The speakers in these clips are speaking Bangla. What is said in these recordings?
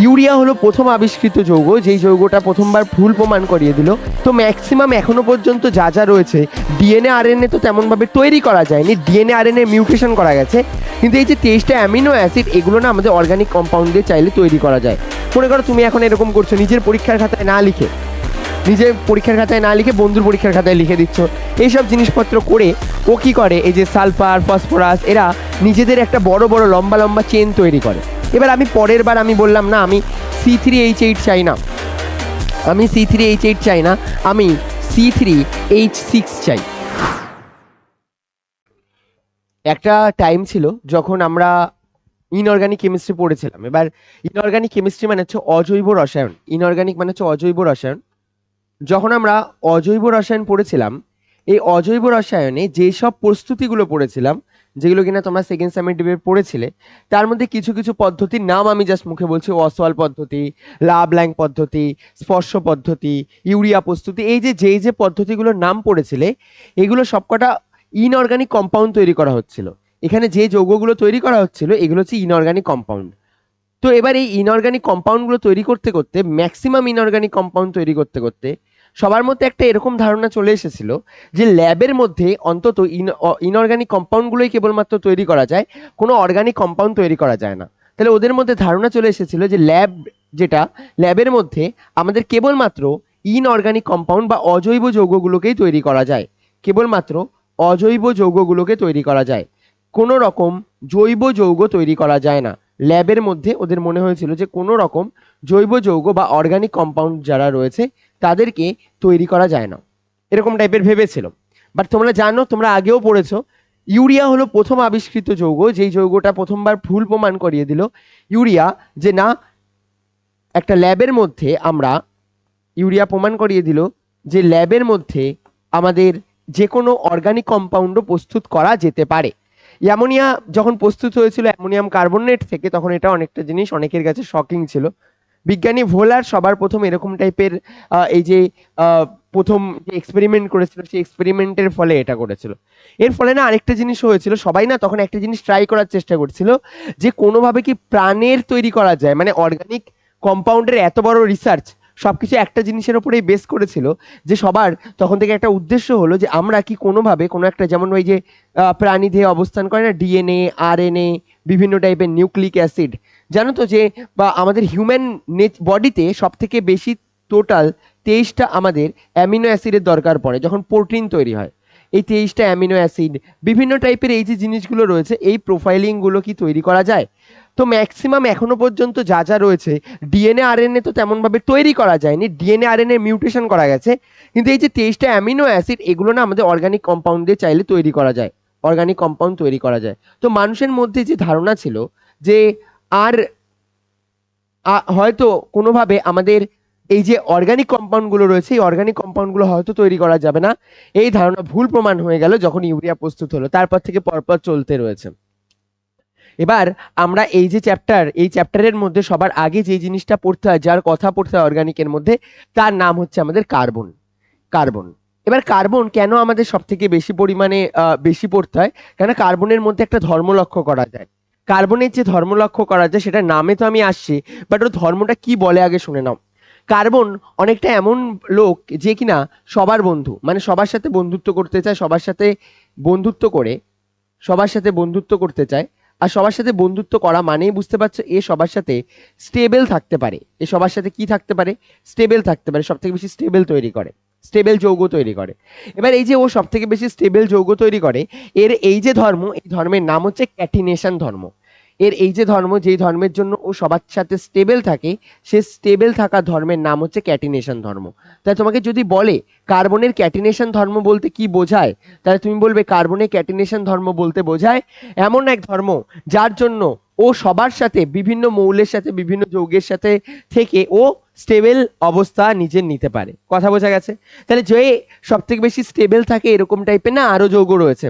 ইউরিয়া হলো প্রথম আবিষ্কৃত যৌগ, যেই যৌগটা প্রথমবার ভুল প্রমাণ করিয়ে দিল। তো ম্যাক্সিমাম এখনো পর্যন্ত যা যা রয়েছে, ডিএনএ আরএনএ তো তেমনভাবে তৈরি করা যায়নি, ডিএনএ আরএনএ মিউটেশন করা গেছে, কিন্তু এই যে 23টা অ্যামিনো অ্যাসিড, এগুলো না আমাদের অর্গানিক কম্পাউন্ড দিয়ে চাইলে তৈরি করা যায়। মনে করো তুমি এখন এরকম করছো, নিজের পরীক্ষার খাতায় না লিখে, বন্ধুর পরীক্ষার খাতায় লিখে দিচ্ছ, এইসব জিনিসপত্র করে ও কি করে, এই যে সালফার, ফসফরাস, এরা নিজেদের একটা বড় বড় লম্বা লম্বা চেন তৈরি করে। এবার আমি পরের বার আমি বললাম না, আমি C3H8 চাই না, আমি C3H8 চাই না, আমি C3H6 চাই। একটা টাইম ছিল যখন আমরা ইনঅর্গানিক কেমিস্ট্রি পড়েছিলাম। এবার ইনঅর্গানিক কেমিস্ট্রি মানে হচ্ছে অজৈব রসায়ন, ইনঅর্গানিক মানে হচ্ছে অজৈব রসায়ন। যখন আমরা অজৈব রসায়ন পড়েছিলাম, এই অজৈব রসায়নে যেসব প্রস্তুতিগুলো পড়েছিলাম, যেগুলো কিনা তোমরা সেকেন্ড সেমিস্টারে পড়েছিলে, তার মধ্যে কিছু কিছু পদ্ধতির নাম আমি জাস্ট মুখে বলছি: অসওয়াল পদ্ধতি, লাব্ল্যাঙ্ক পদ্ধতি, স্পর্শ পদ্ধতি, ইউরিয়া প্রস্তুতি। এই যে যে পদ্ধতিগুলোর নাম পড়েছিলে, এগুলো সবকটা ইনঅর্গানিক কম্পাউন্ড তৈরি করা হচ্ছিল। এখানে যে যৌগগুলো তৈরি করা হচ্ছিল, এগুলো হচ্ছে ইনঅর্গানিক কম্পাউন্ড। তো এবার এই ইনঅর্গানিক কম্পাউন্ডগুলো তৈরি করতে করতে, ম্যাক্সিমাম ইনঅর্গানিক কম্পাউন্ড তৈরি করতে করতে সবার মধ্যে একটা এরকম ধারণা চলে এসেছিল যে ল্যাবের মধ্যে অন্তত ইনঅর্গানিক কম্পাউন্ডগুলোই কেবলমাত্র তৈরি করা যায়, কোনো অর্গানিক কম্পাউন্ড তৈরি করা যায় না। তাহলে ওদের মধ্যে ধারণা চলে এসেছিল যে ল্যাবের মধ্যে আমাদের কেবলমাত্র ইনঅর্গানিক কম্পাউন্ড বা অজৈব যৌগগুলোকেই তৈরি করা যায়, কেবলমাত্র অজৈব যৌগগুলোকে তৈরি করা যায়, কোনো রকম জৈব যৌগ তৈরি করা যায় না। ল্যাবের মধ্যে ওদের মনে হয়েছিল যে কোনো রকম জৈব যৌগ বা অর্গানিক কম্পাউন্ড যারা রয়েছে, তাদেরকে তৈরি করা যায় না, এরকম টাইপের ভেবেছিল। বাট তোমরা জানো, তোমরা আগেও পড়েছো, ইউরিয়া হলো প্রথম আবিষ্কৃত যৌগ, যেই যৌগটা প্রথমবার ভুল প্রমাণ করিয়ে দিল ইউরিয়া, যে না, একটা ল্যাবের মধ্যে আমরা, ইউরিয়া প্রমাণ করিয়ে দিল যে ল্যাবের মধ্যে আমাদের যে কোনো অর্গানিক কম্পাউন্ডও প্রস্তুত করা যেতে পারে। অ্যামোনিয়া যখন প্রস্তুত হয়েছিল অ্যামোনিয়াম কার্বনেট থেকে, তখন এটা অনেকটা জিনিস অনেকের কাছে শকিং ছিল। বিজ্ঞানী ভোলার সবার প্রথম এরকম টাইপের এই যে প্রথম যে এক্সপেরিমেন্ট করেছিল, সেই এক্সপেরিমেন্টের ফলে এটা করেছিল। এর ফলে না আরেকটা জিনিস হয়েছিল, সবাই না তখন একটা জিনিস ট্রাই করার চেষ্টা করছিল যে কোনোভাবে কি প্রাণের তৈরি করা যায়, মানে অর্গানিক কম্পাউন্ডের এত বড় রিসার্চ সবকিছু একটা জিনিসের উপরেই বেস করেছিল, যে সবার তখন থেকে একটা উদ্দেশ্য হলো যে আমরা কি কোনোভাবে কোনো একটা, যেমন ওই যে প্রাণী দেহে অবস্থান করে না ডিএনএ, আরএনএ, বিভিন্ন টাইপের নিউক্লিক অ্যাসিড, জানো তো যে, বা আমাদের হিউম্যান বডিতে সব থেকে বেশি টোটাল 23টা আমাদের অ্যামিনো অ্যাসিডের দরকার পড়ে যখন প্রোটিন তৈরি হয়। এই 23টা অ্যামিনো অ্যাসিড, বিভিন্ন টাইপের এই যে জিনিসগুলো রয়েছে, এই প্রোফাইলিংগুলো কি তৈরি করা যায়? তো ম্যাক্সিমাম এখনো পর্যন্ত যা যা রয়েছে, ডিএনএ আরএনএ তো তেমনভাবে তৈরি করা যায়নি, ডিএনএ আরএনএ মিউটেশন করা গেছে, কিন্তু এই যে 23টা অ্যামিনো অ্যাসিড, এগুলো না আমাদের অর্গানিক কম্পাউন্ড দিয়ে চাইলে তৈরি করা যায়, অর্গানিক কম্পাউন্ড তৈরি করা যায়। তো মানুষের মধ্যে যে ধারণা ছিল যে আর হয়তো কোনোভাবে আমাদের এই যে অর্গানিক কম্পাউন্ডগুলো রয়েছে, এই অর্গানিক কম্পাউন্ডগুলো হয়তো তৈরি করা যাবে না, এই ধারণা ভুল প্রমাণ হয়ে গেল যখন ইউরিয়া প্রস্তুত হলো। তারপর থেকে পরপর চলতে রয়েছে। এবার আমরা এই যে এই চ্যাপ্টারের মধ্যে সবার আগে যে জিনিসটা পড়তে হয়, যার কথা পড়তে হয় অর্গানিকের মধ্যে, তার নাম হচ্ছে আমাদের কার্বন। কার্বন। এবার কার্বন কেন আমাদের সব থেকে বেশি পরিমাণে বেশি পড়তে হয়, কেন কার্বনের মধ্যে একটা ধর্ম লক্ষ্য করা যায়। কার্বনের যে ধর্ম লক্ষ্য করা যায়, সেটা নামে তো আমি আসছি, বাট ওর ধর্মটা কি বলে আগে শুনে নাও। কার্বন অনেকটা এমন লোক যে কিনা সবার বন্ধু, মানে সবার সাথে বন্ধুত্ব করতে চায়, সবার সাথে বন্ধুত্ব করে, সবার সাথে বন্ধুত্ব করতে চায়। আর সবার সাথে বন্ধুত্ব করা মানেই বুঝতে পারছো, এ সবার সাথে স্টেবল থাকতে পারে। এ সবার সাথে কি থাকতে পারে? স্টেবল থাকতে পারে। সব থেকে বেশি স্টেবল তৈরি করে, স্টেবল যৌগ তৈরি করে। এবার এই যে ও সব থেকে বেশি স্টেবল যৌগ তৈরি করে, এর এই যে ধর্ম, এই ধর্মের নাম হচ্ছে ক্যাটিনেশন ধর্ম। এর এই যে ধর্ম, যেই ধর্মের জন্য ও সবার সাথে স্টেবল থাকে, সে স্টেবল থাকা ধর্মের নাম হচ্ছে ক্যাটিনেশন ধর্ম। তাই তোমাকে যদি বলে কার্বনের ক্যাটিনেশন ধর্ম বলতে কি বোঝায়, তাহলে তুমি বলবে কার্বনের ক্যাটিনেশন ধর্ম বলতে বোঝায় এমন এক ধর্ম যার জন্য ও সবার সাথে, বিভিন্ন মৌলের সাথে, বিভিন্ন যৌগের সাথে থেকে ও স্টেবল অবস্থা নিজের নিতে পারে। কথা বোঝা গেছে? তাহলে যে সব থেকে বেশি স্টেবল থাকে, এরকম টাইপের না আরো যৌগ রয়েছে।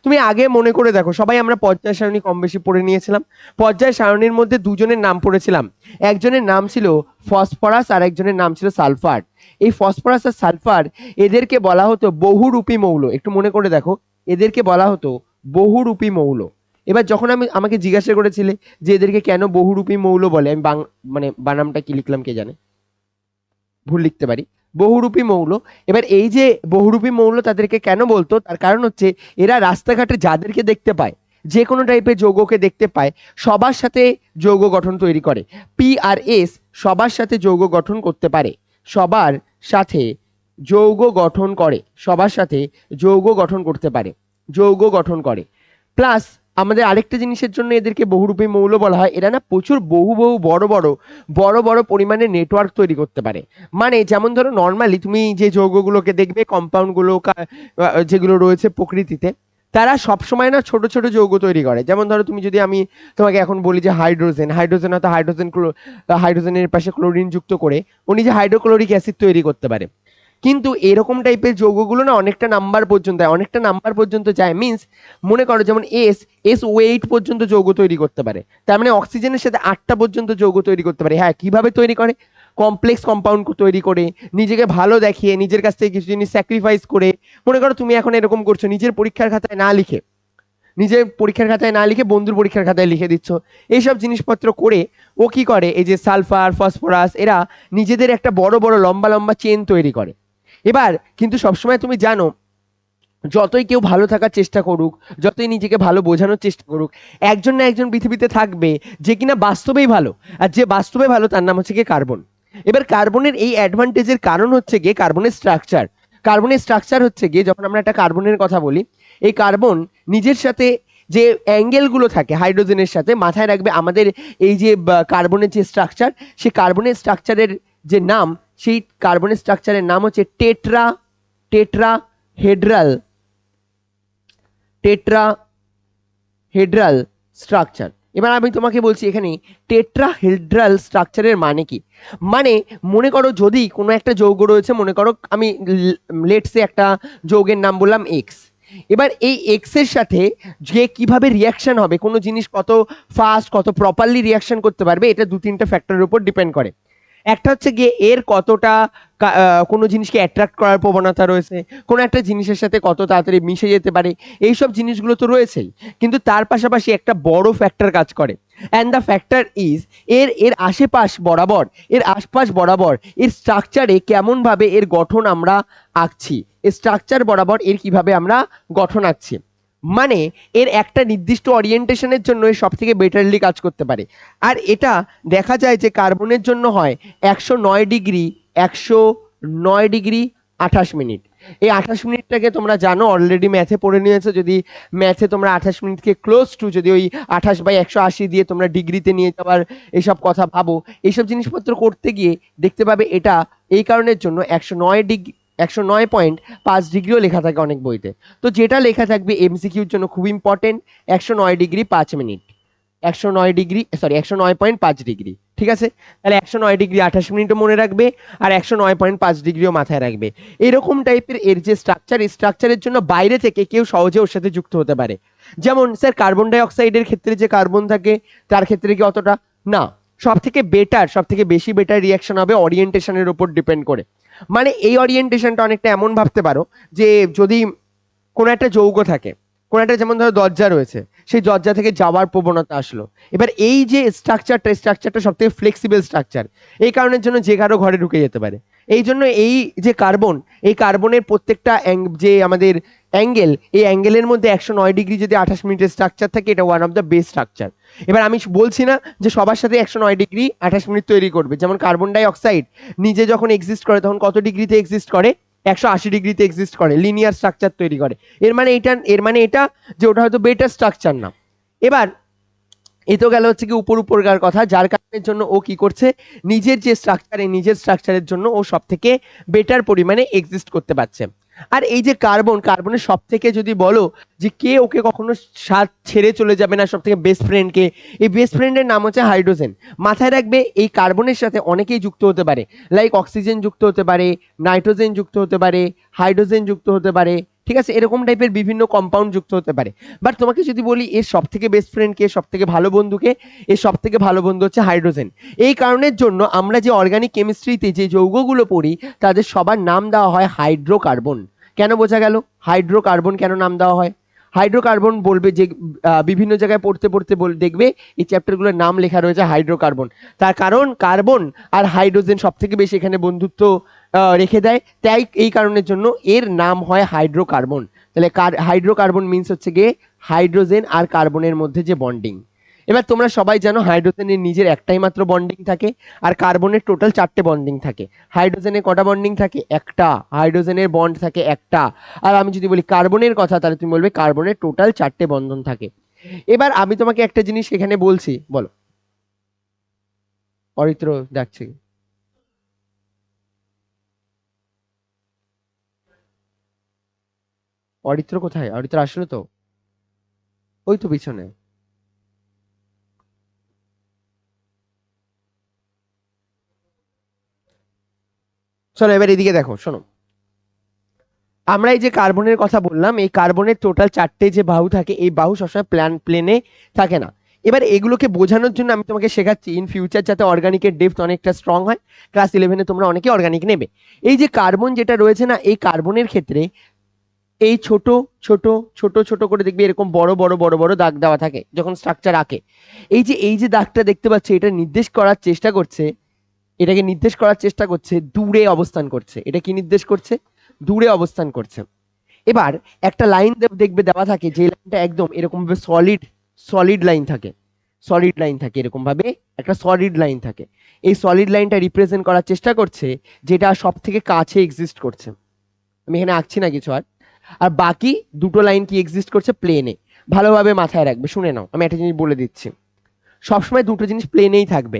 তুমি আগে মনে করে দেখো, সবাই আমরা পর্যায় সারণী কম বেশি পড়ে নিয়েছিলাম। পর্যায় সারণীর মধ্যে দুজনের নাম পড়েছিলাম, একজনের নাম ছিল ফসফরাস আর একজনের নাম ছিল সালফার। এই ফসফরাস আর সালফার, এদেরকে বলা হতো বহুরূপী মৌল। একটু মনে করে দেখো, এদেরকে বলা হতো বহুরূপী মৌল। এবার যখন আমাকে জিজ্ঞাসা করেছিলে যে এদেরকে কেন বহুরূপী মৌল বলে, আমি মানে বানামটা কি লিখলাম কে জানে, ভুল লিখতে পারি, বহুরূপী মৌল। এবার এই যে বহুরূপী মৌল তাদেরকে কেন বলতো, তার কারণ হচ্ছে এরা রাস্তাঘাটে যাদেরকে দেখতে পায়, যে কোনো টাইপের যৌগকে দেখতে পায়, সবার সাথে যৌগ গঠন তৈরি করে। পি আর এস সবার সাথে যৌগ গঠন করতে পারে, সবার সাথে যৌগ গঠন করে, সবার সাথে যৌগ গঠন করতে পারে, যৌগ গঠন করে। প্লাস আমাদের আরেকটা জিনিসের জন্য এদেরকে বহুরূপী মৌল বলা হয়, এরা না প্রচুর বহু বড় বড় পরিমাণে নেটওয়ার্ক তৈরি করতে পারে। মানে যেমন ধরো নর্মালি তুমি যে যৌগগুলোকে দেখবে, কম্পাউন্ডগুলো যেগুলো রয়েছে প্রকৃতিতে, তারা সবসময় না ছোট ছোট যৌগ তৈরি করে। যেমন ধরো তুমি যদি আমি তোমাকে এখন বলি যে হাইড্রোজেন হয়তো হাইড্রোজেনের পাশে ক্লোরিন যুক্ত করে ও নিজে হাইড্রোক্লোরিক অ্যাসিড তৈরি করতে পারে। কিন্তু এরকম টাইপের যৌগগুলো না অনেকটা নাম্বার পর্যন্ত যায়, মিন্স মনে করো যেমন SO8 পর্যন্ত যৌগ তৈরি করতে পারে। তার মানে অক্সিজেনের সাথে 8টা পর্যন্ত যৌগ তৈরি করতে পারে। হ্যাঁ, কিভাবে তৈরি করে? কমপ্লেক্স কম্পাউন্ড তৈরি করে, নিজেকে ভালো দেখিয়ে, নিজের কাছ থেকে কিছু জিনিস স্যাক্রিফাইস করে। মনে করো তুমি এখন এরকম করছো, নিজের পরীক্ষার খাতায় না লিখে বন্ধুর পরীক্ষার খাতায় লিখে দিচ্ছ। এইসব জিনিসপত্র করে ও কি করে, এই যে সালফার, ফসফরাস, এরা নিজেদের একটা বড় বড় লম্বা চেন তৈরি করে। এবার কিন্তু সবসময় তুমি জানো, যতই কেউ ভালো থাকার চেষ্টা করুক, যতই নিজেকে ভালো বোঝানোর চেষ্টা করুক, একজন না একজন পৃথিবীতে থাকবে যে কিনা বাস্তবেই ভালো, আর যে বাস্তবে ভালো তার নাম হচ্ছে গিয়ে কার্বন। এবার কার্বনের এই অ্যাডভান্টেজের কারণ হচ্ছে গিয়ে কার্বনের স্ট্রাকচার হচ্ছে গিয়ে, যখন আমরা একটা কার্বনের কথা বলি, এই কার্বন নিজের সাথে যে অ্যাঙ্গেলগুলো থাকে হাইড্রোজেনের সাথে, মাথায় রাখবে আমাদের এই যে কার্বনের যে স্ট্রাকচার, সেই কার্বনের স্ট্রাকচারের যে নাম, সেই কার্বনের স্ট্রাকচারের নাম হচ্ছে টেট্রাহেড্রাল স্ট্রাকচার। এবার আমি তোমাকে বলছি এখানে টেট্রাহেড্রাল স্ট্রাকচারের মানে কি। মানে মনে করো যদি কোনো একটা যৌগ রয়েছে, মনে করো আমি লেটসে একটা যৌগের নাম বললাম এক্স। এবার এই এক্স এর সাথে যে কিভাবে রিয়াকশন হবে, কোনো জিনিস কত ফাস্ট, কত প্রপারলি রিয়াকশন করতে পারবে, এটা 2-3টা ফ্যাক্টরের উপর ডিপেন্ড করে। একটা হচ্ছে গিয়ে এর কতটা কোনো জিনিসকে অ্যাট্রাক্ট করার প্রবণতা রয়েছে, কোনো একটা জিনিসের সাথে কত তাড়াতাড়ি মিশে যেতে পারে, এইসব জিনিসগুলো তো রয়েছেই। কিন্তু তার পাশাপাশি একটা বড় ফ্যাক্টর কাজ করে, অ্যান্ড দ্য ফ্যাক্টর ইজ এর আশপাশ বরাবর এর স্ট্রাকচারে কেমনভাবে এর গঠন আমরা আঁকছি, এর স্ট্রাকচার বরাবর এর কিভাবে আমরা গঠন আঁকছি। মানে এর একটা নির্দিষ্ট ওরিয়েন্টেশনের জন্য এর সব থেকে বেটারলি কাজ করতে পারে। আর এটা দেখা যায় যে কার্বনের জন্য হয় 109 ডিগ্রি 28 মিনিট। এই 28 মিনিটটাকে তোমরা জানো, অলরেডি ম্যাথে পড়ে নিয়েছো। যদি ম্যাথে তোমরা 28 মিনিটকে ক্লোজ টু যদি ওই 28/180 দিয়ে তোমরা ডিগ্রিতে নিয়ে যাওয়ার এইসব কথা ভাবো, এইসব জিনিসপত্র করতে গিয়ে দেখতে পাবে এটা এই কারণের জন্য 109.5 ডিগ্রিও লেখা থাকে অনেক বইতে। তো যেটা লেখা থাকবে এমসিকিউর জন্য খুব ইম্পর্টেন্ট, 109 ডিগ্রি 5 মিনিট, 109.5 ডিগ্রি। ঠিক আছে, তাহলে 109 ডিগ্রি 28 মিনিটও মনে রাখবে, আর 109.5 ডিগ্রিও মাথায় রাখবে। এরকম টাইপের এর যে স্ট্রাকচার, এই স্ট্রাকচারের জন্য বাইরে থেকে কেউ সহজে ওর সাথে যুক্ত হতে পারে। যেমন স্যার কার্বন ডাই অক্সাইডের ক্ষেত্রে যে কার্বন থাকে, তার ক্ষেত্রে কি অতটা না। সব থেকে বেশি বেটার রিয়াকশন হবে ওরিয়েন্টেশনের উপর ডিপেন্ড করে। মানে এই ওরিয়েন্টেশনটা অনেকটা এমন ভাবতে পারো যে যদি কোনো একটা যৌগ থাকে, কোনো একটা যেমন ধরো দরজা রয়েছে, সেই দরজা থেকে যাওয়ার প্রবণতা আসলো। এবার এই যে স্ট্রাকচারটা সব থেকে ফ্লেক্সিবল স্ট্রাকচার, এই কারণের জন্য যে কারো ঘরে ঢুকে যেতে পারে। এই জন্য এই যে কার্বন, এই কার্বনের প্রত্যেকটা যে আমাদের অ্যাঙ্গেল, এই অ্যাঙ্গেলের মধ্যে 109 ডিগ্রি যদি 28 মিনিটের স্ট্রাকচার থাকে, এটা one of the best structure. এবার আমি বলছি না যে সবার সাথে 109 ডিগ্রি 28 মিনিট তৈরি করবে। যেমন কার্বন ডাই অক্সাইড নিজে যখন এক্সিস্ট করে তখন কত ডিগ্রিতে এক্সিস্ট করে, 180 ডিগ্রিতে এক্সিস্ট করে, লিনিয়ার স্ট্রাকচার তৈরি করে। এর মানে এটা যে ওটা হয়তো বেটার স্ট্রাকচার না। এবার এ তো গেল হচ্ছে কি উপরকার কথা, যার কারণের জন্য ও কি করছে, নিজের স্ট্রাকচারের জন্য ও সব থেকে বেটার পরিমাণে এক্সিস্ট করতে পারছে। আর এই যে কার্বনের সব থেকে যদি বলো যে কে ওকে কখনো সাথ ছেড়ে চলে যাবে না, সব থেকে বেস্ট ফ্রেন্ডকে, এই বেস্ট ফ্রেন্ডের নাম হচ্ছে হাইড্রোজেন। মাথায় রাখবে এই কার্বনের সাথে অনেকেই যুক্ত হতে পারে, লাইক অক্সিজেন যুক্ত হতে পারে, নাইট্রোজেন যুক্ত হতে পারে, হাইড্রোজেন যুক্ত হতে পারে। ঠিক আছে, এরকম টাইপের বিভিন্ন কম্পাউন্ড যুক্ত হতে পারে। বাট তোমাকে যদি বলি এর সব থেকে বেস্ট ফ্রেন্ড কে, সব থেকে ভালো বন্ধুকে, এর সব থেকে ভালো বন্ধু হচ্ছে হাইড্রোজেন। এই কারণের জন্য আমরা যে অর্গানিক কেমিস্ট্রিতে যে যৌগগুলো পড়ি, তাদের সবার নাম দেওয়া হয় হাইড্রোকার্বন। কেন বোঝা গেল হাইড্রোকার্বন কেন নাম দেওয়া হয়? হাইড্রোকার্বন বলবে যে বিভিন্ন জায়গায় পড়তে পড়তে দেখবে এই চ্যাপ্টারগুলোর নাম লেখা রয়েছে হাইড্রোকার্বন। তার কারণ কার্বন আর হাইড্রোজেন সব থেকে বেশি এখানে বন্ধুত্ব রেখে দেয়, তাই এই কারণের জন্য এর নাম হয় হাইড্রোকার্বন। তাহলে হাইড্রোকার্বন মিন্স হচ্ছে গিয়ে হাইড্রোজেন আর কার্বনের মধ্যে যে বন্ডিং। এবার তোমরা সবাই জানো হাইড্রোজেনের নিজের একটাই মাত্র বন্ডিং থাকে, আর কার্বনের টোটাল 4টে বন্ডিং থাকে। হাইড্রোজেনের কটা বন্ডিং থাকে? একটা। হাইড্রোজেনের বন্ড থাকে একটা। আর আমি যদি বলি কার্বনের কথা, তাহলে তুমি বলবে কার্বনের টোটাল 4টে বন্ধন থাকে। এবার আমি তোমাকে একটা জিনিস এখানে বলছি, বলো। অরিত্র ডাকছে। অরিত্র কোথায়? অরিত্র আসলো তো? ওই তো পিছনে। চলো এবার এদিকে দেখো, শোনো। আমরা এই যে কার্বনের কথা বললাম, এই কার্বনের টোটাল 4টে যে বাহু থাকে, এই বাহু সবসময় প্লেনে থাকে না। এবার এগুলোকে বোঝানোর জন্য আমি তোমাকে শেখাচ্ছি ইন ফিউচার যাতে অর্গানিকের ডেপথ অনেকটা স্ট্রং হয়। ক্লাস 11-এ তোমরা অনেকে অর্গানিক নেবে। এই যে কার্বন যেটা রয়েছে না, এই কার্বনের ক্ষেত্রে এই ছোট ছোট ছোট ছোট করে দেখবি এরকম বড় বড় বড় বড় দাগ দেওয়া থাকে যখন স্ট্রাকচার আঁকে। এই যে দাগটা দেখতে পাচ্ছ, এটা নির্দেশ করার চেষ্টা করছে, এটাকে নির্দেশ করার চেষ্টা করছে দূরে অবস্থান করছে। এটা কি নির্দেশ করছে? দূরে অবস্থান করছে। এবার একটা লাইন দেখবে দেওয়া থাকে, যে লাইনটা একদম এরকম ভাবে সলিড লাইন থাকে। সলিড লাইন থাকে এরকম ভাবে, একটা সলিড লাইন থাকে। এই সলিড লাইনটা রিপ্রেজেন্ট করার চেষ্টা করছে যেটা সব থেকে কাছে এক্সিস্ট করছে। আমি এখানে আঁকছি না কিছু আর। আর বাকি দুটো লাইন কি এক্সিস্ট করছে? প্লেনে। ভালোভাবে মাথায় রাখবে, শুনে নাও, আমি একটা জিনিস বলে দিচ্ছি। সবসময় দুটো জিনিস প্লেনেই থাকবে।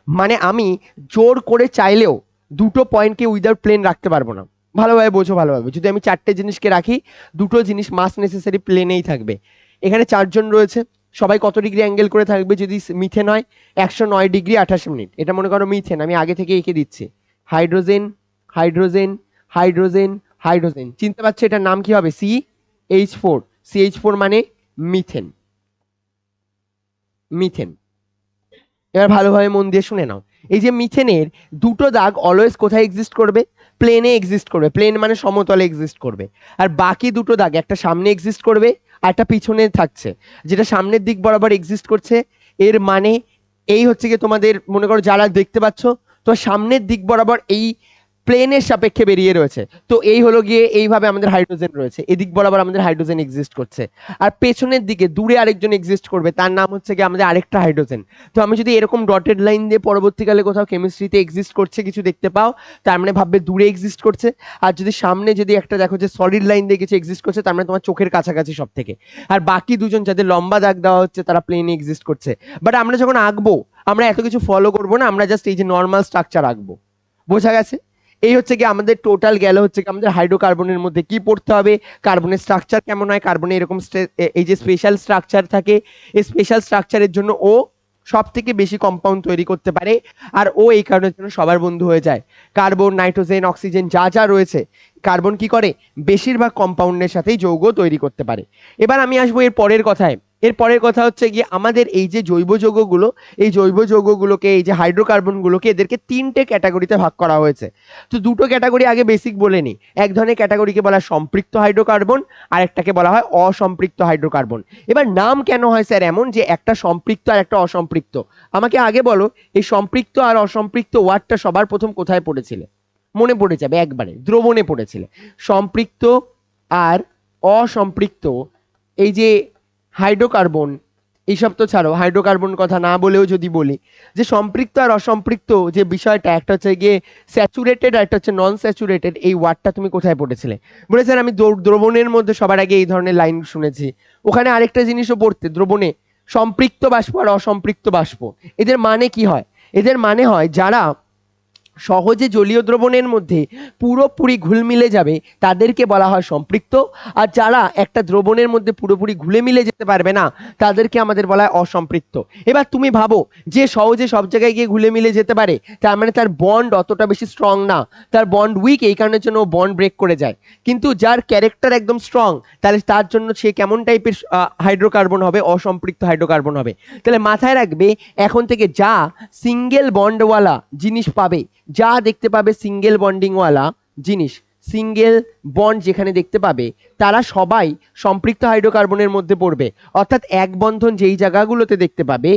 মানে আমি জোর করে চাইলেও দুটো পয়েন্টকে উইদাউট প্লেন রাখতে পারবো না। ভালোভাবে বোঝো, ভালোভাবে। যদি আমি 4টে জিনিসকে রাখি, দুটো জিনিস মাস্ট নেসেসারি প্লেনেই থাকবে। এখানে 4জন রয়েছে, সবাই কত ডিগ্রি অ্যাঙ্গেল করে থাকবে? যদি মিথেন হয় 109 ডিগ্রি 28 মিনিট। এটা মনে করো মিথেন, আমি আগে থেকে এঁকে দিচ্ছি। হাইড্রোজেন হাইড্রোজেন হাইড্রোজেন হাইড্রোজেন, চিনতে পারছো এটার নাম কি হবে? CH4। CH4 মানে মিথেন। মিথেন। এবার ভালোভাবে মন দিয়ে শুনে নাও, এই যে মিথেনের দুটো দাগ অলওয়েজ কোথায় এক্সিস্ট করবে? প্লেনে এক্সিস্ট করবে। প্লেন মানে সমতলে এক্সিস্ট করবে। আর বাকি দুটো দাগ, একটা সামনে এক্সিস্ট করবে আর একটা পিছনে থাকছে। যেটা সামনের দিক বরাবর এক্সিস্ট করছে, এর মানে এই হচ্ছে কি, তোমাদের মনে করো যারা দেখতে পাচ্ছ, তো সামনের দিক বরাবর এই প্লেনের সাপেক্ষে বেরিয়ে রয়েছে। তো এই হলো গিয়ে এইভাবে আমাদের হাইড্রোজেন রয়েছে, এদিক বরাবর আমাদের হাইড্রোজেন এক্সিস্ট করছে। আর পেছনের দিকে দূরে আরেকজন এক্সিস্ট করবে, তার নাম হচ্ছে কি আমাদের আরেকটা হাইড্রোজেন। তো আমি যদি এরকম ডটেড লাইন দিয়ে পরবর্তীকালে কোথাও কেমিস্ট্রিতে এক্সিস্ট করছে কিছু দেখতে পাও, তার মানে ভাববে দূরে এক্সিস্ট করছে। আর যদি সামনে যদি একটা দেখো যে সলিড লাইন দিয়ে কিছু এক্সিস্ট করছে, তার মানে তোমার চোখের কাছাকাছি সব থেকে। আর বাকি দুজন যাদের লম্বা দাগ দেওয়া হচ্ছে, তারা প্লেনে এক্সিস্ট করছে। বাট আমরা যখন আঁকবো, আমরা এত কিছু ফলো করবো না, আমরা জাস্ট এই যে নর্মাল স্ট্রাকচার আঁকবো। বোঝা গেছে? এই হচ্ছে কি আমাদের টোটাল গেল হচ্ছে কি আমাদের হাইড্রোকার্বনের মধ্যে কি পড়তে হবে, কার্বনের স্ট্রাকচার কেমন হয়, কার্বনে এরকম এই যে স্পেশাল স্ট্রাকচার থাকে, এই স্পেশাল স্ট্রাকচারের জন্য ও সব থেকে বেশি কম্পাউন্ড তৈরি করতে পারে। আর ও এই কারণের জন্য সবার বন্ধু হয়ে যায়। কার্বন, নাইট্রোজেন, অক্সিজেন যা যা রয়েছে, কার্বন কি করে? বেশিরভাগ কম্পাউন্ডের সাথেই যৌগ তৈরি করতে পারে। এবার আমি আসবো এর পরের কথায়। এর পরের কথা হচ্ছে গিয়ে আমাদের এই যে জৈব যৌগগুলো, এই জৈব যৌগগুলোকে, এই যে হাইড্রোকার্বনগুলোকে, এদেরকে 3টে ক্যাটাগরিতে ভাগ করা হয়েছে। তো দুটো ক্যাটাগরি আগে বেসিক বলে নি। এক ধরনের ক্যাটাগরিকে বলা হয় সম্পৃক্ত হাইড্রোকার্বন, আর একটাকে বলা হয় অসম্পৃক্ত হাইড্রোকার্বন। এবার নাম কেন হয় স্যার এমন যে একটা সম্পৃক্ত আর একটা অসম্পৃক্ত? আমাকে আগে বলো, এই সম্পৃক্ত আর অসম্পৃক্ত ওয়ার্ডটা সবার প্রথম কোথায় পড়েছিলে? মনে পড়ে যাবে একবারে, দ্রবণে পড়েছিলে। সম্পৃক্ত আর অসম্পৃক্ত, এই যে হাইড্রোকার্বন, এইসব তো ছাড়ো, হাইড্রোকার্বন কথা না বলেও যদি বলি যে সম্পৃক্ত আর অসম্পৃক্ত যে বিষয়টা, একটা হচ্ছে গিয়ে স্যাচুরেটেড আর একটা হচ্ছে নন স্যাচুরেটেড, এই ওয়ার্ডটা তুমি কোথায় পড়েছিলে? বলে স্যার আমি দ্রবণের মধ্যে সবার আগে এই ধরনের লাইন শুনেছি। ওখানে আরেকটা জিনিসও পড়তে, দ্রবণে সম্পৃক্ত বাষ্প আর অসম্পৃক্ত বাষ্প, এদের মানে কি হয়? এদের মানে হয় যারা সহজে জলীয় দ্রবণের মধ্যে পুরোপুরি ঘুল মিলে যাবে তাদেরকে বলা হয় সম্পৃক্ত। আর যারা একটা দ্রবণের মধ্যে পুরোপুরি ঘুলে মিলে যেতে পারবে না, তাদেরকে আমাদের বলা হয় অসম্পৃক্ত। এবার তুমি ভাবো, যে সহজে সব জায়গায় গিয়ে ঘুলে মিলে যেতে পারে, তার মানে তার বন্ড অতটা বেশি স্ট্রং না, তার বন্ড উইক, এই কারণের জন্য ও বন্ড ব্রেক করে যায়। কিন্তু যার ক্যারেক্টার একদম স্ট্রং, তাহলে তার জন্য সে কেমন টাইপের হাইড্রোকার্বন হবে? অসম্পৃক্ত হাইড্রোকার্বন হবে। তাহলে মাথায় রাখবে, এখন থেকে যা সিঙ্গেল বন্ডওয়ালা জিনিস পাবে, যা দেখতে পাবে সিঙ্গেল বন্ডিংওয়ালা জিনিস, সিঙ্গেল বন্ড যেখানে দেখতে পাবে তারা সবাই সম্পৃক্ত হাইড্রোকার্বনের মধ্যে পড়বে। অর্থাৎ এক বন্ধন যেই জায়গাগুলোতে দেখতে পাবে,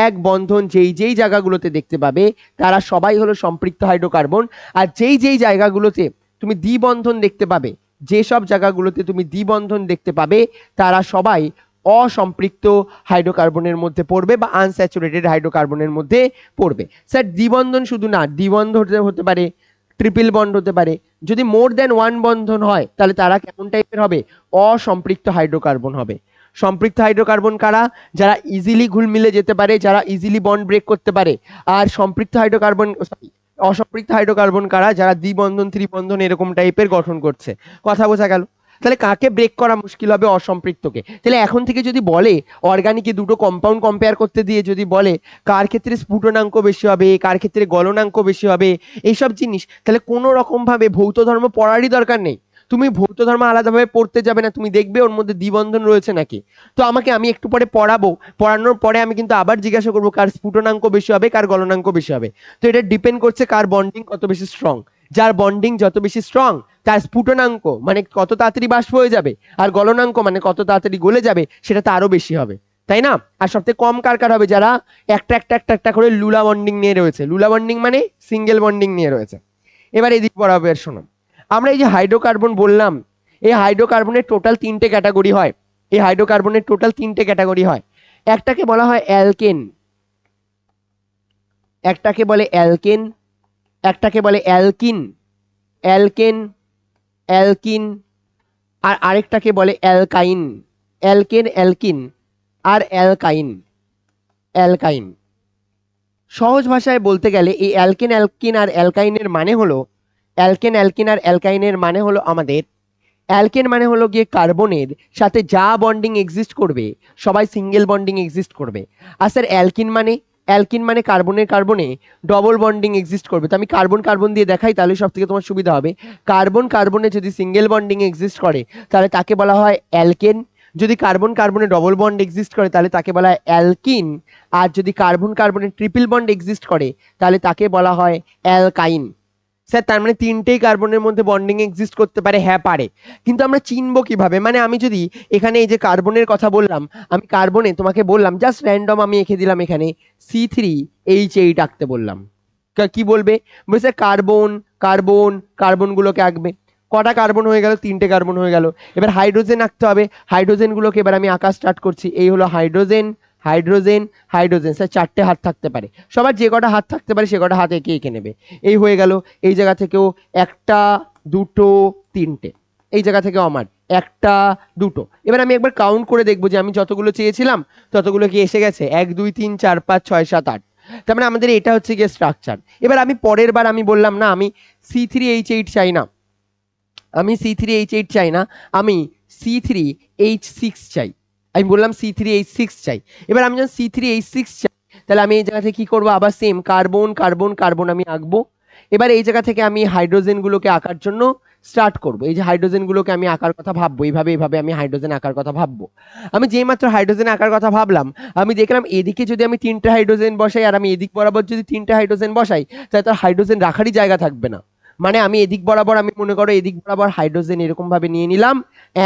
এক বন্ধন যেই জায়গাগুলোতে দেখতে পাবে তারা সবাই হলো সম্পৃক্ত হাইড্রোকার্বন। আর যেই জায়গাগুলোতে তুমি দ্বিবন্ধন দেখতে পাবে, যেসব জায়গাগুলোতে তুমি দ্বিবন্ধন দেখতে পাবে তারা সবাই অসম্পৃক্ত হাইড্রোকার্বনের মধ্যে পড়বে বা আনস্যাচুরেটেড হাইড্রোকার্বনের মধ্যে পড়বে। স্যার দ্বিবন্ধন শুধু না, দ্বিবন্ধন হতে পারে, ট্রিপল বন্ড হতে পারে। যদি মোর দেন ওয়ান বন্ধন হয় তাহলে তারা কেমন টাইপের হবে? অসম্পৃক্ত হাইড্রোকার্বন হবে। সম্পৃক্ত হাইড্রোকার্বন কারা? যারা ইজিলি ঘুল মিলে যেতে পারে, যারা ইজিলি বন্ড ব্রেক করতে পারে। আর সম্পৃক্ত হাইড্রোকার্বন, অসম্পৃক্ত হাইড্রোকার্বন কারা? যারা দ্বিবন্ধন ত্রিবন্ধন এরকম টাইপের গঠন করছে। কথা বোঝা গেল? তাহলে কাকে ব্রেক করা মুশকিল হবে? অসম্পৃক্তকে। তাহলে এখন থেকে যদি বলে অর্গানিকে দুটো কম্পাউন্ড কম্পেয়ার করতে দিয়ে যদি বলে কার ক্ষেত্রে স্ফুটনাঙ্ক বেশি হবে, কার ক্ষেত্রে গলনাঙ্ক বেশি হবে, এইসব জিনিস, তাহলে কোনো রকম ভাবে ভৌত ধর্ম পড়ারই দরকার নেই। তুমি ভৌত ধর্ম আলাদাভাবে পড়তে যাবে না, তুমি দেখবে ওর মধ্যে দ্বিবন্ধন রয়েছে নাকি। তো আমি একটু পরে পড়াবো, পড়ানোর পরে আমি কিন্তু আবার জিজ্ঞাসা করবো কার স্ফুটনাঙ্ক বেশি হবে, কার গলনাঙ্ক বেশি হবে। তো এটা ডিপেন্ড করছে কার বন্ডিং কত বেশি স্ট্রং। যার বন্ডিং যত বেশি স্ট্রং তার স্ফুটনাঙ্ক মানে কত তাড়াতাড়ি বাষ্প হয়ে যাবে, আর গলনাঙ্ক মানে কত তাড়াতাড়ি গলে যাবে, সেটা তো আরো বেশি হবে, তাই না? আর সবথেকে কম কার হবে? যারা একটা করে লুলা বন্ডিং নিয়ে রয়েছে। লুলা বন্ডিং মানে সিঙ্গেল বন্ডিং নিয়ে রয়েছে। এবার এদিক বরাবর শোনো, আমরা এই যে হাইড্রোকার্বন বললাম, এই হাইড্রোকার্বনের টোটাল 3টে ক্যাটাগরি হয়। এই হাইড্রোকার্বনের টোটাল 3টে ক্যাটাগরি হয়। একটাকে বলা হয় অ্যালকেন, একটাকে বলে অ্যালকেন, একটাকে বলে অ্যালকিন, অ্যালকেন, অ্যালকিন, আর আরেকটাকে বলে অ্যালকাইন। অ্যালকেন, অ্যালকিন আর অ্যালকাইন, অ্যালকাইন। সহজ ভাষায় বলতে গেলে এই অ্যালকেন, অ্যালকিন আর অ্যালকাইনের মানে হলো, অ্যালকেন, অ্যালকিন আর অ্যালকাইনের মানে হলো আমাদের, অ্যালকেন মানে হলো গিয়ে কার্বনের সাথে যা বন্ডিং এক্সিস্ট করবে সবাই সিঙ্গেল বন্ডিং এক্সিস্ট করবে। আর স্যার অ্যালকিন মানে, অ্যালকিন মানে কার্বনের কার্বনে ডবল বন্ডিং এক্সিস্ট করবে। তো আমি কার্বন কার্বন দিয়ে দেখাই, তাহলে সব থেকে তোমার সুবিধা হবে। কার্বন কার্বনে যদি সিঙ্গেল বন্ডিং এক্সিস্ট করে তাহলে তাকে বলা হয় অ্যালকেন। যদি কার্বন কার্বনে ডবল বন্ড এক্সিস্ট করে তাহলে তাকে বলা হয় অ্যালকিন। আর যদি কার্বন কার্বনে ট্রিপল বন্ড এক্সিস্ট করে তাহলে তাকে বলা হয় অ্যালকাইন। স্যার তার মানে 3টেই কার্বনের মধ্যে বন্ডিং এক্সিস্ট করতে পারে? হ্যাঁ পারে। কিন্তু আমরা চিনবো কিভাবে? মানে আমি যদি এখানে এই যে কার্বনের কথা বললাম, আমি কার্বনে তোমাকে বললাম জাস্ট র্যান্ডম আমি এঁকে দিলাম এখানে C3H8 আঁকতে বললাম, কি বলবে? বলছে কার্বন কার্বন কার্বনগুলোকে আঁকবে। কটা কার্বন হয়ে গেল? 3টে কার্বন হয়ে গেল। এবার হাইড্রোজেন আঁকতে হবে। হাইড্রোজেনগুলোকে এবার আমি আঁকা স্টার্ট করছি। এই হলো হাইড্রোজেন, হাইড্রোজেন, হাইড্রোজেন। স্যার 4টে হাত থাকতে পারে, সবার যে কটা হাত থাকতে পারে সে কটা হাত এঁকে এঁকে নেবে। এই হয়ে গেল। এই জায়গা থেকেও 1টা 2টো 3টে, এই জায়গা থেকেও আমার 1টা 2টো। এবার আমি একবার কাউন্ট করে দেখবো যে আমি যতগুলো চেয়েছিলাম ততগুলো কি এসে গেছে? 1 2 3 4 5 6 7 8। তার মানে আমাদের এটা হচ্ছে গিয়ে স্ট্রাকচার। এবার আমি পরের বার আমি বললাম না আমি C3H8 চাই না, আমি C3H8 চাই না, আমি C3H6 চাই। আমি বললাম C3H6 চাই। এবার আমি যখন C3H6 চাই তাহলে আমি এই জায়গা থেকে কি করবো? আবার সেম কার্বন কার্বন কার্বন আমি আঁকবো। এবার এই জায়গা থেকে আমি হাইড্রোজেনগুলোকে আঁকার জন্য স্টার্ট করব। এই যে হাইড্রোজেনগুলোকে আমি আঁকার কথা ভাববো, এইভাবে আমি হাইড্রোজেন আঁকার কথা ভাববো। আমি যেই মাত্র হাইড্রোজেন আঁকার কথা ভাবলাম, আমি দেখলাম এদিকে যদি আমি 3টে হাইড্রোজেন বসাই আর আমি এদিক বরাবর যদি 3টে হাইড্রোজেন বসাই তাহলে তার হাইড্রোজেন রাখারই জায়গা থাকবে না। মানে আমি এদিক বরাবর, আমি মনে করো এদিক বরাবর হাইড্রোজেন এরকম ভাবে নিয়ে নিলাম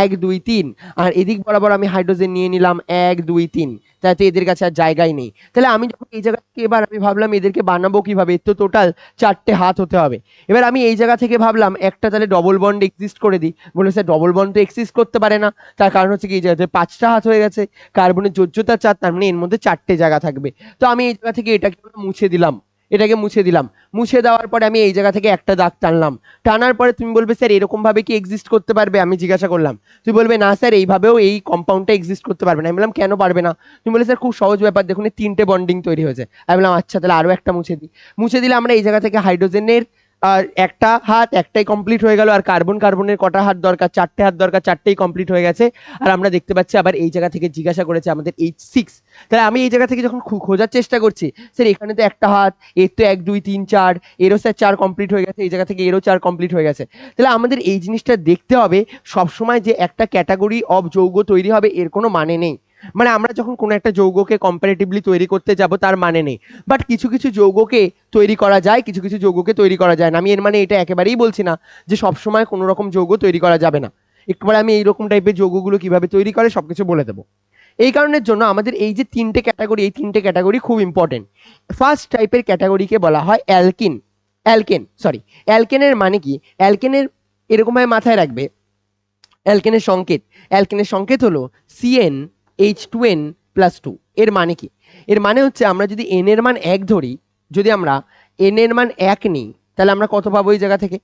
1 2 3, আর এদিক বরাবর আমি হাইড্রোজেন নিয়ে নিলাম 1 2 3, তাতে এদের কাছে আর জায়গাই নেই। তাহলে আমি যখন এই জায়গা থেকে এবার আমি ভাবলাম এদেরকে বানাবো কিভাবে, এর তো টোটাল 4টে হাত হতে হবে। এবার আমি এই জায়গা থেকে ভাবলাম একটা তাহলে ডবল বন্ড এক্সিস্ট করে দিই। বলে স্যার ডবল বন্ড তো এক্সিস্ট করতে পারে না, তার কারণ হচ্ছে কি এই জায়গাতে 5টা হাত হয়ে গেছে, কার্বনের যোজ্যতা 4, তার মানে এর মধ্যে 4টে জায়গা থাকবে। তো আমি এই জায়গা থেকে এটাকে মুছে দিলাম, এটাকে মুছে দিলাম। মুছে দেওয়ার পরে আমি এই জায়গা থেকে একটা দাগ টানলাম। টানার পরে তুমি বলবে স্যার এরকম ভাবে কি এক্সিস্ট করতে পারবে? আমি জিজ্ঞাসা করলাম, তুমি বলবে না স্যার এইভাবেও এই কম্পাউন্ডটা এক্সিস্ট করতে পারবে না। আমি বললাম কেন পারবে না? তুমি বলে স্যার খুব সহজ ব্যাপার, দেখুন 3টে বন্ডিং তৈরি হয়েছে। আমি বললাম আচ্ছা তাহলে আরো একটা মুছে দিই। মুছে দিলে আমরা এই জায়গা থেকে হাইড্রোজেনের আর একটা হাত, একটাই কমপ্লিট হয়ে গেল। আর কার্বন কার্বনের কটা হাত দরকার? 4টে হাত দরকার, 4টেই কমপ্লিট হয়ে গেছে। আর আমরা দেখতে পাচ্ছি আবার এই জায়গা থেকে জিজ্ঞাসা করেছে আমাদের H6। তাহলে আমি এই জায়গা থেকে যখন খোঁজার চেষ্টা করছি, স্যার এখানে তো একটা হাত, এর তো 1 2 3 4, এরও স্যার 4 কমপ্লিট হয়ে গেছে, এই জায়গা থেকে এরও 4 কমপ্লিট হয়ে গেছে। তাহলে আমাদের এই জিনিসটা দেখতে হবে সবসময় যে একটা ক্যাটাগরি অফ যৌগ তৈরি হবে এর কোনো মানে নেই। মানে আমরা যখন কোনো একটা যৌগকে কম্পারেটিভলি তৈরি করতে যাব তার মানে নেই, বাট কিছু কিছু যৌগকে তৈরি করা যায়, কিছু কিছু যৌগকে তৈরি করা যায় না। আমি এর মানে এটা একেবারেই বলছি না যে সবসময় কোনো রকম যৌগ তৈরি করা যাবে না। একবার আমি এইরকম টাইপের যৌগগুলো কিভাবে তৈরি করে সবকিছু বলে দেবো। এই কারণের জন্য আমাদের এই যে তিনটে ক্যাটাগরি, এই তিনটে ক্যাটাগরি খুব ইম্পর্টেন্ট। ফার্স্ট টাইপের ক্যাটাগরিকে বলা হয় অ্যালকিন। অ্যালকেনের মানে কি? অ্যালকেনের এরকম ভাবে মাথায় রাখবে, অ্যালকেনের সংকেত হলো CnH2n+2। এর মানে কি? এর মানে হচ্ছে আমরা যদি n এর মান 1 ধরি, যদি আমরা n এর মান 1 নিই, তাহলে আমরা কত পাবো এই জায়গা থেকে?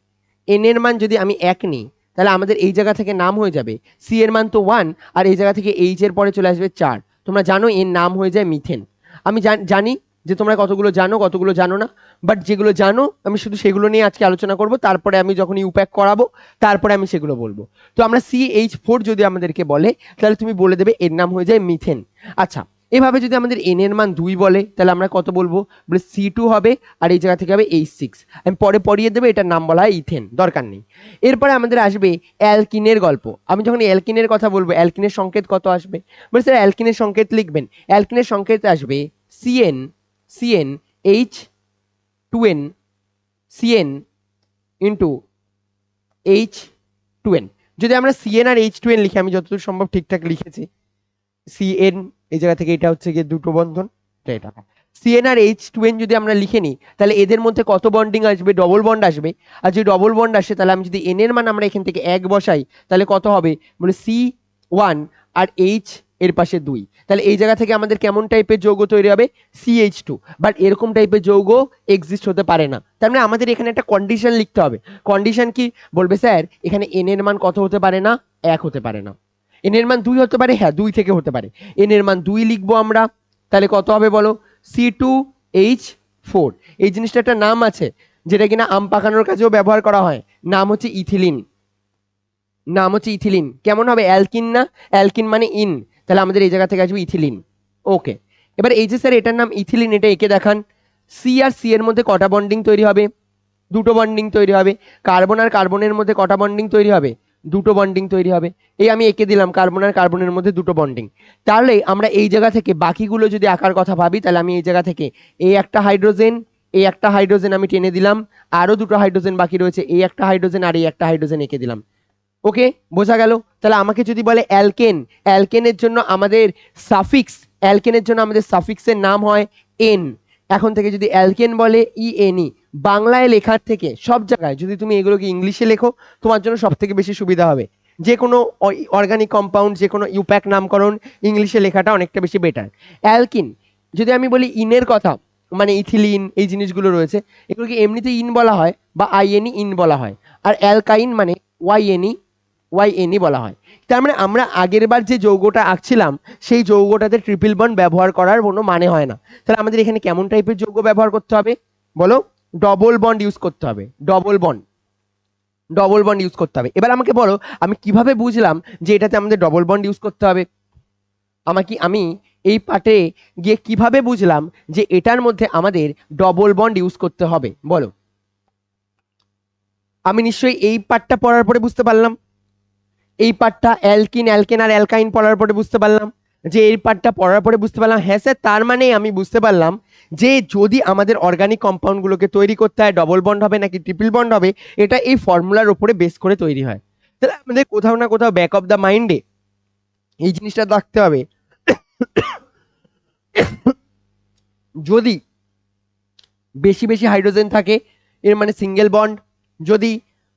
n এর মান যদি আমি 1 নিই, তাহলে আমাদের এই জায়গা থেকে নাম হয়ে যাবে, C এর মান তো 1, আর এই জায়গা থেকে H এর পরে চলে আসবে 4। তোমরা জানো এর নাম হয়ে যায় মিথেন। আমি জানি যে তোমরা কতগুলো জানো কতগুলো জানো না, বাট যেগুলো জানো আমি শুধু সেগুলো নিয়ে আজকে আলোচনা করব। তারপরে আমি যখন ইউপ্যাক করাবো তারপরে আমি সেগুলো বলবো। তো আমরা CH4 যদি আমাদেরকে বলে, তাহলে তুমি বলে দেবে এর নাম হয়ে যায় মিথেন। আচ্ছা, এভাবে যদি আমাদের n এর মান 2 বলে, তাহলে আমরা কত বলবো? বলে C2 হবে, আর এই জায়গা থেকে হবে H6। আমি পরে পড়িয়ে দেবো, এটার নাম বলা হয় ইথেন, দরকার নেই। এরপরে আমাদের আসবে অ্যালকিনের গল্প। আমি যখন অ্যালকিনের কথা বলবো, অ্যালকিনের সংকেত কত আসবে? বলে স্যার অ্যালকিনের সংকেত লিখবেন। অ্যালকিনের সংকেত আসবে CnH2n, Cn ইন্টু H2n। যদি আমরা Cn আর H2n লিখি, আমি যতদূর সম্ভব ঠিকঠাক লিখেছি, Cn এই জায়গা থেকে এটা হচ্ছে গিয়ে দুটো বন্ধন, এটা Cn আর H2n যদি আমরা লিখে নিই, তাহলে এদের মধ্যে কত বন্ডিং আসবে? ডবল বন্ড আসবে। আর যদি ডবল বন্ড আসে, তাহলে আমি যদি n এর মান আমরা এখান থেকে 1 বসাই, তাহলে কত হবে? বলে C1 আর H এর পাশে 2। তাহলে এই জায়গা থেকে আমাদের কেমন টাইপের যৌগ তৈরি হবে? CH2। বাট এরকম টাইপের যৌগ এক্সিস্ট হতে পারে না। তার মানে আমাদের এখানে একটা কন্ডিশন লিখতে হবে। কন্ডিশন কি? বলবে স্যার এখানে n এর মান কত হতে পারে না? 1 হতে পারে না। n এর মান 2 হতে পারে, হ্যাঁ 2 থেকে হতে পারে। n এর মান 2 লিখবো আমরা, তাহলে কত হবে বলো? C2H4। এই জিনিসটা একটা নাম আছে, যেটা কিনা আম পাকানোর কাজেও ব্যবহার করা হয়। নাম হচ্ছে ইথিলিন। নাম হচ্ছে ইথিলিন। কেমন হবে? অ্যালকিন না? অ্যালকিন মানে ইন, তাহলে আমাদের এই জায়গা থেকে আসবে ইথিলিন। ওকে, এবার এই যে স্যার এটার নাম ইথিলিন, এটা এঁকে দেখান। সি আর সি এর মধ্যে কটা বন্ডিং তৈরি হবে? দুটো বন্ডিং তৈরি হবে। কার্বন আর কার্বনের মধ্যে কটা বন্ডিং তৈরি হবে? দুটো বন্ডিং তৈরি হবে। এই আমি এঁকে দিলাম কার্বন আর কার্বনের মধ্যে দুটো বন্ডিং। তাহলে আমরা এই জায়গা থেকে বাকিগুলো যদি আঁকার কথা ভাবি, তাহলে আমি এই জায়গা থেকে এই একটা হাইড্রোজেন, এই একটা হাইড্রোজেন আমি টেনে দিলাম, আরো দুটো হাইড্রোজেন বাকি রয়েছে, এই একটা হাইড্রোজেন আর এই একটা হাইড্রোজেন এঁকে দিলাম। ওকে, বোঝা গেল? তাহলে আমাকে যদি বলে অ্যালকেন, অ্যালকেনের জন্য আমাদের সাফিক্সের নাম হয় এন। এখন থেকে যদি অ্যালকেন বলে ইএনই, বাংলায় লেখার থেকে সব জায়গায় যদি তুমি এগুলোকে ইংলিশে লেখো, তোমার জন্য সব থেকে বেশি সুবিধা হবে। যে কোনো অর্গানিক কম্পাউন্ড, যে কোনো ইউপ্যাক নামকরণ ইংলিশে লেখাটা অনেকটা বেশি বেটার। অ্যালকিন যদি আমি বলি ইনের কথা, মানে ইথিলিন এই জিনিসগুলো রয়েছে, এগুলোকে এমনিতে ইন বলা হয় বা আইএনই ইন বলা হয়। আর অ্যালকাইন মানে ওয়াইএনই বলা হয়। তার মানে আমরা আগের বার যে যৌগটা আঁকছিলাম, সেই যৌগটাতে ট্রিপল বন্ড ব্যবহার করার কোনো মানে হয় না। তাহলে আমাদের এখানে কেমন টাইপের যৌগ ব্যবহার করতে হবে বলো? ডবল বন্ড ইউজ করতে হবে। ডবল বন্ড ইউজ করতে হবে। এবার আমাকে বলো, আমি কিভাবে বুঝলাম যে এটাতে আমাদের ডবল বন্ড ইউজ করতে হবে? আমি এই পার্টে গিয়ে কিভাবে বুঝলাম যে এটার মধ্যে আমাদের ডবল বন্ড ইউজ করতে হবে বলো? আমি নিশ্চয়ই এই পার্টটা পড়ার পরে বুঝতে পারলাম। এই পার্টটা অ্যালকিন আর অ্যালকাইন পড়ার পরে বুঝতে পারলাম যে এই পার্টটা পড়ার পরে বুঝতে পারলাম, হ্যাঁ স্যার তার মানে আমি বুঝতে পারলাম যে যদি আমাদের অর্গানিক কম্পাউন্ডগুলোকে তৈরি করতে হয়, ডবল বন্ড হবে নাকি ট্রিপল বন্ড হবে, এটা এই ফর্মুলার উপরে বেস করে তৈরি হয়। তাহলে আমাদের কোথাও না কোথাও ব্যাক অফ দ্য মাইন্ডে এই জিনিসটা রাখতে হবে, যদি বেশি বেশি হাইড্রোজেন থাকে এর মানে সিঙ্গেল বন্ড, যদি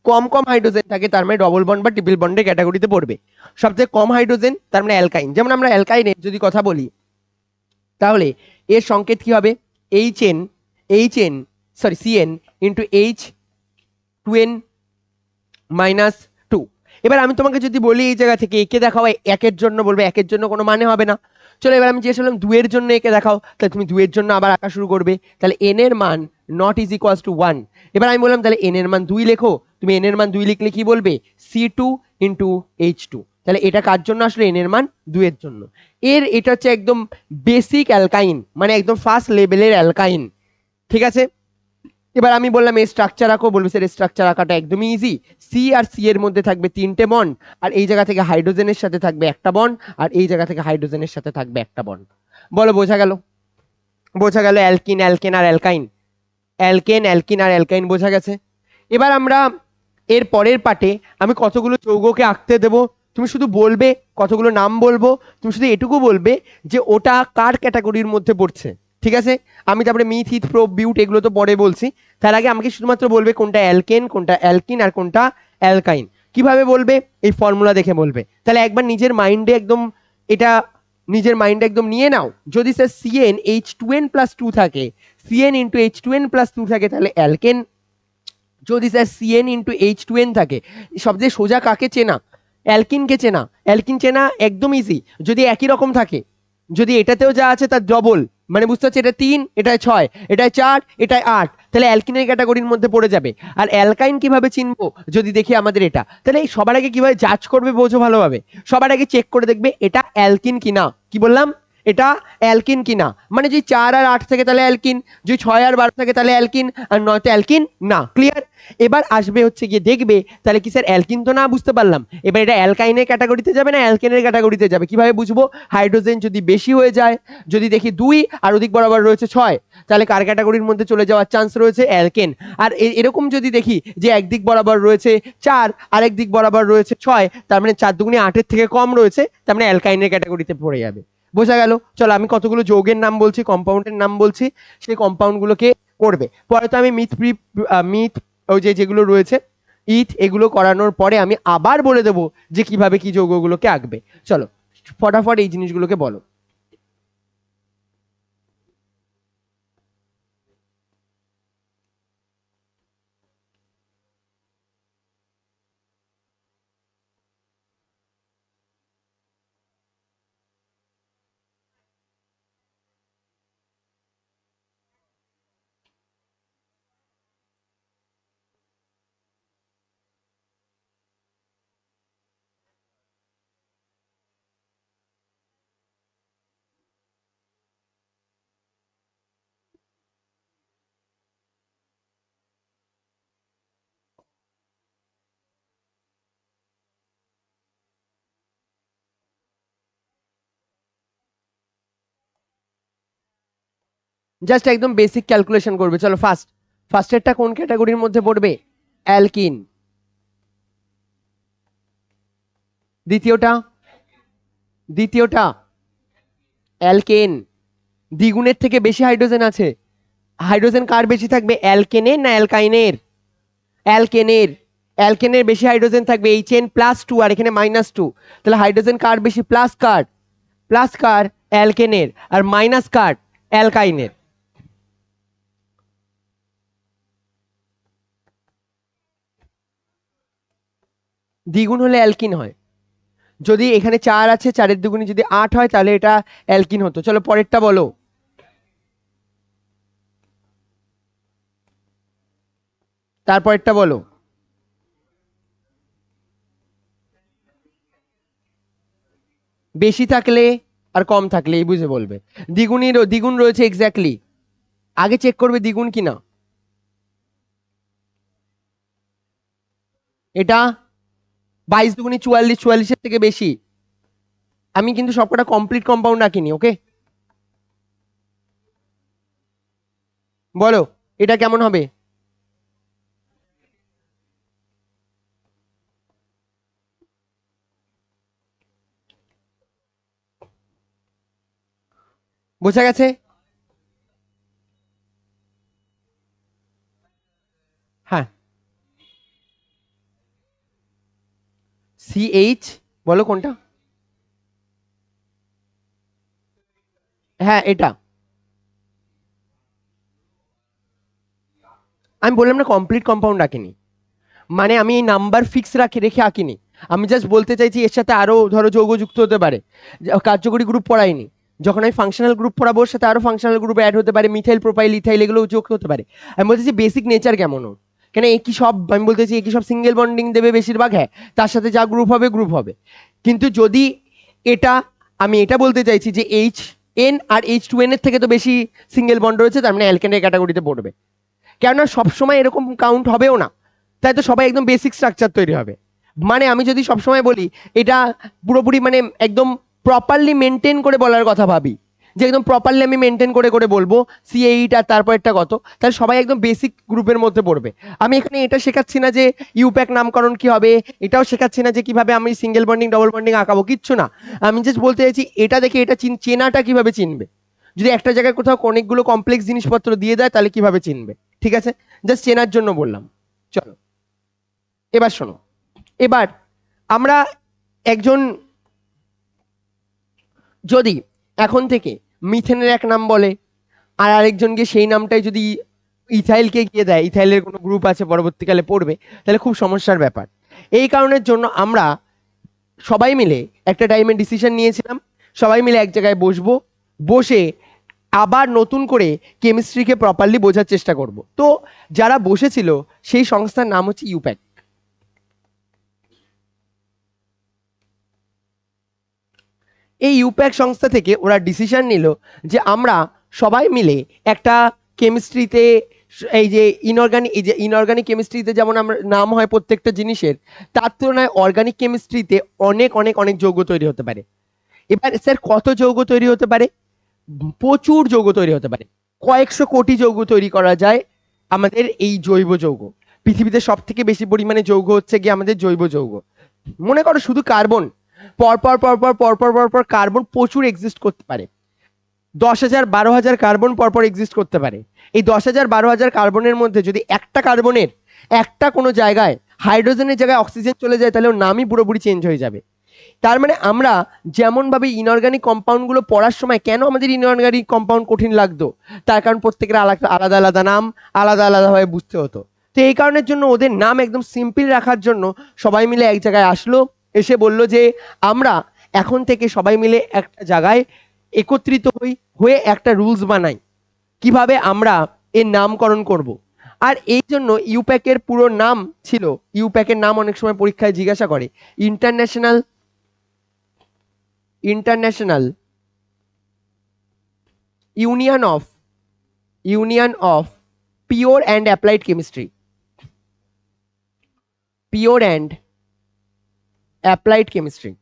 কম কম হাইড্রোজেন থাকে তার মানে ডবল বন্ড বা ট্রিপল বন্ডের ক্যাটাগরিতে পড়বে। সবথেকে কম হাইড্রোজেন তার মানে অ্যালকাইন। যেমন আমরা অ্যালকাইনের যদি কথা বলি, তাহলে এর সংকেত কি হবে? Cn into H2n-2। এবার আমি তোমাকে যদি বলি এই জায়গা থেকে একে দেখাও একের জন্য, বলবে একের জন্য কোনো মানে হবে না। চলো এবার আমি জিজ্ঞেস করলাম 2 এর জন্য একে দেখাও, তাহলে তুমি 2 এর জন্য আবার আঁকা শুরু করবে। তাহলে n এর মান নট ইজ ইকুয়ালস টু 1। এবার আমি বললাম তাহলে n এর মান 2 লেখো, তুমি n এর মান 2 লিখলে কি বলবে? C2 into H2। তাহলে এটা কার জন্য আসলে? n এর মান 2 এর জন্য। এটা হচ্ছে একদম বেসিক অ্যালকাইন, মানে একদম ফার্স্ট লেভেলের অ্যালকাইন। ঠিক আছে, এবার আমি বললাম এর স্ট্রাকচার আঁকো, বলবে স্যার স্ট্রাকচার আঁকাটা একদমই ইজি। সি আর সি এর মধ্যে থাকবে 3টে বন্ড, আর এই জায়গা থেকে হাইড্রোজেনের সাথে থাকবে একটা বন্ড, আর এই জায়গা থেকে হাইড্রোজেনের সাথে থাকবে একটা বন্ড। বলো বোঝা গেল? বোঝা গেল অ্যালকিন অ্যালকেন আর অ্যালকাইন, অ্যালকেন অ্যালকিন আর অ্যালকাইন বোঝা গেছে। এবার আমরা এর পরের পার্টে আমি কতগুলো যৌগকে আঁকতে দেব, তুমি শুধু বলবে কতগুলো নাম বলবো, তুমি শুধু এটুকু বলবে যে ওটা কার ক্যাটাগরির মধ্যে পড়ছে, ঠিক আছে? আমি তারপরে মিথ হিথ প্রোপ বিউট এগুলো তো পরে বলছি, তার আগে আমাকে শুধুমাত্র বলবে কোনটা অ্যালকেন কোনটা অ্যালকিন আর কোনটা অ্যালকাইন। কিভাবে বলবে? এই ফর্মুলা দেখে বলবে। তাহলে একবার নিজের মাইন্ডে একদম এটা নিজের মাইন্ডে একদম নিয়ে নাও, যদি স্যার সিএন H2n+2 থাকে, সিএন ইন্টু H2n+2 থাকে তাহলে অ্যালকেন, যদি স্যার সিএন ইন্টু H2n থাকে, সবচেয়ে সোজা কাকে চেনা? অ্যালকিনকে চেনা। অ্যালকিন চেনা একদম ইজি, যদি একই রকম থাকে, যদি এটাতেও যা আছে তার ডবল, মানে বুঝতে পারছি এটা 3 এটায় 6 এটায় 4 এটায় 8, তাহলে অ্যালকিনের ক্যাটাগরির মধ্যে পড়ে যাবে। আর অ্যালকাইন কিভাবে চিনবো? যদি দেখি আমাদের এটা, তাহলে এই সবার আগে কিভাবে জাজ করবে বোঝো ভালোভাবে, সবার আগে চেক করে দেখবে এটা অ্যালকিন কিনা। কি বললাম? এটা অ্যালকিন কিনা, মানে যদি 4 আর 8 থাকে তাহলে অ্যালকিন, যদি 6 আর 12 থাকে তাহলে অ্যালকিন, আর নয়তো অ্যালকিন না। ক্লিয়ার? এবার আসবে হচ্ছে গিয়ে দেখবে তাহলে কি স্যার অ্যালকিন তো না, বুঝতে পারলাম, এবার এটা অ্যালকাইনের ক্যাটাগরিতে যাবে না অ্যালকেনের ক্যাটাগরিতে যাবে, কিভাবে বুঝবো? হাইড্রোজেন যদি বেশি হয়ে যায়, যদি দেখি 2 আর ওদিক বরাবর রয়েছে 6, তাহলে কার ক্যাটাগরির মধ্যে চলে যাওয়ার চান্স রয়েছে? অ্যালকেন। আর এরকম যদি দেখি যে একদিক বরাবর রয়েছে 4 আর একদিক বরাবর রয়েছে 6, তার মানে 4 দুগুণে 8-এর থেকে কম রয়েছে, তার মানে অ্যালকাইনের ক্যাটাগরিতে পড়ে যাবে। বোঝা গেল? চলো আমি কতগুলো যৌগের নাম বলছি, কম্পাউন্ডের নাম বলছি, সেই কম্পাউন্ডগুলোকে করবে। পরে তো আমি মিথ ওই যেগুলো রয়েছে ইথ এগুলো করানোর পরে আমি আবার বলে দেবো যে কিভাবে কি যৌগগুলোকে আঁকবে। চলো ফটাফট এই জিনিসগুলোকে বলো। জাস্ট একদম বেসিক ক্যালকুলেশন করবে। চলো ফার্স্টেরটা কোন ক্যাটাগরির মধ্যে পড়বে? অ্যালকিন। দ্বিতীয়টা? দ্বিতীয়টা অ্যালকেন। দ্বিগুণের থেকে বেশি হাইড্রোজেন আছে, হাইড্রোজেন কার বেশি থাকবে? অ্যালকেনের না অ্যালকাইনের? অ্যালকেনের। অ্যালকেনের বেশি হাইড্রোজেন থাকবে, HN+2 আর এখানে -2, তাহলে হাইড্রোজেন কার বেশি? প্লাস কার? প্লাস কার? অ্যালকেনের। আর মাইনাস কার? অ্যালকাইনের। দ্বিগুণ হলে অ্যালকিন হয়, যদি এখানে 4 আছে 4-এর দ্বিগুণে যদি 8 হয় তাহলে এটা অ্যালকিন হতো। চলো পরেরটা বলো। তারপরেরটা বলো। বেশি থাকলে আর কম থাকলে এই বুঝে বলবে। দ্বিগুণ রয়েছে এক্স্যাক্টলি, আগে চেক করবে দ্বিগুণ কিনা। এটা 22 দুগুণে 44, 44-এর থেকে বেশি। আমি কিন্তু সবকটা কমপ্লিট কম্পাউন্ড রাখিনি, ওকে? বলো এটা কেমন হবে? বোঝা গেছে? হ্যাঁ। CH, বলো কোনটা? হ্যাঁ এটা। আমি বললাম না কমপ্লিট কম্পাউন্ড রাখিনি, মানে আমি এই নাম্বার ফিক্স রেখে আঁকিনি। আমি জাস্ট বলতে চাইছি এর সাথে আরো ধরো যৌগ যুক্ত হতে পারে, কার্যকরী গ্রুপ পড়াইনি, যখন আমি ফাংশনাল গ্রুপ পড়াবো ওর সাথে আরো ফাংশনাল গ্রুপ অ্যাড হতে পারে, মিথাইল প্রোপাইল ইথাইল এগুলো যুক্ত হতে পারে। আমি বলতেছি বেসিক নেচার কেমন ওর, কেন একই সব, আমি বলতেছি একই সব সিঙ্গেল বন্ডিং দেবে বেশিরভাগ, হ্যাঁ তার সাথে যা গ্রুপ হবে। কিন্তু যদি এটা, আমি এটা বলতে চাইছি যে H N আর H2N এর থেকে তো বেশি সিঙ্গেল বন্ড রয়েছে, তার মানে অ্যালকেনের ক্যাটাগরিতে পড়বে। কেননা সবসময় এরকম কাউন্ট হবেও না, তাই তো সবাই একদম বেসিক স্ট্রাকচার তৈরি হবে। মানে আমি যদি সবসময় বলি এটা পুরোপুরি মানে একদম প্রপারলি মেনটেন করে বলার কথা ভাবি, যে একদম প্রপারলি আমি মেনটেন করে করে বলবো C8 আর তারপর একটা কত, তাহলে সবাই একদম বেসিক গ্রুপের মধ্যে পড়বে। আমি এখানে এটা শেখাচ্ছি না যে ইউপ্যাক নামকরণ কি হবে, এটাও শেখাচ্ছি না যে কিভাবে আমি সিঙ্গেল বন্ডিং ডবল বন্ডিং আঁকাবো, কিচ্ছু না। আমি জাস্ট বলতে চাইছি এটা দেখে এটা চেনাটা কিভাবে চিনবে, যদি একটা জায়গায় কোথাও অনেকগুলো কমপ্লেক্স জিনিসপত্র দিয়ে দেয় তাহলে কিভাবে চিনবে, ঠিক আছে, জাস্ট চেনার জন্য বললাম। চলো এবার শোনো, এবার আমরা একজন যদি এখন থেকে মিথেনের এক নাম বলে আর আরেকজনকে সেই নামটাই যদি ইথাইলকে গিয়ে দেয়, ইথাইলের কোনো গ্রুপ আছে পরবর্তীকালে পড়বে, তাহলে খুব সমস্যার ব্যাপার। এই কারণের জন্য আমরা সবাই মিলে একটা টাইমে ডিসিশন নিয়েছিলাম, সবাই মিলে এক জায়গায় বসবো, বসে আবার নতুন করে কেমিস্ট্রিকে প্রপারলি বোঝার চেষ্টা করব। তো যারা বসেছিল সেই সংস্থার নাম হচ্ছে ইউপ্যাক। এই ইউপ্যাক সংস্থা থেকে ওরা ডিসিশন নিল যে আমরা সবাই মিলে একটা কেমিস্ট্রিতে, এই যে ইনঅর্গানিক কেমিস্ট্রিতে যেমন আমরা নাম হয় প্রত্যেকটা জিনিসের, তার তুলনায় অর্গানিক কেমিস্ট্রিতে অনেক অনেক অনেক যৌগ তৈরি হতে পারে। এবার স্যার কত যৌগ তৈরি হতে পারে? প্রচুর যৌগ তৈরি হতে পারে, কয়েকশো কোটি যৌগ তৈরি করা যায় আমাদের এই জৈব যৌগ। পৃথিবীতে সব থেকে বেশি পরিমাণে যৌগ হচ্ছে গিয়ে আমাদের জৈব যৌগ। মনে করো শুধু কার্বন, পরপর পরপর পরপর পরপর কার্বন প্রচুর এক্সিস্ট করতে পারে, 10,000 12,000 কার্বন পরপর এক্সিস্ট করতে পারে। এই 10,000 12,000 কার্বনের মধ্যে যদি একটা কার্বনের একটা কোনো জায়গায় হাইড্রোজেনের জায়গায় অক্সিজেন চলে যায়, তাহলে ওর নামই পুরোপুরি চেঞ্জ হয়ে যাবে। তার মানে আমরা যেমনভাবে ইনঅর্গানিক কম্পাউন্ডগুলো পড়ার সময় কেন আমাদের ইনঅর্গানিক কম্পাউন্ড কঠিন লাগতো, তার কারণ প্রত্যেকের আলাদা আলাদা আলাদা নাম, আলাদা আলাদাভাবে বুঝতে হতো। তো এই কারণের জন্য ওদের নাম একদম সিম্পল রাখার জন্য সবাই মিলে এক জায়গায় আসলো, এসে বলল যে আমরা এখন থেকে সবাই মিলে একটা জায়গায় একত্রিত হয়ে একটা রুলস বানাই কিভাবে আমরা এর নামকরণ করব। আর এই জন্য ইউপ্যাকের পুরো নাম ছিল, ইউপ্যাকের নাম অনেক সময় পরীক্ষায় জিজ্ঞাসা করে, international international union of pure and applied chemistry, pure and applied chemistry.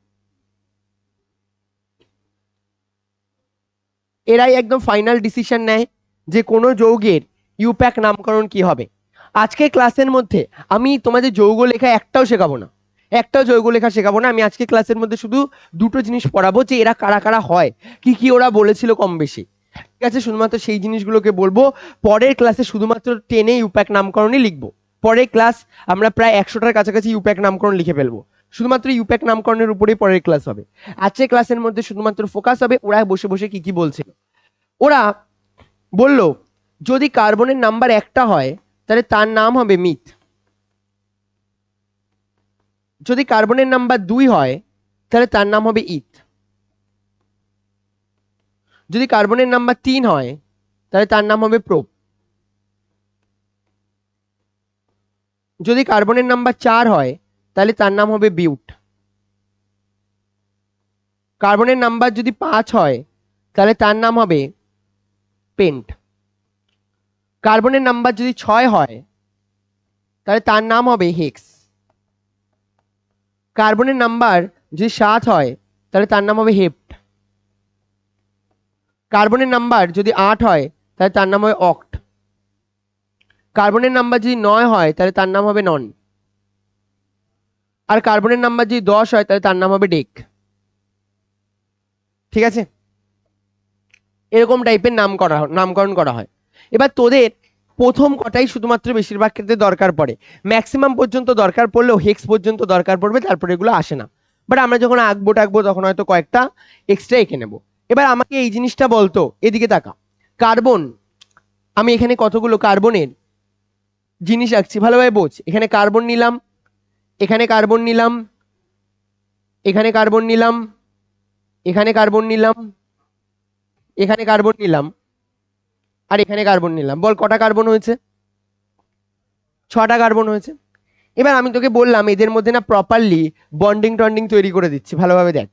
এরাই একদম ফাইনাল ডিসিশন নেয় যে কোনো যৌগের ইউপ্যাক নামকরণ কি হবে। আজকে ক্লাসের মধ্যে আমি তোমাদের যৌগ লেখা একটাও শেখাবো না, একটাও যৌগ লেখা শেখাবো না। আমি আজকে ক্লাসের মধ্যে শুধু দুটো জিনিস পড়াবো, যে এরা কারা কারা হয়, কি কি ওরা বলেছিল কম বেশি, ঠিক আছে, শুধুমাত্র সেই জিনিসগুলোকে বলবো। পরের ক্লাসে শুধুমাত্র টেনে ইউপ্যাক নামকরণই লিখবো। পরের ক্লাস আমরা প্রায় 100টার কাছাকাছি ইউপ্যাক নামকরণ লিখে ফেলবো, শুধুমাত্র ইউপ্যাক নামকরণের উপরেই পরের ক্লাস হবে। আজকের ক্লাসের মধ্যে শুধুমাত্র ফোকাস হবে ওরা বসে বসে কি কি বলছিল। ওরা বলল যদি কার্বনের নাম্বার একটা হয় তাহলে তার নাম হবে মিথ, যদি কার্বনের নাম্বার 2 হয় তাহলে তার নাম হবে ইথ, যদি কার্বনের নাম্বার 3 হয় তাহলে তার নাম হবে প্রোপ, যদি কার্বনের নাম্বার 4 হয় তাহলে তার নাম হবে বিউট, কার্বনের নাম্বার যদি 5 হয় তাহলে তার নাম হবে পেন্ট, কার্বনের নাম্বার যদি 6 হয় তাহলে তার নাম হবে হেক্স, কার্বনের নাম্বার যদি 7 হয় তাহলে তার নাম হবে হেপ্ট, কার্বনের নাম্বার যদি 8 হয় তাহলে তার নাম হবে অক্ট, কার্বনের নাম্বার যদি 9 হয় তাহলে তার নাম হবে নন, আর কার্বনের নাম্বার যদি 10 হয় তাহলে তার নাম হবে ডেক। ঠিক আছে, এরকম টাইপের নামকরণ করা হয়। এবার তোদের প্রথম কটাই শুধুমাত্র বেশিরভাগ ক্ষেত্রে দরকার পড়ে, ম্যাক্সিমাম পর্যন্ত দরকার পড়লেও হেক্স পর্যন্ত দরকার পড়বে, তারপরে এগুলো আসে না। বাট আমরা যখন আঁকবো টাকবো তখন হয়তো কয়েকটা এক্সট্রা এঁকে নেবো। এবার আমাকে এই জিনিসটা বলতো, এদিকে তাকা, কার্বন, আমি এখানে কতগুলো কার্বনের জিনিস আঁকছি ভালোভাবে বোঝ। এখানে কার্বন নিলাম, এখানে কার্বন নিলাম, এখানে কার্বন নিলাম, এখানে কার্বন নিলাম, এখানে কার্বন নিলাম, আর এখানে কার্বন নিলাম। বল কটা কার্বন হয়েছে? 6টা কার্বন হয়েছে। এবার আমি তোকে বললাম এদের মধ্যে না প্রপারলি বন্ডিং টন্ডিং তৈরি করে দিচ্ছি, ভালোভাবে দেখ।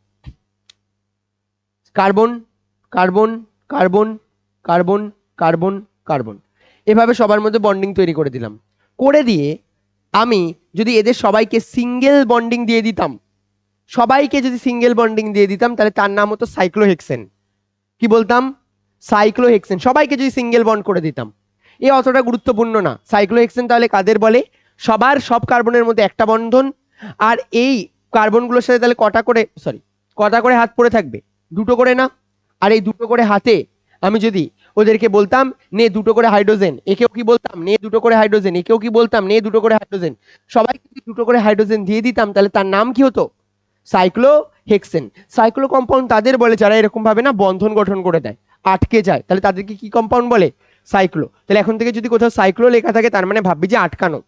Carbon carbon carbon carbon carbon carbon, এভাবে সবার মধ্যে বন্ডিং তৈরি করে দিলাম, করে দিয়ে আমি যদি এদের সবাইকে সিঙ্গেল বন্ডিং দিয়ে দিতাম, সবাইকে যদি সিঙ্গেল বন্ডিং দিয়ে দিতাম তাহলে তার নাম হতো সাইক্লোহেক্সেন। কি বলতাম? সাইক্লোহেক্সেন। সবাইকে যদি সিঙ্গেল বন্ড করে দিতাম, এ অতটা গুরুত্বপূর্ণ না। সাইক্লোহেক্সেন তাহলে কাদের বলে? সবার সব কার্বনের মধ্যে একটা বন্ধন, আর এই কার্বনগুলোর সাথে তাহলে কটা করে হাত পড়ে থাকবে? দুটো করে না? আর এই দুটো করে হাতে আমি যদি ওদেরকে বলতাম নে দুটো করে হাইড্রোজেন, একেও কি বলতাম নে দুটো করে হাইড্রোজেন, একেও কি বলতাম নে দুটো করে হাইড্রোজেন, সবাইকে যদি দুটো করে হাইড্রোজেন দিয়ে দিতাম তাহলে তার নাম কি হতো? সাইক্লোহেক্সেন। সাইক্লো কম্পাউন্ড তাদের বলে যারা এরকম ভাবে না বন্ধন গঠন করে দেয়, আটকে যায়, তাহলে তাদেরকে কি কম্পাউন্ড বলে? সাইক্লো। তাহলে এখন থেকে যদি কোথাও সাইক্লো লেখা থাকে তার মানে ভাববি যে আটকানো।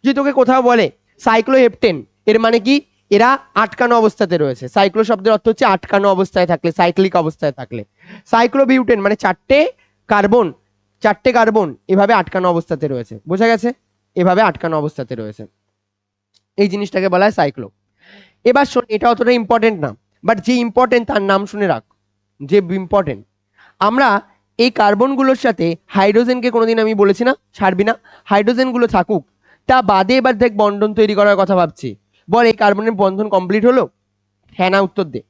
যদি তোকে কোথাও বলে সাইক্লোহেপটেন, এর মানে কি? এরা আটকানো অবস্থাতে রয়েছে। সাইক্লো শব্দের অর্থ হচ্ছে আটকানো অবস্থায় থাকলে, সাইক্লিক অবস্থায় থাকলে। সাইক্লোবিউটেন মানে চারটে কার্বন এভাবে আটকানো অবস্থাতে রয়েছে। বোঝা গেছে? এভাবে আটকানো অবস্থাতে রয়েছে, এই জিনিসটাকে বলা হয় সাইক্লো। এবার শোন, এটা অতটা ইম্পর্টেন্ট না, বাট যে ইম্পর্টেন্ট তার নাম শুনে রাখ। যে ইম্পর্টেন্ট, আমরা এই কার্বনগুলোর সাথে হাইড্রোজেনকে কোনোদিন আমি বলেছি না ছাড়বি না, হাইড্রোজেনগুলো থাকুক, তা বাদে এবার দেখ বন্ধন তৈরি করার কথা ভাবছি। বল এই কার্বনের বন্ধন কমপ্লিট হলো? হ্যাঁ না উত্তর দে।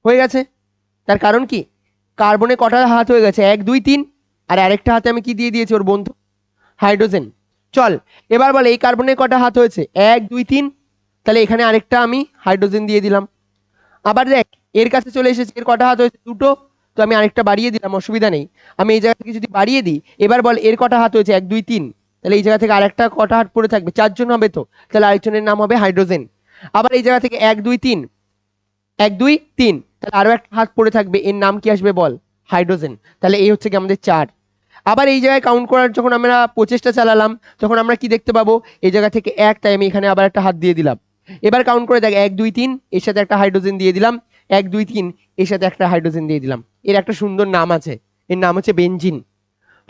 হয়ে গেছে। তার কারণ কি? কার্বনে কটা হাত হয়ে গেছে? 1 2 3, আর আরেকটা হাতে আমি কি দিয়ে দিয়েছি ওর বন্ধু? হাইড্রোজেন। চল এবার বল এই কার্বনের কটা হাত হয়েছে? 1 2 3, তাহলে এখানে আরেকটা আমি হাইড্রোজেন দিয়ে দিলাম। আবার দেখ এর কাছে চলে এসেছে, এর কটা হাত হয়েছে? দুটো, তো আমি আরেকটা বাড়িয়ে দিলাম, অসুবিধা নেই। আমি এই জায়গা থেকে যদি বাড়িয়ে দিই, এবার বল এর কটা হাত হয়েছে? 1 2 3, তাহলে এই জায়গা থেকে আরেকটা কটা হাত পড়ে থাকবে? 4 জন হবে তো, তাহলে আরেকজনের নাম হবে হাইড্রোজেন। আবার এই জায়গা থেকে 1 2 3, 1 2 3, তাহলে আরো একটা হাত পড়ে থাকবে, এর নাম কি আসবে বল? হাইড্রোজেন। তাহলে এই হচ্ছে কি আমাদের 4। আবার এই জায়গায় কাউন্ট করার যখন আমরা প্রচেষ্টা চালালাম তখন আমরা কি দেখতে পাবো? এই জায়গা থেকে 1, তাই আমি এখানে আবার একটা হাত দিয়ে দিলাম। এবার কাউন্ট করে দেখ 1 2 3, এর সাথে একটা হাইড্রোজেন দিয়ে দিলাম, 1 2 3, এর সাথে একটা হাইড্রোজেন দিয়ে দিলাম। এর একটা সুন্দর নাম আছে, এর নাম হচ্ছে বেনজিন।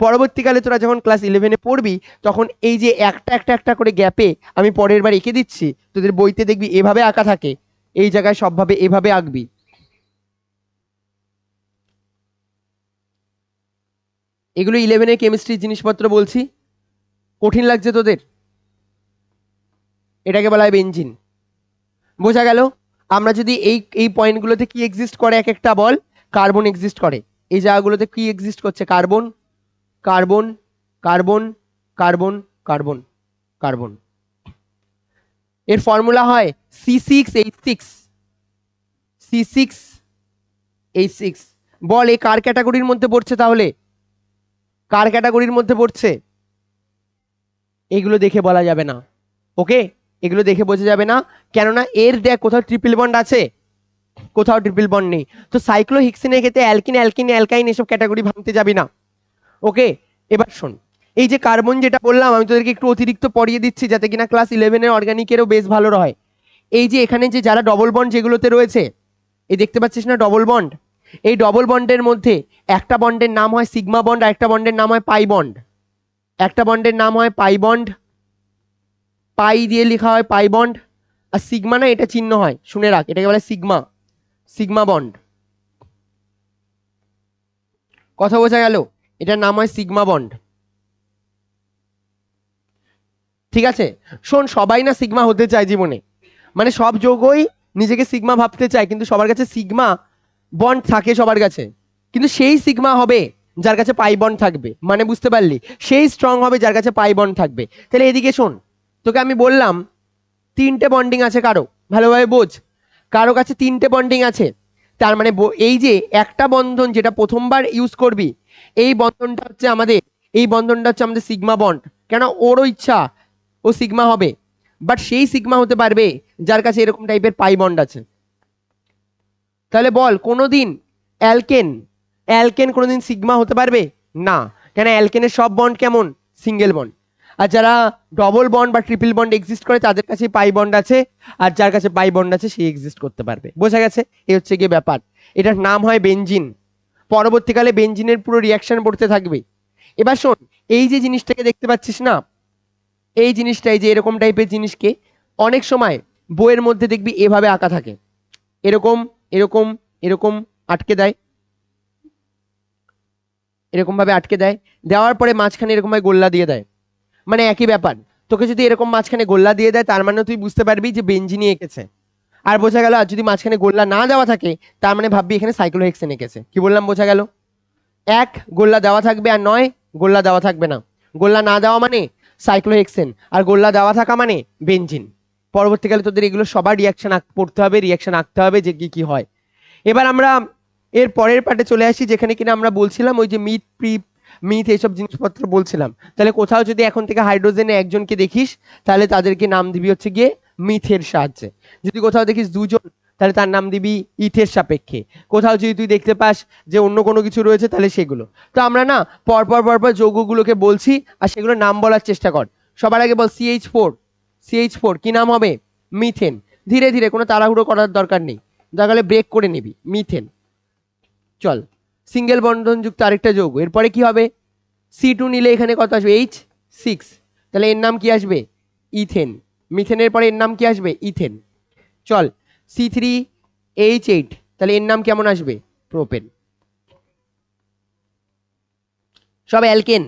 পরবর্তীকালে তোরা যখন ক্লাস 11-এ পড়বি তখন এই যে একটা একটা একটা করে গ্যাপে আমি পরের বার এঁকে দিচ্ছি, তোদের বইতে দেখবি এভাবে আঁকা থাকে, এই জায়গায় সবভাবে এভাবে আঁকবি। এগুলো 11-এর কেমিস্ট্রির জিনিসপত্র বলছি, কঠিন লাগছে তোদের? এটাকে বলা হয় বেনজিন। বোঝা গেল? আমরা যদি এই এই পয়েন্টগুলোতে কি এক্সিস্ট করে এক একটা বল? কার্বন এক্সিস্ট করে। এই জায়গাগুলোতে কি এক্সিস্ট করছে? Carbon carbon carbon carbon carbon carbon. এর ফর্মুলা হয় C6H6, C6H6। বল এই কার ক্যাটাগরির মধ্যে পড়ছে? তাহলে কার ক্যাটাগরির মধ্যে পড়ছে? এগুলো দেখে বলা যাবে না, ওকে? এগুলো দেখে বোঝা যাবে না, কেননা এর দেখ কোথাও ট্রিপল বন্ড আছে, কোথাও ট্রিপল বন্ড নেই। তো সাইক্লোহেক্সিনের ক্ষেত্রে অ্যালকিন অ্যালকিন অ্যালকাইন এসব ক্যাটাগরি ভাঙতে যাবি না, ওকে? এবার শোন, এই যে কার্বন যেটা বললাম আমি তোদেরকে একটু অতিরিক্ত পড়িয়ে দিচ্ছি যাতে কিনা ক্লাস 11-এর অর্গানিকেরও বেশ ভালো হয়। এই যে এখানে যে যারা ডবল বন্ড যেগুলোতে রয়েছে, এই দেখতে পাচ্ছিস না ডবল বন্ড, এই ডবল বন্ডের মধ্যে একটা বন্ডের নাম হয় সিগমা বন্ড, আর একটা বন্ডের নাম হয় পাই বন্ড। একটা বন্ডের নাম হয় পাই বন্ড, পাই দিয়ে লেখা হয় পাই বন্ড, আর সিগমা না এটা চিহ্ন হয়, শুনে রাখ, এটাকে বলে সিগমা, সিগমা বন্ড। কথা বোঝা গেল? এটার নাম হয় সিগমা বন্ড, ঠিক আছে? শোন, সবাই না সিগমা হতে চায় জীবনে, মানে সব যৌগই নিজেকে সিগমা ভাবতে চায়, কিন্তু সবার কাছে সিগমা বন্ড থাকে সবার কাছে, কিন্তু সেই সিগমা হবে যার কাছে পাই বন্ড থাকবে, মানে বুঝতে পারলি? সেই স্ট্রং হবে যার কাছে পাই বন্ড থাকবে। তাহলে এদিকে শোন, তোকে আমি বললাম 3টে বন্ডিং আছে কারো, ভালোভাবে বোঝ, কারো কাছে 3টে বন্ডিং আছে। তার মানে এই যে একটা বন্ধন যেটা প্রথমবার ইউজ করবি, এই বন্ধনটা হচ্ছে আমাদের, এই বন্ধনটা হচ্ছে আমাদের সিগমা বন্ড, কেন? ওরও ইচ্ছা ও সিগমা হবে, বাট সেই সিগমা হতে পারবে যার কাছে এরকম টাইপের পাই বন্ড আছে। তাহলে বল কোনোদিন অ্যালকেন অ্যালকেন কোনোদিন সিগমা হতে পারবে না, কেন? অ্যালকেনের সব বন্ড কেমন? Single bond. আর যারা ডবল বন্ড বা ট্রিপল বন্ড এক্সিস্ট করে তাদের কাছে পাই বন্ড আছে, আর যার কাছে পাই বন্ড আছে সে এক্সিস্ট করতে পারবে। বোঝা গেছে? এই হচ্ছে গিয়ে ব্যাপার। এটার নাম হয় বেনজিন। পরবর্তীকালে বেনজিনের পুরো রিয়াকশন পড়তে থাকবে। এবার শোন, এই যে জিনিসটাকে দেখতে পাচ্ছিস না, এই জিনিসটা, এই যে এরকম টাইপের জিনিসকে অনেক সময় বইয়ের মধ্যে দেখবি এভাবে আঁকা থাকে, এরকম এরকম এরকম আটকে দেয়। এরকম ভাবে আটকে দেয়, দেওয়ার পরে মাঝখানে এরকম ভাবে গোল্লা দিয়ে দেয়, মানে একই ব্যাপার। তোকে যদি এরকম মাঝখানে গোল্লা দিয়ে দেয় তার মানে তুই বুঝতে পারবি যে বেঞ্জিনি এঁকেছে। আর বোঝা গেল, আর যদি মাঝখানে গোল্লা না দেওয়া থাকে তার মানে ভাববি এখানে সাইক্লোহেক্সেন এঁকেছে। কি বললাম বোঝা গেল? এক, গোল্লা দেওয়া থাকবে, আর নয় গোল্লা দেওয়া থাকবে না। গোল্লা না দেওয়া মানে সাইক্লোহেক্সেন, আর গোল্লা দেওয়া থাকা মানে বেঞ্জিন। পরবর্তীকালে তোদের এগুলো সবার রিয়াকশন পড়তে হবে, রিয়াকশন আঁকতে হবে যে কি কি হয়। এবার আমরা এর পরের পার্টে চলে আসি, যেখানে কিনা আমরা বলছিলাম ওই যে মিথ প্রিপ মিথ এইসব জিনিসপত্র বলছিলাম। তাহলে কোথাও যদি এখন থেকে হাইড্রোজেনে একজনকে দেখিস তাহলে তাদেরকে নাম দিবি হচ্ছে গিয়ে মিথের সাহায্যে। যদি কোথাও দেখিস দুজন তাহলে তার নাম দিবি ইথের সাপেক্ষে। কোথাও যদি তুই দেখতে পাস যে অন্য কোনো কিছু রয়েছে তাহলে সেগুলো। তো আমরা না পরপর পরপর যৌগগুলোকে বলছি আর সেগুলো নাম বলার চেষ্টা কর। সবার আগে বল CH4। CH4 কি নাম হবে? মিথেন। ধীরে ধীরে, কোনো তাড়াহুড়ো করার দরকার নেই, দরকার হলে ব্রেক করে নিবি। মিথেন। চল, সিঙ্গেল বন্ধনযুক্ত আরেকটা যৌগ, এরপরে কি হবে? C2 নিলে এখানে কত আসবে? H6, তাহলে এর নাম কি আসবে? ইথেন। মিথেনের পরে এর নাম কি আসবে? ইথেন। চল, C3H8, তাহলে এর নাম কেমন আসবে? প্রোপেন। সব অ্যালকেন।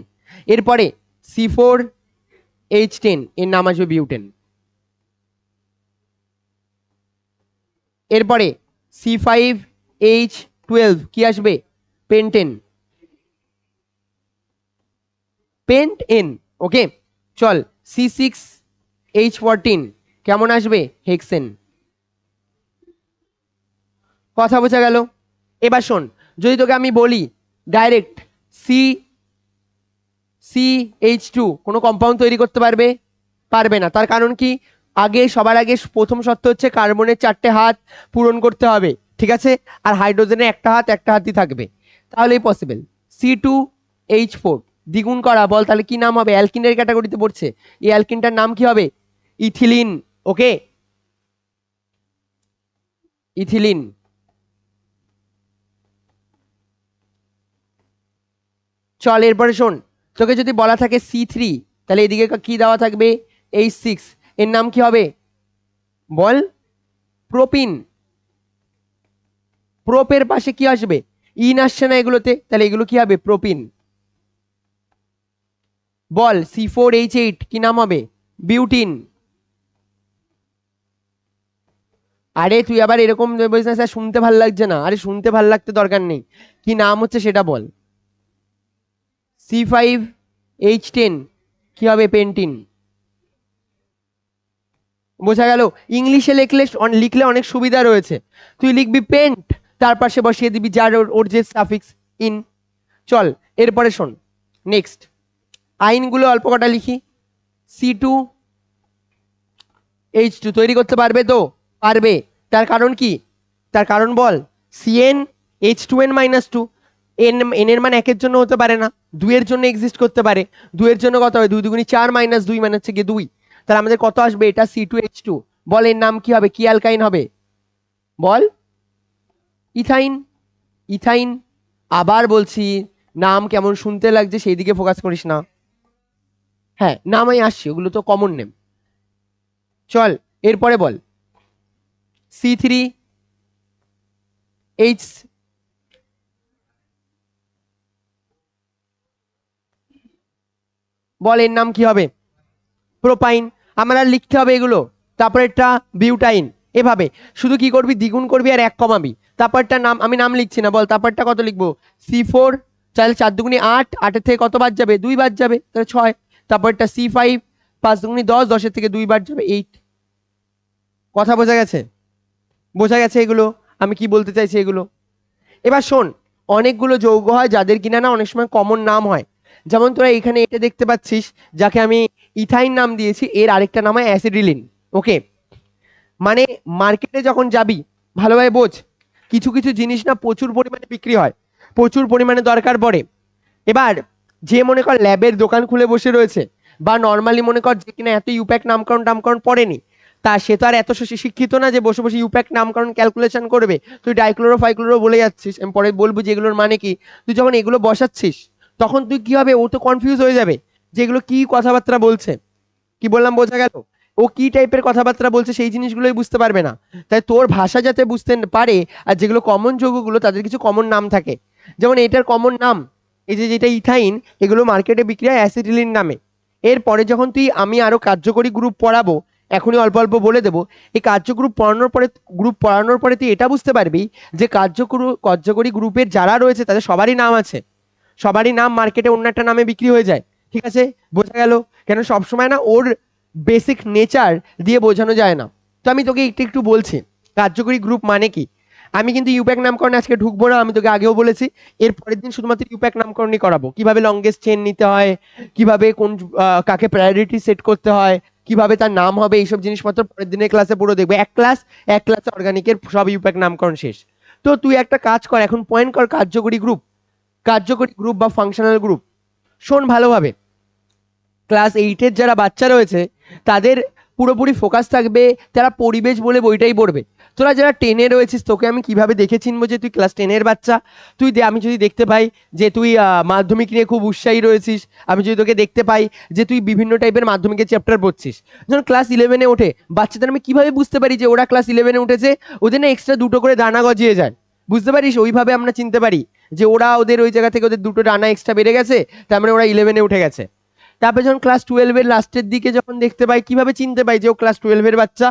এরপরে C4H10, এর নাম আসবে বিউটেন। এরপরে C5H12 কি আসবে? পেন্টেন। পেন্টেন। ওকে, চল, C6H14 কেমন আসবে? হেক্সেন। কথা বোঝা গেল? এবার শোন, যদি তোকে আমি বলি ডাইরেক্ট CH2 কোনো কম্পাউন্ড তৈরি করতে পারবে? পারবে না। তার কারণ কি? সবার আগে প্রথম শর্ত হচ্ছে কার্বনের 4টে হাত পূরণ করতে হবে, ঠিক আছে? আর হাইড্রোজেনের একটা হাতই থাকবে, তাহলেই পসিবল। C2H4 দ্বিগুণ করা, বল তাহলে কি নাম হবে? অ্যালকিনের ক্যাটাগরিতে পড়ছে, এই অ্যালকিনটার নাম কি হবে? ইথিলিন। ওকে, ইথিলিন। চল, এরপরে শোন, তোকে যদি বলা থাকে C3, তাহলে এদিকে কি দেওয়া থাকবে? H6, এর নাম কি হবে? বল, প্রোপিন। প্রোপের পাশে কি আসবে? ইন আসছে না এগুলোতে, তাহলে এগুলো কি হবে? প্রোপিন। বল, C4H8 কি নাম হবে? বিউটিন। আরে তুই আবার এরকম বলিস না স্যার শুনতে ভাল লাগছে না। আরে শুনতে ভাল লাগতে দরকার নেই, কি নাম হচ্ছে সেটা বল। C5H10 কি হবে? পেন্টিন। বোঝা গেল? ইংলিশে লিখলে অনেক সুবিধা রয়েছে। তুই লিখবি পেন্ট, তার পাশে বসিয়ে দিবি যার ওর যে সাফিক্স ইন। চল, এরপরে শোন, নেক্সট আইনগুলো অল্প কটা লিখি। C2H2 তৈরি করতে পারবে তো? পারবে। তার কারণ কি? তার কারণ বল। CnH2n-2, এন এর মান একের জন্য হতে পারে না, দুইয়ের জন্য এক্সিস্ট করতে পারে। দুইয়ের জন্য কত হবে? 2 দুগুণী 4, -2 মানে হচ্ছে গিয়ে 2। তাহলে আমাদের কত আসবে? এটা C2H2। বল এর নাম কি হবে? কি অ্যালকাইন হবে? বল, ইথাইন। ইথাইন। আবার বলছি, নাম কেমন শুনতে লাগছে সেই দিকে ফোকাস করিস না। হ্যাঁ, নামই আসছে, ওগুলো তো কমন নেম। চল, এরপরে বল, C3H, বল এর নাম কি হবে? প্রোপাইন। আমরা লিখতে হবে এগুলো, তারপর একটা বিউটাইন। এভাবে শুধু কি করবি? দ্বিগুণ করবি আর এক কমাবি। তারপরটা নাম, আমি নাম লিখছি না, বল তারপরটা কত লিখবো? C4, তাহলে 4 দুগুণী 8, 8-এর থেকে কত বাদ যাবে? 2 বাদ যাবে, তাহলে 6। তারপরটা C5, 5 দুগুণী 10, 10-এর থেকে 2 বাদ যাবে 8। কথা বোঝা গেছে? বোঝা গেছে এগুলো আমি কি বলতে চাইছি এগুলো? এবার শোন, অনেকগুলো যৌগ হয় যাদের কিনা না অনেক সময় কমন নাম হয়। যেমন তোরা এখানে এটা দেখতে পাচ্ছিস, যাকে আমি ইথাইন নাম দিয়েছি, এর আরেকটা নাম হয় অ্যাসিডিলিন। ওকে, মানে মার্কেটে যখন যাবি ভালোভাবে বোঝ, কিছু কিছু জিনিস না প্রচুর পরিমাণে বিক্রি হয়, প্রচুর পরিমাণে দরকার পড়ে। এবার যে মনে কর ল্যাবের দোকান খুলে বসে রয়েছে, বা নর্মালি মনে কর যে কিনা এত ইউপ্যাক নামকরণ টামকরণ পড়েনি, তা সে তো আর এত শিক্ষিত না যে বসে বসে ইউপ্যাক নামকরণ ক্যালকুলেশন করবে। তুই ডাইক্লোরো ফাইক্লোরো বলে যাচ্ছিস, আমি পরে বলবো যে এগুলোর মানে কি। তুই যখন এগুলো বসাচ্ছিস তখন তুই কি হবে? ও তো কনফিউজ হয়ে যাবে যে এগুলো কি কথাবার্তা বলছে। কি বললাম বোঝা গেল? ও কি টাইপের কথাবার্তা বলছে সেই জিনিসগুলোই বুঝতে পারবে না। তাই তোর ভাষা যাতে বুঝতে পারে, আর যেগুলো কমন যৌগগুলো তাদের কিছু কমন নাম থাকে। যেমন এটার কমন নাম এই যে যেটা ইথাইন, এগুলো মার্কেটে বিক্রি হয় অ্যাসিটিলিন নামে। এরপরে যখন আমি আরো কার্যকরী গ্রুপ পড়াবো, এখনই অল্প অল্প বলে দেবো, এই কার্যকরী গ্রুপ পড়ানোর পরে তুই এটা বুঝতে পারবি যে কার্যকরী গ্রুপের যারা রয়েছে তাদের সবারই নাম আছে, সবারই নাম মার্কেটে অন্য একটা নামে বিক্রি হয়ে যায়। ঠিক আছে, বোঝা গেল? কেন সবসময় না ওর বেসিক নেচার দিয়ে বোঝানো যায় না। তো আমি তোকে একটু একটু বলছি কার্যকরী গ্রুপ মানে কি। আমি কিন্তু ইউপ্যাক নামকরণে আজকে ঢুকবো না, আমি তোকে আগেও বলেছি। এর পরের দিন শুধুমাত্র ইউপ্যাক নামকরণই করাবো, কিভাবে লংগেস্ট চেন নিতে হয়, কিভাবে কোন কাকে প্রায়োরিটি সেট করতে হয়, কিভাবে তার নাম হবে, এইসব জিনিসপত্র পরের দিনের ক্লাসে পুরো দেখবে। এক ক্লাসে অর্গানিকের সব ইউপ্যাক নামকরণ শেষ। তো তুই একটা কাজ কর, এখন পয়েন্ট কর কার্যকরী গ্রুপ বা ফাংশনাল গ্রুপ। শোন ভালোভাবে, ক্লাস 8-এর যারা বাচ্চা রয়েছে তাদের পুরোপুরি ফোকাস থাকবে, তারা পরিবেশ বলে বইটাই পড়বে। তোরা যারা 10-এ রয়েছিস, তোকে আমি কিভাবে দেখে চিনবো যে তুই ক্লাস 10-এর বাচ্চা? আমি যদি দেখতে পাই যে তুই মাধ্যমিক নিয়ে খুব উৎসাহী রয়েছিস, আমি যদি তোকে দেখতে পাই যে তুই বিভিন্ন টাইপের মাধ্যমিকের চ্যাপ্টার পড়ছিস, যখন ক্লাস 11-এ ওঠে বাচ্চাদের আমি কিভাবে বুঝতে পারি যে ওরা ক্লাস 11-এ উঠেছে, ওদের না এক্সট্রা 2টো করে দানা গজিয়ে যায়, বুঝতে পারিস? ওইভাবে আমরা চিনতে পারি যে ওদের ওই জায়গা থেকে ওদের 2টো ডানা এক্সট্রা বেড়ে গেছে, তার মানে ওরা 11-এ উঠে গেছে। তারপরে যখন ক্লাস 12-এর লাস্টের দিকে যখন দেখতে পাই, কিভাবে চিনতে পাই যে ও ক্লাস 12-এর বাচ্চা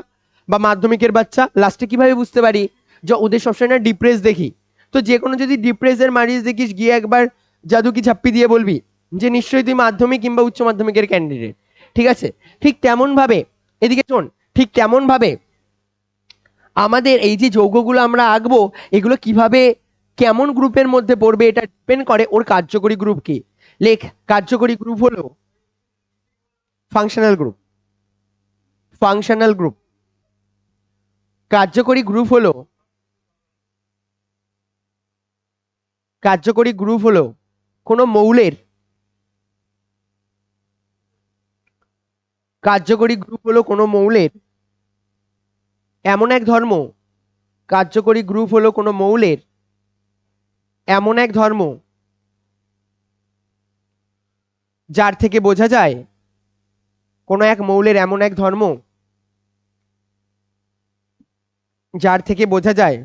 বা মাধ্যমিকের বাচ্চা? লাস্টে কিভাবে বুঝতে পারি? যে ওদের সবসময় না ডিপ্রেস দেখি। তো যে কোনো যদি ডিপ্রেসের মারিজ দেখিস, গিয়ে একবার জাদু কি ছাপ্পি দিয়ে বলবি যে নিশ্চয়ই তুই মাধ্যমিক কিংবা উচ্চ মাধ্যমিকের ক্যান্ডিডেট। ঠিক আছে, ঠিক তেমন ভাবে এদিকে শোন, ঠিক তেমন ভাবে আমাদের এই যে যৌগগুলো আমরা আঁকবো, এগুলো কিভাবে কেমন গ্রুপের মধ্যে পড়বে এটা ডিপেন্ড করে ওর কার্যকরী গ্রুপ কি। লেখ, কার্যকরী গ্রুপ হলো ফাংশনাল গ্রুপ। ফাংশনাল গ্রুপ, কার্যকরী গ্রুপ হলো কার্যকরী গ্রুপ হলো কোনো মৌলের কার্যকরী গ্রুপ হলো কোনো মৌলের এমন এক ধর্ম। কার্যকরী গ্রুপ হলো কোনো মৌলের এমন এক ধর্ম যার থেকে বোঝা যায়, কোনো এক মৌলের এমন এক ধর্ম যার থেকে বোঝা যায়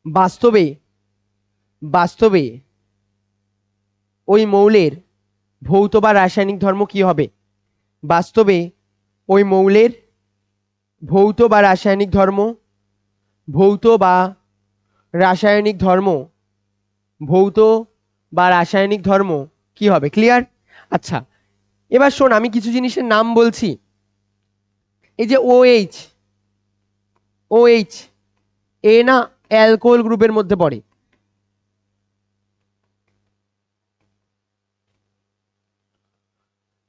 বাস্তবে বাস্তবে ওই মৌলের ভৌত বা রাসায়নিক ধর্ম কি হবে। বাস্তবে ওই মৌলের ভৌত বা রাসায়নিক ধর্ম ভৌত বা রাসায়নিক ধর্ম ভৌত বা রাসায়নিক ধর্ম কি হবে। ক্লিয়ার? আচ্ছা, এবার শোন, আমি কিছু জিনিসের নাম বলছি। এই যে OH, এ না অ্যালকোহল গ্রুপের মধ্যে পড়ে।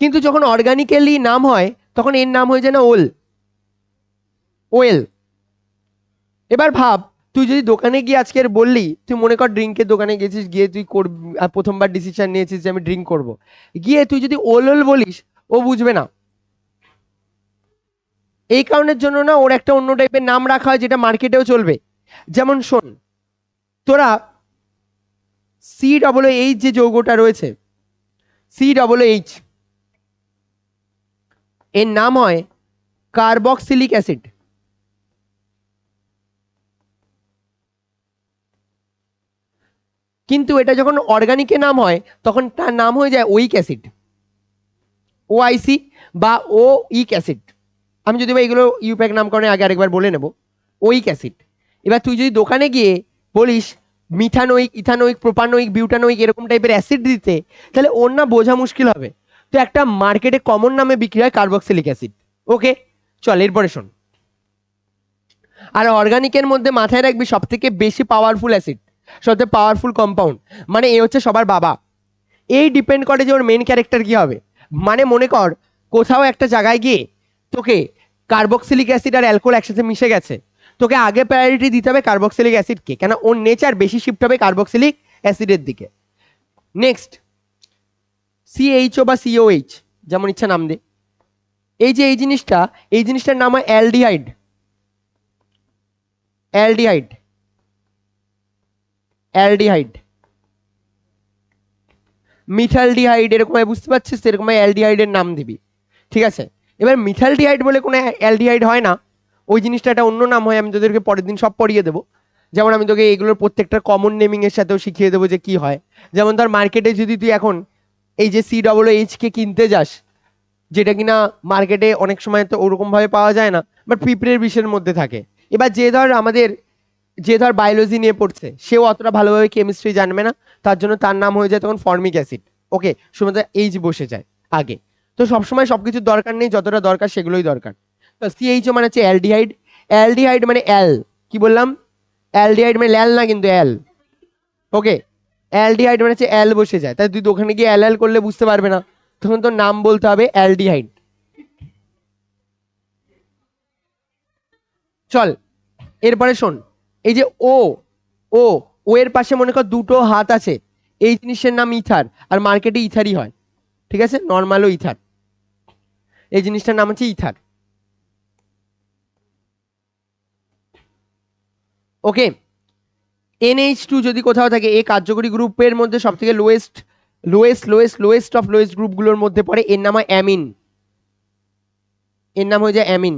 কিন্তু যখন অর্গানিক্যালি নাম হয় তখন এর নাম হয়ে যায় না ওয়েল। এবার ভাব, তুই যদি দোকানে গিয়ে আজকের বললি, তুই মনে কর ড্রিঙ্কের দোকানে গেছিস, গিয়ে তুই প্রথমবার ডিসিশন নিয়েছিস যে আমি ড্রিঙ্ক করব, গিয়ে তুই যদি ওল বলিস, ও বুঝবে না। এই কারণের জন্য না ওর একটা অন্য টাইপের নাম রাখা হয় যেটা মার্কেটেও চলবে। যেমন শোন, তোরা COOH যে যৌগটা রয়েছে, COOH এর নাম হয় কার্বক্সিলিক অ্যাসিড। কিন্তু এটা যখন অর্গানিকে নাম হয় তখন তার নাম হয়ে যায় ওইক অ্যাসিড, OIC বা ওইক অ্যাসিড। আমি যদি এগুলো ইউপ্যাক নামকরণে আগে আরেকবার বলে নেব, ওইক অ্যাসিড। এবার তুই যদি দোকানে গিয়ে বলিস মিথানোইক, ইথানোইক, প্রোপানোইক, বিউটানোইক এরকম টাইপের অ্যাসিড দিতে, তাহলে ওর না বোঝা মুশকিল হবে। তো একটা মার্কেটে কমন নামে বিক্রি হয় কার্বক্সিলিক অ্যাসিড। ওকে, চল এরপরে শোন। আর অর্গানিকের মধ্যে মাথায় রাখবি সব থেকে বেশি পাওয়ারফুল অ্যাসিড, সবথেকে পাওয়ারফুল কম্পাউন্ড, মানে এ হচ্ছে সবার বাবা। এই ডিপেন্ড করে যে ওর মেন ক্যারেক্টার কি হবে। মানে মনে কর কোথাও একটা জায়গায় গিয়ে তোকে কার্বক্সিলিক অ্যাসিড আর অ্যালকোহল একসাথে মিশে গেছে, তোকে আগে প্রায়োরিটি দিতে হবে কার্বক্সিলিক অ্যাসিডকে, কেন ওর নেচার বেশি শিফট হবে কার্বক্সিলিক অ্যাসিডের দিকে। নেক্সট, CHO বা COH, যেমন ইচ্ছা নাম দে। এই যে এই জিনিসটার নাম হয় অ্যালডিহাইড। অ্যালডিহাইড অ্যালডিহাইড মিথালডিহাইড এরকম বুঝতে পারছিস, এরকম অ্যালডিহাইডের নাম দিবি। ঠিক আছে, এবার মিথালডিহাইড বলে কোনো অ্যালডিহাইড হয় না, ওই জিনিসটা একটা অন্য নাম হয়, আমি তোদেরকে পরের দিন সব পড়িয়ে দেবো। যেমন আমি তোকে এগুলোর প্রত্যেকটা কমন নেমিং এর সাথেও শিখিয়ে দেবো যে কি হয়। যেমন ধর মার্কেটে যদি তুই এখন এই যে COOH কে কিনতে যাস, যেটা কিনা মার্কেটে অনেক সময় তো ওরকম ভাবে পাওয়া যায় না, বাট পিঁপড়ের বিষের মধ্যে থাকে। এবার যে ধর বায়োলজি নিয়ে পড়ছে, সেও অতটা ভালোভাবে কেমিস্ট্রি জানবে না, তার জন্য তার নাম হয়ে যায় তখন ফর্মিক অ্যাসিড। ওকে, শুধুমাত্র এইচ বসে যায় আগে। তো সবসময় সবকিছুর দরকার নেই, যতটা দরকার সেগুলোই দরকার। তো CHO মানে হচ্ছে অ্যালডিহাইড। অ্যালডিহাইড মানে অ্যাল, কি বললাম? অ্যালডিহাইড মানে ল্যাল না কিন্তু অ্যাল। ওকে, অ্যালডিহাইড মানে হচ্ছে অ্যাল বসে যায়, তাই তুই দোকানে গিয়ে অ্যাল অ্যাল করলে বুঝতে পারবে না, তখন তোর নাম বলতে হবে অ্যালডিহাইড। চল এরপরে শোন, এই যে ও ও ও এর পাশে মনে কর দুটো হাত আছে, এই জিনিসের নাম ইথার, আর মার্কেটে ইথারই হয়, ঠিক আছে, নর্মালও ইথার, এই জিনিসটার নাম হচ্ছে ইথার। ওকে, NH2 যদি কোথাও থাকে, এই কার্যকরী গ্রুপের মধ্যে সব থেকে lowest lowest lowest lowest of lowest গ্রুপগুলোর মধ্যে পড়ে, এর নাম হয় অ্যামিন। এর নাম হয়ে যায় অ্যামিন।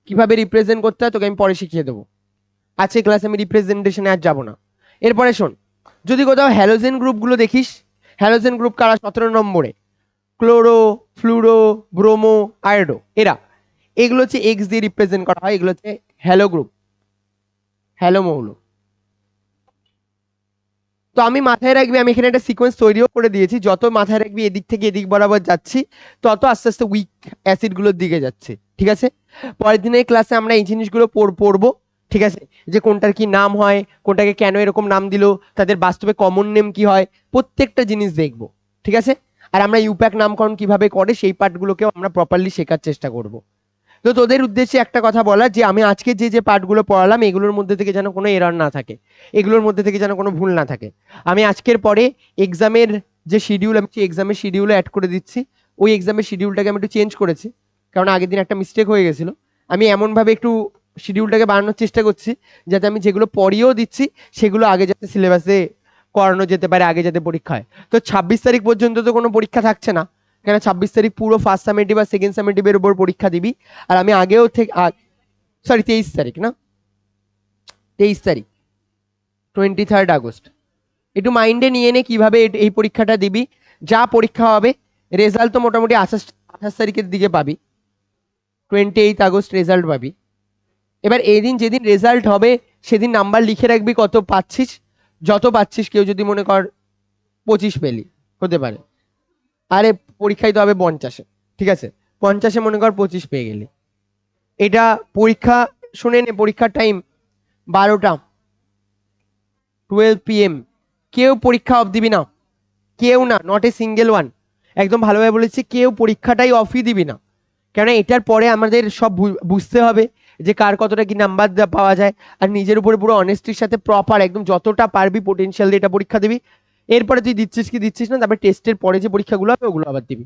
কিভাবে রিপ্রেজেন্ট করতে হয় তোকে আমি পরে শিখিয়ে দেবো, আজকে ক্লাসে আমি রিপ্রেজেন্টেশনে আর যাবো না। এরপরে শোন, যদি কোথাও হ্যালোজেন গ্রুপগুলো দেখিস, হ্যালোজেন গ্রুপ কারা 17 নম্বরে? ক্লোরো, ফ্লুরো, ব্রোমো, আয়োডো, এরা, এগুলো হচ্ছে এক্স দিয়ে রিপ্রেজেন্ট করা হয়, এগুলো হচ্ছে হ্যালো গ্রুপ, হ্যালো মৌল। তো আমি মাথায় রাখবি, আমি এখানে একটা সিকোয়েন্স তৈরিও করে দিয়েছি, যত মাথায় রাখবি এদিক থেকে এদিক বরাবর যাচ্ছি, তত আস্তে আস্তে উইক অ্যাসিডগুলোর দিকে যাচ্ছে, ঠিক আছে? পরের দিনের ক্লাসে আমরা এই জিনিসগুলো পড়বো, ঠিক আছে, যে কোনটার কি নাম হয়, কোনটাকে কেন এরকম নাম দিল, তাদের বাস্তবে কমন নেম কি হয়, প্রত্যেকটা জিনিস দেখবো, ঠিক আছে? আর আমরা ইউপ্যাক নামকরণ কিভাবে করে সেই পার্টগুলোকেও আমরা প্রপারলি শেখার চেষ্টা করব। তো তোদের উদ্দেশ্যে একটা কথা বলার, যে আমি আজকে যে পার্টগুলো পড়ালাম এগুলোর মধ্যে থেকে যেন কোনো এরর না থাকে, এগুলোর মধ্যে থেকে যেন কোনো ভুল না থাকে। আমি আজকের পরে এক্সামের যে শিডিউল, আমি এক্সামের শিডিউলে অ্যাড করে দিচ্ছি, ওই এক্সামের শিডিউলটাকে আমি একটু চেঞ্জ করেছি, কারণ আগের দিন একটা মিস্টেক হয়ে গেছিল। আমি এমনভাবে একটু শিডিউলটাকে বানানোর চেষ্টা করছি যাতে আমি যেগুলো পড়িয়েও দিচ্ছি সেগুলো আগে যাতে সিলেবাসে করানো যেতে পারে, আগে যাতে পরীক্ষা হয়। তো 26 তারিখ পর্যন্ত তো কোনো পরীক্ষা থাকছে না, কেন 26 তারিখ পুরো ফার্স্ট সামেটিভ আর সেকেন্ড সামেটিভের উপর পরীক্ষা দিবি। আর আমি আগেও থেকে, সরি 23 তারিখ না, 23 তারিখ, 23 আগস্ট। একটু মাইন্ডে নিয়ে নে কিভাবে এই পরীক্ষাটা দিবি। যা পরীক্ষা হবে, রেজাল্ট তো মোটামুটি 28 তারিখের দিকে পাবি, 28 আগস্ট রেজাল্ট পাবি। এবার এই দিন যেদিন রেজাল্ট হবে সেদিন নাম্বার লিখে রাখবি কত পাচ্ছিস, যত পাচ্ছিস। কেউ যদি মনে কর 25 পেলি, হতে পারে, আরে পরীক্ষায় তো হবে 50-এ, ঠিক আছে, 50-এ মনে কর 25 পেয়ে গেলি। এটা পরীক্ষা, শুনে নে, পরীক্ষার টাইম 12টা, 12 PM। কেউ পরীক্ষা অফ দিবি না, কেউ না, নট এ সিঙ্গেল ওয়ান। একদম ভালোভাবে বলেছি, কেউ পরীক্ষাটাই অফই দিবি না, কেননা এটার পরে আমাদের সব বুঝতে হবে যে কার কতটা কি নাম্বার পাওয়া যায়। আর নিজের উপরে পুরো অনেস্টির সাথে প্রপার একদম যতটা পারবি পোটেনশিয়াল দিয়ে এটা পরীক্ষা দিবি। এরপরে তুই দিচ্ছিস কি দিচ্ছিস না, তারপরে টেস্টের পরে যে পরীক্ষাগুলো হবে ওগুলো আবার দিবি।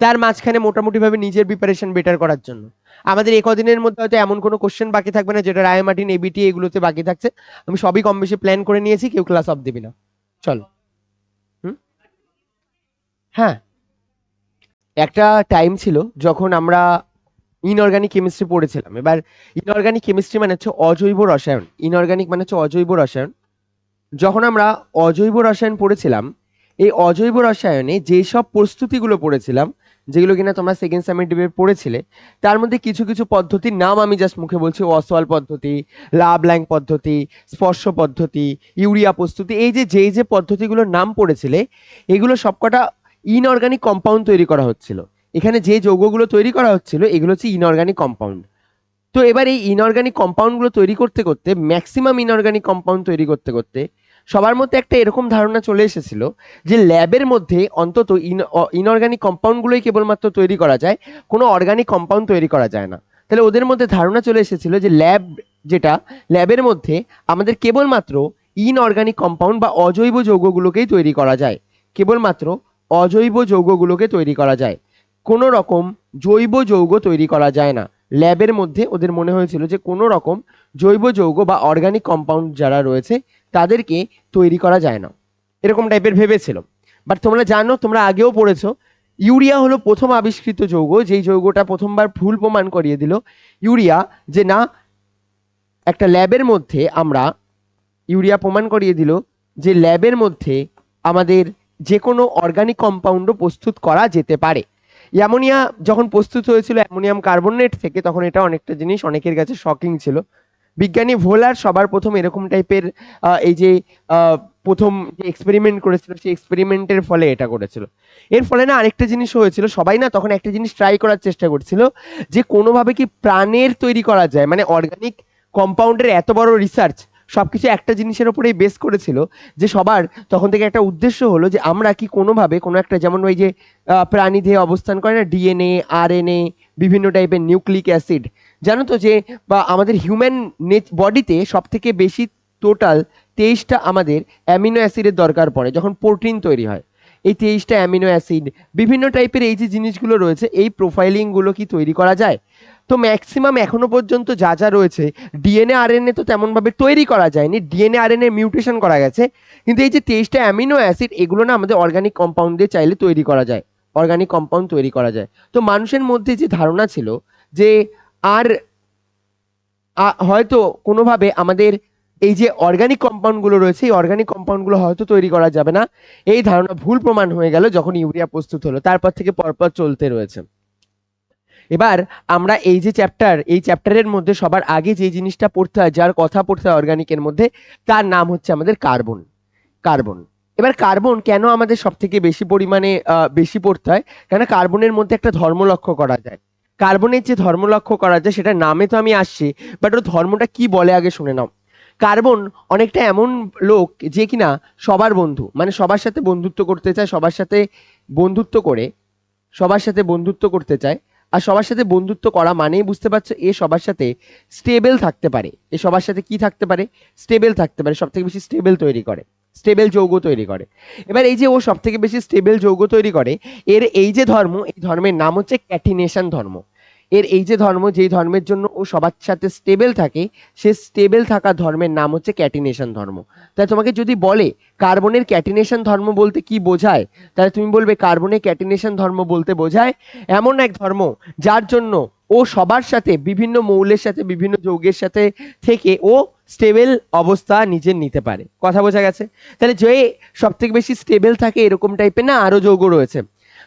তার মাঝখানে মোটামুটি ভাবে নিজের প্রিপারেশন বেটার করার জন্য আমাদের একদিনের মধ্যে হয়তো এমন কোনো কোশ্চেন বাকি থাকবে না যেটা রায় মার্টিন, এবিটি এগুলোতে বাকি থাকছে। আমি সবই কম বেশি প্ল্যান করে নিয়েছি, কেউ ক্লাস অফ দিবি না। চলো। হুম। হ্যাঁ, একটা টাইম ছিল যখন আমরা ইনঅর্গানিক কেমিস্ট্রি পড়েছিলাম। এবার ইনঅর্গানিক কেমিস্ট্রি মানে হচ্ছে অজৈব রসায়ন, ইনঅর্গানিক মানে হচ্ছে অজৈব রসায়ন। যখন আমরা অজৈব রসায়ন পড়েছিলাম, এই অজৈব রসায়নে যেসব প্রস্তুতিগুলো পড়েছিলাম, যেগুলো কিনা তোমরা সেকেন্ড সেমেস্টারে পড়েছিলে, তার মধ্যে কিছু কিছু পদ্ধতির নাম আমি জাস্ট মুখে বলছি: ওয়াসওয়াল পদ্ধতি, লাবল্যাং পদ্ধতি, স্পর্শ পদ্ধতি, ইউরিয়া প্রস্তুতি। এই যে যে পদ্ধতিগুলোর নাম পড়েছিলে, এগুলো সবকটা ইনঅর্গানিক কম্পাউন্ড তৈরি করা হচ্ছিল। এখানে যে যৌগগুলো তৈরি করা হচ্ছিল এগুলো হচ্ছে ইনঅর্গানিক কম্পাউন্ড। তো এবার এই ইনঅর্গানিক কম্পাউন্ডগুলো তৈরি করতে করতে, ম্যাক্সিমাম ইনঅর্গানিক কম্পাউন্ড তৈরি করতে করতে সবার মধ্যে একটা এরকম ধারণা চলে এসেছিল যে ল্যাবের মধ্যে অন্তত ইনঅর্গানিক কম্পাউন্ডগুলোই কেবলমাত্র তৈরি করা যায়, কোনো অর্গানিক কম্পাউন্ড তৈরি করা যায় না। তাহলে ওদের মধ্যে ধারণা চলে এসেছিল যে ল্যাবের মধ্যে আমাদের কেবলমাত্র ইনঅর্গানিক কম্পাউন্ড বা অজৈব যৌগগুলোকেই তৈরি করা যায়, কেবলমাত্র অজৈব যৌগগুলোকে তৈরি করা যায়, কোনো রকম জৈব যৌগ তৈরি করা যায় না। ল্যাবের মধ্যে ওদের মনে হয়েছিল যে কোনো রকম জৈব যৌগ বা অর্গানিক কম্পাউন্ড যারা রয়েছে তাদেরকে তৈরি করা যায় না, এরকম টাইপের ভেবেছিল। বাট তোমরা জানো, তোমরা আগেও পড়েছো, ইউরিয়া হলো প্রথম আবিষ্কৃত যৌগ, যেই যৌগটা প্রথমবার ভুল প্রমাণ করিয়ে দিল ইউরিয়া, যে না, একটা ল্যাবের মধ্যে আমরা ইউরিয়া প্রমাণ করিয়ে দিল যে ল্যাবের মধ্যে আমাদের যে কোনো অর্গানিক কম্পাউন্ডও প্রস্তুত করা যেতে পারে। অ্যামোনিয়া যখন প্রস্তুত হয়েছিল অ্যামোনিয়াম কার্বনেট থেকে, তখন এটা অনেকটা জিনিস অনেকের কাছে শকিং ছিল। বিজ্ঞানী ভোলার সবার প্রথম এরকম টাইপের এই যে প্রথম যে এক্সপেরিমেন্ট করেছিল, সেই এক্সপেরিমেন্টের ফলে এটা করেছিল। এর ফলে না আরেকটা জিনিস হয়েছিল, সবাই না তখন একটা জিনিস ট্রাই করার চেষ্টা করছিল যে কোনোভাবে কি প্রাণের তৈরি করা যায়, মানে অর্গানিক কম্পাউন্ডের এত বড় রিসার্চ সবকিছু একটা জিনিসের উপরেই বেস করেছিল, যে সবার তখন থেকে একটা উদ্দেশ্য হলো যে আমরা কি কোনোভাবে কোনো একটা, যেমন ওই যে প্রাণী দেহে অবস্থান করে না ডিএনএ, আরএনএ, বিভিন্ন টাইপের নিউক্লিক অ্যাসিড, জানো তো যে বা আমাদের হিউম্যান বডিতে সব থেকে বেশি টোটাল 23টা আমাদের অ্যামিনো অ্যাসিডের দরকার পড়ে যখন প্রোটিন তৈরি হয়। এই 23টা অ্যামিনো অ্যাসিড বিভিন্ন টাইপের এই যে জিনিসগুলো রয়েছে, এই প্রোফাইলিংগুলো কি তৈরি করা যায়? তো ম্যাক্সিমাম এখনো পর্যন্ত যা যা রয়েছে, ডিএনএ আরএনএ তো তেমনভাবে তৈরি করা যায়নি, ডিএনএ আরএনএ মিউটেশন করা গেছে, কিন্তু এই যে 23টা অ্যামিনো অ্যাসিড এগুলো না আমাদের অর্গানিক কম্পাউন্ড দিয়ে চাইলে তৈরি করা যায়, অর্গানিক কম্পাউন্ড তৈরি করা যায়। তো মানুষের মধ্যে যে ধারণা ছিল যে আর হয়তো কোনোভাবে আমাদের এই যে অর্গানিক কম্পাউন্ডগুলো রয়েছে, এই অর্গানিক কম্পাউন্ডগুলো হয়তো তৈরি করা যাবে না, এই ধারণা ভুল প্রমাণ হয়ে গেল যখন ইউরিয়া প্রস্তুত হলো। তারপর থেকে পরপর চলতে রয়েছে। এবার আমরা এই যে চ্যাপ্টার, এই চ্যাপ্টারের মধ্যে সবার আগে যে জিনিসটা পড়তে হয়, যার কথা পড়তে হয় অর্গানিকের মধ্যে, তার নাম হচ্ছে আমাদের কার্বন। কার্বন। এবার কার্বন কেন আমাদের সব থেকে বেশি পরিমাণে বেশি পড়তে হয়? কেন কার্বনের মধ্যে একটা ধর্ম লক্ষ্য করা যায়। কার্বনের যে ধর্ম লক্ষ্য করা যায় সেটা নামে তো আমি আসছি, বাট ওর ধর্মটা কি বলে আগে শুনে নাও। কার্বন অনেকটা এমন লোক যে কিনা সবার বন্ধু, মানে সবার সাথে বন্ধুত্ব করতে চায়, সবার সাথে বন্ধুত্ব করে সবার সাথে বন্ধুত্ব করতে চায়। আর সবার সাথে বন্ধুত্ব করা মানেই বুঝতে পারছো এ সবার সাথে স্টেবল থাকতে পারে। এ সবার সাথে কি থাকতে পারে? স্টেবল থাকতে পারে। সব থেকে বেশি স্টেবল তৈরি করে, স্টেবল যৌগ তৈরি করে। এবার এই যে ও সব থেকে বেশি স্টেবল যৌগ তৈরি করে, এর এই যে ধর্ম, এই ধর্মের নাম হচ্ছে ক্যাটিনেশন ধর্ম। এর এই যে ধর্ম, যেই ধর্মের জন্য ও সবার সাথে স্টেবল থাকে, সে স্টেবল থাকা ধর্মের নাম হচ্ছে ক্যাটিনেশন ধর্ম। তাই তোমাকে যদি বলে কার্বনের ক্যাটিনেশন ধর্ম বলতে কি বোঝায়, তাহলে তুমি বলবে কার্বনের ক্যাটিনেশন ধর্ম বলতে বোঝায় এমন এক ধর্ম যার জন্য ও সবার সাথে, বিভিন্ন মৌলের সাথে, বিভিন্ন যৌগের সাথে থেকে ও স্টেবল অবস্থা নিজের নিতে পারে। কথা বোঝা গেছে? তাহলে যে সব থেকে বেশি স্টেবল থাকে এরকম টাইপের না আরো যৌগ রয়েছে।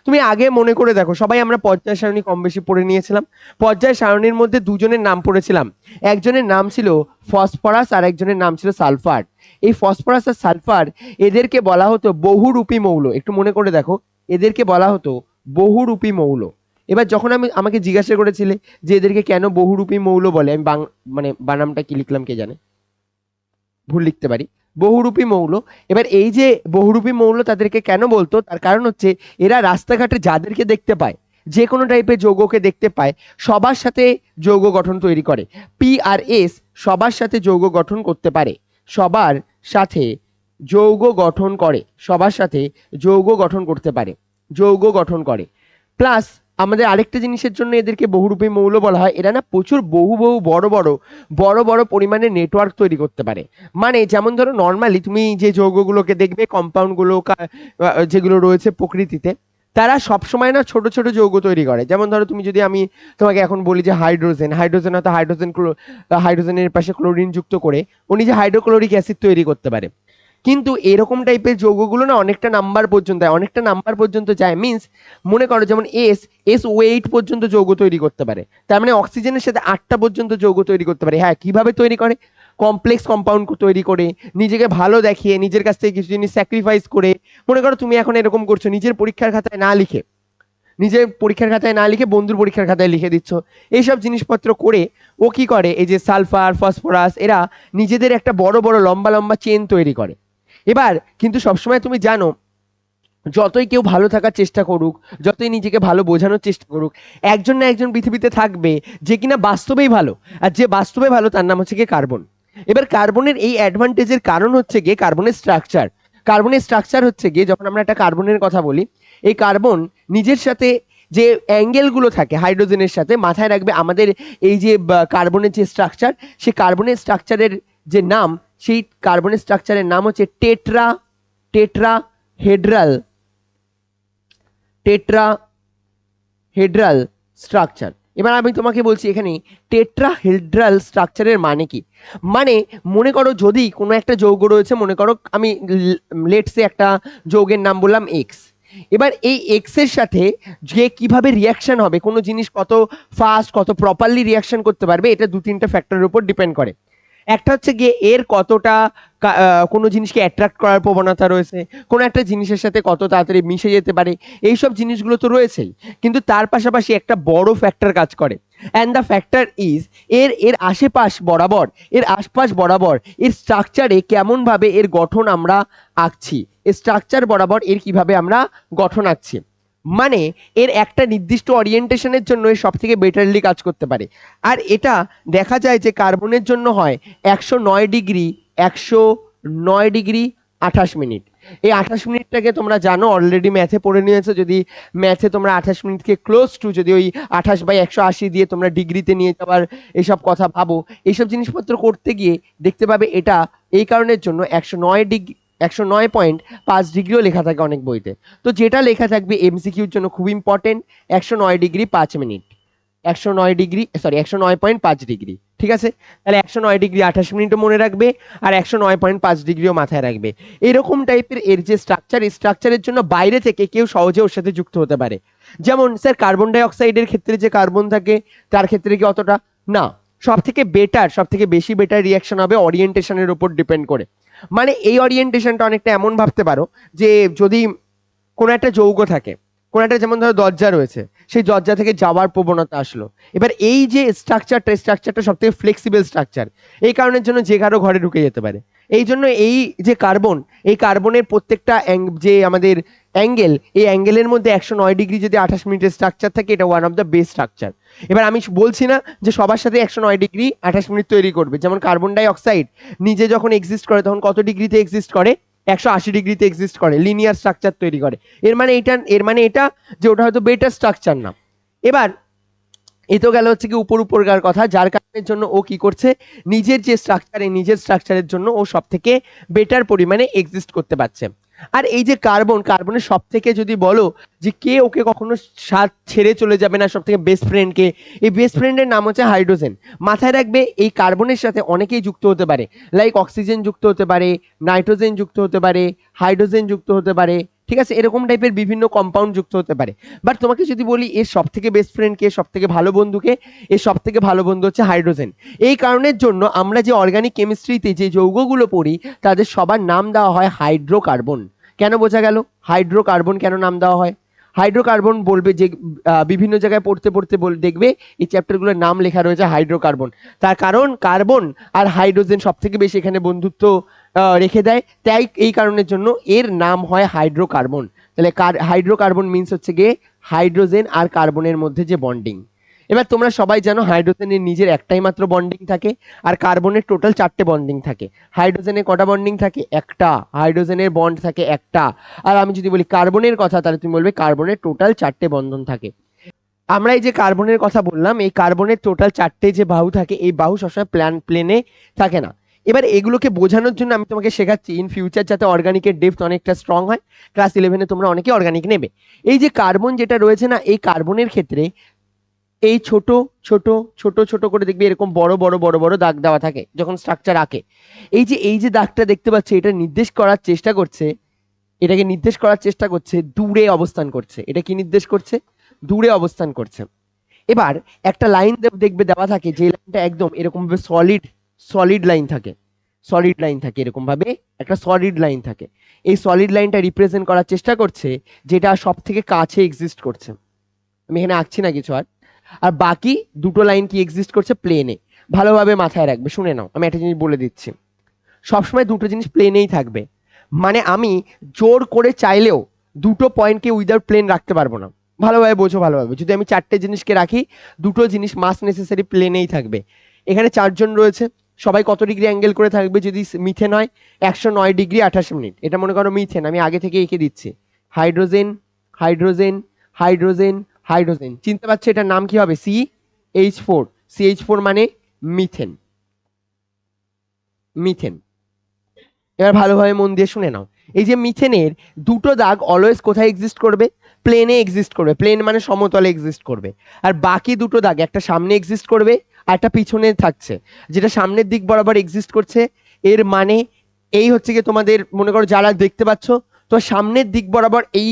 তুমি আগে মনে করে দেখো, সবাই আমরা পর্যায় সারণী কম বেশি পড়ে নিয়েছিলাম। পর্যায় সারণীর মধ্যে দুজনের নাম পড়েছিলাম, একজনের নাম ছিল ফসফরাস আর একজনের নাম ছিল সালফার। এই ফসফরাস আর সালফার এদেরকে বলা হতো বহুরূপী মৌল। একটু মনে করে দেখো, এদেরকে বলা হতো বহুরূপী মৌল। এবার যখন আমাকে জিজ্ঞাসা করেছিলে যে এদেরকে কেন বহুরূপী মৌল বলে, আমি মানে বানামটা কি লিখলাম কে জানে, ভুল লিখতে পারি, বহুরূপী মৌল। এবার এই যে বহুরূপী মৌল তাদেরকে কেন বলতো, তার কারণ হচ্ছে এরা রাস্তাঘাটে যাদেরকে দেখতে পায়, যে কোনো টাইপের যৌগকে দেখতে পায়, সবার সাথে যৌগ গঠন তৈরি করে। পি আর এস সবার সাথে যৌগ গঠন করতে পারে, সবার সাথে যৌগ গঠন করে, সবার সাথে যৌগ গঠন করতে পারে, যৌগ গঠন করে। প্লাস আমাদের আরেকটা জিনিসের জন্য এদেরকে বহুরূপী মৌল বলা হয়, এরা না প্রচুর বহু বহু বড় বড় বড় বড় পরিমাণে নেটওয়ার্ক তৈরি করতে পারে। মানে যেমন ধরো নর্মালি তুমি যে যৌগগুলোকে দেখবে, কম্পাউন্ডগুলো যেগুলো রয়েছে প্রকৃতিতে, তারা সবসময় না ছোট ছোট যৌগ তৈরি করে। যেমন ধরো তুমি যদি আমি তোমাকে এখন বলি যে হাইড্রোজেন, হাইড্রোজেন হয়তো হাইড্রোজেনের পাশে ক্লোরিন যুক্ত করে ও নিজে হাইড্রোক্লোরিক অ্যাসিড তৈরি করতে পারে। কিন্তু এরকম টাইপের যৌগগুলো না অনেকটা নাম্বার পর্যন্ত যায়, অনেকটা নাম্বার পর্যন্ত যায় মিন্স মনে করো যেমন এস ওয়েট পর্যন্ত যৌগ তৈরি করতে পারে। তার মানে অক্সিজেনের সাথে 8টা পর্যন্ত যৌগ তৈরি করতে পারে। হ্যাঁ, কিভাবে তৈরি করে? কমপ্লেক্স কম্পাউন্ড তৈরি করে, নিজেকে ভালো দেখিয়ে, নিজের কাছ থেকে কিছু জিনিস স্যাক্রিফাইস করে। মনে করো তুমি এখন এরকম করছো, নিজের পরীক্ষার খাতায় না লিখে, নিজের পরীক্ষার খাতায় না লিখে বন্ধুর পরীক্ষার খাতায় লিখে দিচ্ছ। এইসব জিনিসপত্র করে ও কি করে, এই যে সালফার, ফসফরাস, এরা নিজেদের একটা বড় বড় লম্বা লম্বা চেন তৈরি করে। এবার কিন্তু সবসময় তুমি জানো, যতই কেউ ভালো থাকার চেষ্টা করুক, যতই নিজেকে ভালো বোঝানোর চেষ্টা করুক, একজন না একজন পৃথিবীতে থাকবে যে কিনা বাস্তবেই ভালো, আর যে বাস্তবে ভালো তার নাম হচ্ছে গিয়ে কার্বন। এবার কার্বনের এই অ্যাডভান্টেজের কারণ হচ্ছে গিয়ে কার্বনের স্ট্রাকচার। কার্বনের স্ট্রাকচার হচ্ছে গিয়ে, যখন আমরা একটা কার্বনের কথা বলি, এই কার্বন নিজের সাথে যে অ্যাঙ্গেলগুলো থাকে হাইড্রোজেনের সাথে, মাথায় রাখবে আমাদের এই যে কার্বনের যে স্ট্রাকচার, সেই কার্বনের স্ট্রাকচারের যে নাম, সেই কার্বনের স্ট্রাকচারের নাম হচ্ছে টেট্রাহেড্রাল স্ট্রাকচার। এবার আমি তোমাকে বলছি এখানে টেট্রাহেড্রাল স্ট্রাকচারের মানে কি। মানে মনে করো যদি কোনো একটা যৌগ রয়েছে, মনে করো আমি লেটসে একটা যৌগের নাম বললাম এক্স। এবার এই এক্স এর সাথে যে কিভাবে রিয়াকশন হবে, কোনো জিনিস কত ফাস্ট কত প্রপারলি রিয়াকশন করতে পারবে, এটা দু তিনটা ফ্যাক্টরের উপর ডিপেন্ড করে। একটা হচ্ছে গিয়ে এর কতটা কোনো জিনিসকে অ্যাট্রাক্ট করার প্রবণতা রয়েছে, কোনো একটা জিনিসের সাথে কত তাড়াতাড়ি মিশে যেতে পারে, এইসব জিনিসগুলো তো রয়েছেই। কিন্তু তার পাশাপাশি একটা বড় ফ্যাক্টর কাজ করে, অ্যান্ড দ্য ফ্যাক্টর ইজ এর এর আশেপাশ বরাবর, এর আশপাশ বরাবর এর স্ট্রাকচারে কেমনভাবে এর গঠন আমরা আঁকছি, এর স্ট্রাকচার বরাবর এর কিভাবে আমরা গঠন আঁকছি। মানে এর একটা নির্দিষ্ট ওরিয়েন্টেশনের জন্য এর সব থেকে বেটারলি কাজ করতে পারে। আর এটা দেখা যায় যে কার্বনের জন্য হয় 109 ডিগ্রি 109 ডিগ্রি 28 মিনিট। এই 28 মিনিটটাকে তোমরা জানো, অলরেডি ম্যাথে পড়ে নিয়েছো। যদি ম্যাথে তোমরা 28 মিনিটকে ক্লোজ টু যদি ওই 28/180 দিয়ে তোমরা ডিগ্রিতে নিয়ে যাওয়ার এইসব কথা ভাবো, এইসব জিনিসপত্র করতে গিয়ে দেখতে পাবে এটা এই কারণের জন্য 109.5 ডিগ্রিও লেখা থাকে অনেক বইতে। তো যেটা লেখা থাকবে এমসিকিউর জন্য খুব important, 109 degree 5 minute, 109 degree, 109.5 degree. ঠিক আছে, তাহলে 109 ডিগ্রি 28 মিনিটও মনে রাখবে, আর 109.5 ডিগ্রিও মাথায় রাখবে। এরকম টাইপের এর যে স্ট্রাকচার, এই স্ট্রাকচারের জন্য বাইরে থেকে কেউ সহজে ওর সাথে যুক্ত হতে পারে। যেমন স্যার কার্বন ডাই অক্সাইডের ক্ষেত্রে যে কার্বন থাকে তার ক্ষেত্রে কি অতটা না। সব থেকে বেটার, সব থেকে বেশি বেটার রিয়াকশন হবে ওরিয়েন্টেশনের উপর ডিপেন্ড করে। মানে এই ওরিয়েন্টেশনটা অনেকটা এমন ভাবতে পারো যে যদি কোনো একটা যৌগ থাকে, কোনো একটা যেমন ধরো দরজা রয়েছে, সেই দরজা থেকে যাওয়ার প্রবণতা আসলো। এবার এই যে স্ট্রাকচারটা সব থেকে ফ্লেক্সিবল স্ট্রাকচার, এই কারণের জন্য যে কারো ঘরে ঢুকে যেতে পারে। এই জন্য এই যে কার্বন, এই কার্বনের প্রত্যেকটা যে আমাদের অ্যাঙ্গেল, এই অ্যাঙ্গেলের মধ্যে 109 ডিগ্রি যদি 28 মিনিটের স্ট্রাকচার থাকে, এটা one of the best structure. এবার আমি বলছি না যে সবার সাথে 109 ডিগ্রি 28 মিনিট তৈরি করবে। যেমন কার্বন ডাই অক্সাইড নিজে যখন এক্সিস্ট করে তখন কত ডিগ্রিতে এক্সিস্ট করে, 180 ডিগ্রিতে এক্সিস্ট করে, লিনিয়ার স্ট্রাকচার তৈরি করে। এর মানে এটা যে ওটা হয়তো বেটার স্ট্রাকচার না। এবার এ তো গেল হচ্ছে কি উপরকার কথা, যার কারণের জন্য ও কি করছে, নিজের যে স্ট্রাকচার, এই নিজের স্ট্রাকচারের জন্য ও সব থেকে বেটার পরিমাণে এক্সিস্ট করতে পারছে। আর এই যে কার্বনের সব থেকে যদি বলো যে কে ওকে কখনো সাথ ছেড়ে চলে যাবে না, সব থেকে বেস্ট ফ্রেন্ডকে, এই বেস্ট ফ্রেন্ডের নাম হচ্ছে হাইড্রোজেন। মাথায় রাখবে এই কার্বনের সাথে অনেকেই যুক্ত হতে পারে, লাইক অক্সিজেন যুক্ত হতে পারে, নাইট্রোজেন যুক্ত হতে পারে, হাইড্রোজেন যুক্ত হতে পারে। ঠিক আছে, এরকম টাইপের বিভিন্ন কম্পাউন্ড যুক্ত হতে পারে। বাট তোমাকে যদি বলি এর সব থেকে বেস্ট ফ্রেন্ড কে, সব থেকে ভালো বন্ধুকে, এর সব থেকে ভালো বন্ধু হচ্ছে হাইড্রোজেন। এই কারণের জন্য আমরা যে অর্গানিক কেমিস্ট্রিতে যে যৌগগুলো পড়ি তাদের সবার নাম দেওয়া হয় হাইড্রোকার্বন। কেন, বোঝা গেল হাইড্রোকার্বন কেন নাম দেওয়া হয়? হাইড্রোকার্বন বলবে যে বিভিন্ন জায়গায় পড়তে পড়তে দেখবে এই চ্যাপ্টারগুলোর নাম লেখা রয়েছে হাইড্রোকার্বন। তার কারণ কার্বন আর হাইড্রোজেন সব থেকে বেশি এখানে বন্ধুত্ব রেখে দেয়, তাই এই কারণের জন্য এর নাম হয় হাইড্রোকার্বন। তাহলে হাইড্রোকার্বন মিন্স হচ্ছে গিয়ে হাইড্রোজেন আর কার্বনের মধ্যে যে বন্ডিং। এবার তোমরা সবাই জানো হাইড্রোজেনের নিজের একটাই মাত্র বন্ডিং থাকে, আর কার্বনের টোটাল 4টে বন্ডিং থাকে। হাইড্রোজেনের কটা বন্ডিং থাকে? একটা। হাইড্রোজেনের বন্ড থাকে একটা। আর আমি যদি বলি কার্বনের কথা, তাহলে তুমি বলবে কার্বনের টোটাল 4টে বন্ধন থাকে। আমরা এই যে কার্বনের কথা বললাম, এই কার্বনের টোটাল 4টে যে বাহু থাকে, এই বাহু সবসময় প্লেনে থাকে না। এবার এগুলোকে বোঝানোর জন্য আমি তোমাকে শেখাচ্ছি ইন ফিউচার, যাতে অর্গানিকের ডেপথ অনেকটা স্ট্রং হয়। ক্লাস 11-এ তোমরা অনেকে অর্গানিক নেবে। এই যে কার্বন যেটা রয়েছে না, এই কার্বনের ক্ষেত্রে এই ছোট ছোট ছোট ছোট করে দেখবি এরকম বড় বড় বড় বড় দাগ দেওয়া থাকে যখন স্ট্রাকচার আঁকে। এই যে দাগটা দেখতে পাচ্ছি, এটা নির্দেশ করার চেষ্টা করছে, এটাকে নির্দেশ করার চেষ্টা করছে দূরে অবস্থান করছে। এটা কি নির্দেশ করছে? দূরে অবস্থান করছে। এবার একটা লাইন দেখবে দেওয়া থাকে, যে লাইনটা একদম এরকম ভাবে সলিড লাইন থাকে, সলিড লাইন থাকে, এরকম ভাবে একটা সলিড লাইন থাকে। এই সলিড লাইনটা রিপ্রেজেন্ট করার চেষ্টা করছে যেটা সব থেকে কাছে এক্সিস্ট করছে। আমি এখানে আঁকছি না কিছু আর। আর বাকি দুটো লাইন কি এক্সিস্ট করছে? প্লেনে। ভালোভাবে মাথায় রাখবে, শুনে নাও, আমি একটা জিনিস বলে দিচ্ছি। সবসময় দুটো জিনিস প্লেনেই থাকবে। মানে আমি জোর করে চাইলেও দুটো পয়েন্টকে উইদাউট প্লেন রাখতে পারবো না। ভালোভাবে বোঝো, ভালোভাবে। যদি আমি 4টে জিনিসকে রাখি, দুটো জিনিস মাস্ট নেসেসারি প্লেনেই থাকবে। এখানে 4জন রয়েছে, সবাই কত ডিগ্রি অ্যাঙ্গেল করে থাকবে? যদি মিথেন হয় 109 ডিগ্রি 28 মিনিট। এটা মনে করো মিথেন, আমি আগে থেকে এঁকে দিচ্ছি। হাইড্রোজেন, হাইড্রোজেন, হাইড্রোজেন, হাইড্রোজেন, চিনতে পারছো এটার নাম কি হবে? CH4। CH4 মানে মিথেন, মিথেন। এবার ভালোভাবে মন দিয়ে শুনে নাও, এই যে মিথেনের দুটো দাগ অলওয়েজ কোথায় এক্সিস্ট করবে? প্লেনে এক্সিস্ট করবে, প্লেন মানে সমতলে এক্সিস্ট করবে। আর বাকি দুটো দাগ, একটা সামনে এক্সিস্ট করবে আর একটা পিছনে থাকছে। যেটা সামনের দিক বরাবর এক্সিস্ট করছে এর মানে এই হচ্ছে কি, তোমাদের মনে করো যারা দেখতে পাচ্ছ তো সামনের দিক বরাবর এই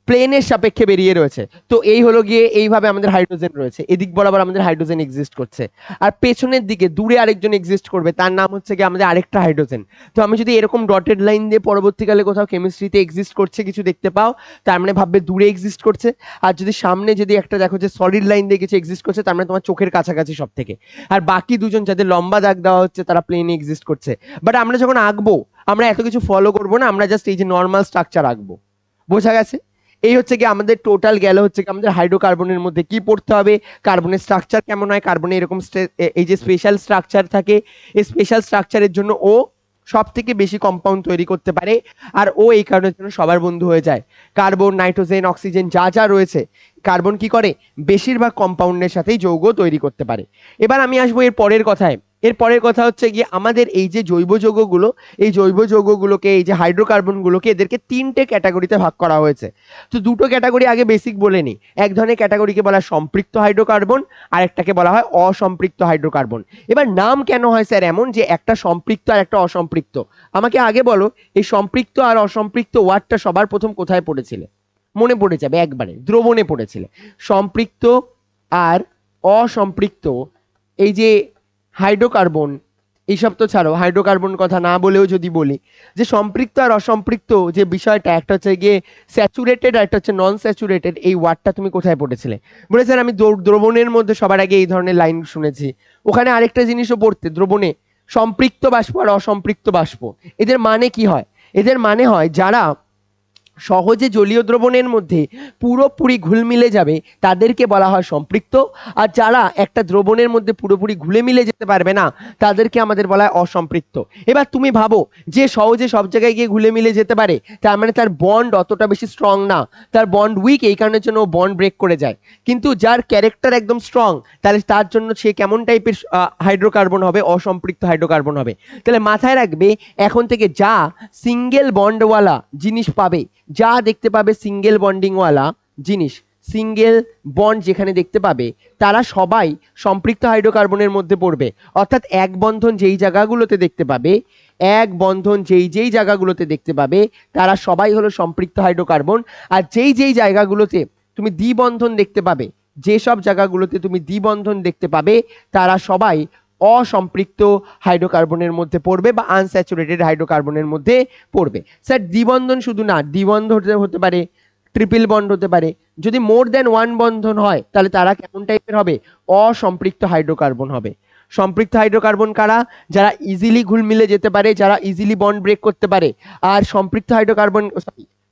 প্লেনের সাপেক্ষে বেরিয়ে রয়েছে, তো এই হলো গিয়ে এইভাবে আমাদের হাইড্রোজেন রয়েছে, এদিক বরাবর আমাদের হাইড্রোজেন এক্সিস্ট করছে। আর পেছনের দিকে দূরে আরেকজন এক্সিস্ট করবে, তার নাম হচ্ছে কি আমাদের আরেকটা হাইড্রোজেন। তো আমি যদি এরকম ডটেড লাইন দিয়ে পরবর্তীকালে কোথাও কেমিস্ট্রিতে এক্সিস্ট করছে কিছু দেখতে পাও, তার মানে ভাববে দূরে এক্সিস্ট করছে। আর যদি সামনে যদি একটা দেখো যে সলিড লাইন দিয়ে কিছু এক্সিস্ট করছে, তার মানে তোমার চোখের কাছাকাছি সব থেকে। আর বাকি দুজন যাদের লম্বা দাগ দেওয়া হচ্ছে তারা প্লেনে এক্সিস্ট করছে। বাট আমরা যখন আঁকবো আমরা এত কিছু ফলো করবো না, আমরা জাস্ট এই যে নর্মাল স্ট্রাকচার আঁকবো। বোঝা গেছে? এই হচ্ছে কি আমাদের টোটাল গেল হচ্ছে কি আমাদের হাইড্রোকার্বনের মধ্যে কি পড়তে হবে, কার্বনের স্ট্রাকচার কেমন হয়, কার্বনে এরকম এই যে স্পেশাল স্ট্রাকচার থাকে, এই স্পেশাল স্ট্রাকচারের জন্য ও সব থেকে বেশি কম্পাউন্ড তৈরি করতে পারে। আর ও এই কারণের জন্য সবার বন্ধু হয়ে যায়। কার্বন, নাইট্রোজেন, অক্সিজেন যা যা রয়েছে, কার্বন কি করে বেশিরভাগ কম্পাউন্ডের সাথেই যৌগ তৈরি করতে পারে। এবার আমি আসবো এর পরের কথায়। এর পরের কথা হচ্ছে গিয়ে আমাদের এই যে জৈব যৌগগুলো, এই জৈব যৌগগুলোকে, এই যে হাইড্রোকার্বনগুলোকে, এদেরকে তিনটে ক্যাটাগরিতে ভাগ করা হয়েছে। তো দুটো ক্যাটাগরি আগে বেসিক বলে নিই। এক ধরনের ক্যাটাগরিকে বলা হয় সম্পৃক্ত হাইড্রোকার্বন, আর একটাকে বলা হয় অসম্পৃক্ত হাইড্রোকার্বন। এবার নাম কেন হয় স্যার এমন যে একটা সম্পৃক্ত আর একটা অসম্পৃক্ত? আমাকে আগে বলো, এই সম্পৃক্ত আর অসম্পৃক্ত ওয়ার্ডটা সবার প্রথম কোথায় পড়েছিলে? মনে পড়ে যাবে একবারে, দ্রবণে পড়েছিলে। সম্পৃক্ত আর অসম্পৃক্ত এই যে হাইড্রোকার্বন, এইসব তো ছাড়ো, হাইড্রোকার্বন কথা না বলেও যদি বলি যে সম্পৃক্ত আর অসম্পৃক্ত যে বিষয়টা, একটা হচ্ছে গিয়ে স্যাচুরেটেড আর একটা হচ্ছে নন স্যাচুরেটেড, এই ওয়ার্ডটা তুমি কোথায় পড়েছিলে? বলে স্যার আমি দ্রবণের মধ্যে সবার আগে এই ধরনের লাইন শুনেছি। ওখানে আরেকটা জিনিসও পড়তে, দ্রবণে সম্পৃক্ত বাষ্প আর অসম্পৃক্ত বাষ্প, এদের মানে কি হয়? এদের মানে হয় যারা সহজে জলীয় দ্রবণের মধ্যে পুরোপুরি ঘুল মিলে যাবে তাদেরকে বলা হয় সম্পৃক্ত, আর যারা একটা দ্রবণের মধ্যে পুরোপুরি ঘুলে মিলে যেতে পারবে না তাদেরকে আমাদের বলা হয় অসম্পৃক্ত। এবার তুমি ভাবো, যে সহজে সব জায়গায় গিয়ে ঘুলে মিলে যেতে পারে তার মানে তার বন্ড অতটা বেশি স্ট্রং না, তার বন্ড উইক, এই কারণের জন্য ও বন্ড ব্রেক করে যায়। কিন্তু যার ক্যারেক্টার একদম স্ট্রং, তাহলে তার জন্য সে কেমন টাইপের হাইড্রোকার্বন হবে? অসম্পৃক্ত হাইড্রোকার্বন হবে। তাহলে মাথায় রাখবে এখন থেকে যা সিঙ্গেল বন্ডওয়ালা জিনিস পাবে, যা দেখতে পাবে সিঙ্গেল বন্ডিংওয়ালা জিনিস, সিঙ্গেল বন্ড যেখানে দেখতে পাবে, তারা সবাই সম্পৃক্ত হাইড্রোকার্বনের মধ্যে পড়বে। অর্থাৎ এক বন্ধন যেই জায়গাগুলোতে দেখতে পাবে, এক বন্ধন যেই জায়গাগুলোতে দেখতে পাবে, তারা সবাই হলো সম্পৃক্ত হাইড্রোকার্বন। আর যেই জায়গাগুলোতে তুমি দ্বিবন্ধন দেখতে পাবে, যেসব জায়গাগুলোতে তুমি দ্বিবন্ধন দেখতে পাবে, তারা সবাই অসম্পৃক্ত হাইড্রোকার্বনের মধ্যে পড়বে বা আনস্যাচুরেটেড হাইড্রোকার্বনের মধ্যে পড়বে। স্যার দ্বিবন্ধন শুধু না, দ্বিবন্ধ হতে পারে, ট্রিপল বন্ড হতে পারে। যদি মোর দেন ওয়ান বন্ধন হয় তাহলে তারা কেমন টাইপের হবে? অসম্পৃক্ত হাইড্রোকার্বন হবে। সম্পৃক্ত হাইড্রোকার্বন কারা? যারা ইজিলি ঘুল মিলে যেতে পারে, যারা ইজিলি বন্ড ব্রেক করতে পারে। আর সম্পৃক্ত হাইড্রোকার্বন,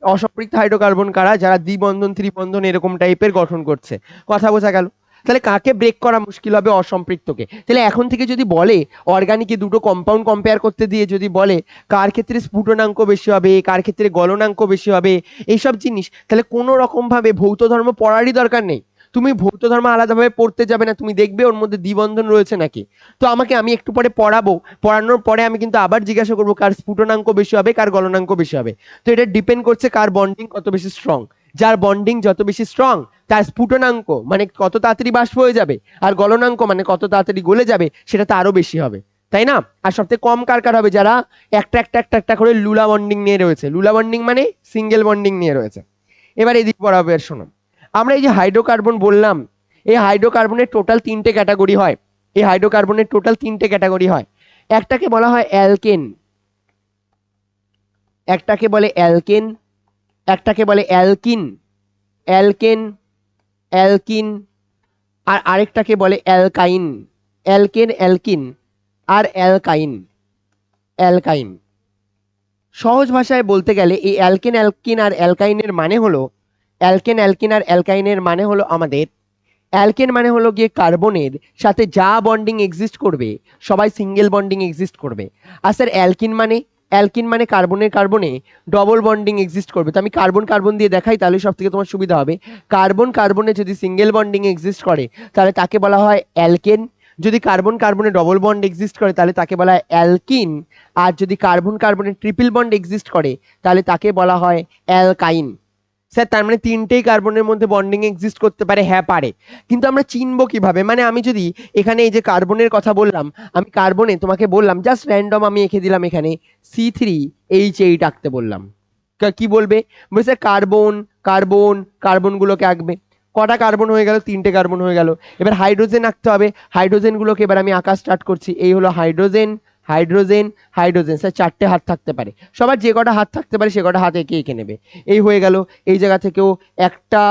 অসম্পৃক্ত হাইড্রোকার্বন কারা? যারা দ্বিবন্ধন ত্রিবন্ধন এরকম টাইপের গঠন করছে। কথা বোঝা গেল? তাহলে কাকে ব্রেক করা মুশকিল হবে? অসম্পৃক্তকে। তাহলে এখন থেকে যদি বলে অর্গানিকে দুটো কম্পাউন্ড কম্পেয়ার করতে দিয়ে যদি বলে কার ক্ষেত্রে স্ফুটনাঙ্ক বেশি হবে, কার ক্ষেত্রে গলনাঙ্ক বেশি হবে, এইসব জিনিস, তাহলে কোনো রকম ভাবে ভৌত ধর্ম পড়ারই দরকার নেই। তুমি ভৌত ধর্ম আলাদাভাবে পড়তে যাবে না, তুমি দেখবে ওর মধ্যে দ্বিবন্ধন রয়েছে নাকি। তো আমি একটু পরে পড়াবো, পড়ানোর পরে আমি কিন্তু আবার জিজ্ঞাসা করবো কার স্ফুটনাঙ্ক বেশি হবে, কার গলনাঙ্ক বেশি হবে। তো এটা ডিপেন্ড করছে কার বন্ডিং কত বেশি স্ট্রং। যার বন্ডিং যত বেশি স্ট্রং তার স্ফুটনাঙ্ক মানে কত তাড়াতাড়ি বাষ্প হয়ে যাবে, আর গলনাঙ্ক মানে কত তাড়াতাড়ি গলে যাবে, সেটা তো আরো বেশি হবে, তাই না? আর সবথেকে কম কার হবে? যারা একটা করে লুলা বন্ডিং নিয়ে রয়েছে। লুলা বন্ডিং মানে সিঙ্গেল বন্ডিং নিয়ে রয়েছে। এবার এদিক বরাবর শোনো, আমরা এই যে হাইড্রোকার্বন বললাম, এই হাইড্রোকার্বনের টোটাল তিনটে ক্যাটাগরি হয়। এই হাইড্রোকার্বনের টোটাল তিনটে ক্যাটাগরি হয়। একটাকে বলা হয় অ্যালকেন, একটাকে বলে অ্যালকেন, একটাকে বলে অ্যালকিন, অ্যালকেন, অ্যালকিন, আর আরেকটাকে বলে অ্যালকাইন। অ্যালকেন, অ্যালকিন আর অ্যালকাইন, অ্যালকাইন। সহজ ভাষায় বলতে গেলে এই অ্যালকেন, অ্যালকিন আর অ্যালকাইনের মানে হলো, অ্যালকেন, অ্যালকিন আর অ্যালকাইনের মানে হলো আমাদের, অ্যালকেন মানে হলো গিয়ে কার্বনের সাথে যা বন্ডিং এক্সিস্ট করবে সবাই সিঙ্গেল বন্ডিং এক্সিস্ট করবে। আর স্যার অ্যালকিন মানে, অ্যালকিন মানে কার্বনের কার্বনে ডবল বন্ডিং এক্সিস্ট করবে। তো আমি কার্বন কার্বন দিয়ে দেখাই তাহলে সব থেকে তোমার সুবিধা হবে। কার্বন কার্বনে যদি সিঙ্গেল বন্ডিং এক্সিস্ট করে তাহলে তাকে বলা হয় অ্যালকেন, যদি কার্বন কার্বনে ডবল বন্ড এক্সিস্ট করে তাহলে তাকে বলা হয় অ্যালকিন, আর যদি কার্বন কার্বনে ট্রিপল বন্ড এক্সিস্ট করে তাহলে তাকে বলা হয় অ্যালকাইন। স্যার তার মানে তিনটেই কার্বনের মধ্যে বন্ডিং এক্সিস্ট করতে পারে? হ্যাঁ পারে, কিন্তু আমরা চিনবো কিভাবে? মানে আমি যদি এখানে এই যে কার্বনের কথা বললাম, আমি কার্বনে তোমাকে বললাম জাস্ট র্যান্ডম আমি এঁকে দিলাম এখানে C3H8 আঁকতে বললাম, কি বলবে? বলছে কার্বন কার্বন কার্বনগুলোকে আঁকবে। কটা কার্বন হয়ে গেল? তিনটে কার্বন হয়ে গেল। এবার হাইড্রোজেন আঁকতে হবে, হাইড্রোজেনগুলোকে এবার আমি আঁকা স্টার্ট করছি। এই হলো হাইড্রোজেন হাইড্রোজেন হাইড্রোজেন। স্যার চারটে হাত থাকতে পারে, সবার যে কটা হাত থাকতে পারে সে কটা হাত এঁকে এঁকে নেবে। এই হয়ে গেল। এই জায়গা থেকেও একটা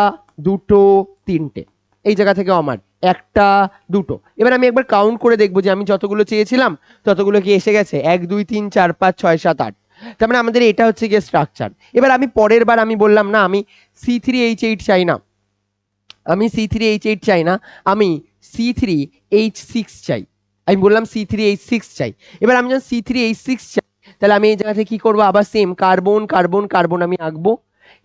দুটো তিনটে, এই জায়গা থেকেও আমার একটা দুটো। এবার আমি একবার কাউন্ট করে দেখবো যে আমি যতগুলো চেয়েছিলাম ততগুলো কি এসে গেছে? 1 2 3 4 5 6 7 8। তার মানে আমাদের এটা হচ্ছে গিয়ে স্ট্রাকচার। এবার আমি পরের বার আমি বললাম না আমি C3H8 চাই না, আমি C3H8 চাই না, আমি C3H6 চাই। আমি বললাম C3H6 চাই। এবার আমি যখন C3H6 চাই তাহলে আমি এই জায়গা থেকে কি করবো? আবার সেম কার্বন কার্বন কার্বন আমি আঁকবো।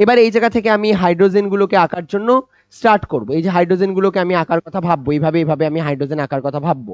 এবার এই জায়গা থেকে আমি হাইড্রোজেনগুলোকে আঁকার জন্য স্টার্ট করবো। এই যে হাইড্রোজেনগুলোকে আমি আঁকার কথা ভাববো, এইভাবে এইভাবে আমি হাইড্রোজেন আঁকার কথা ভাববো।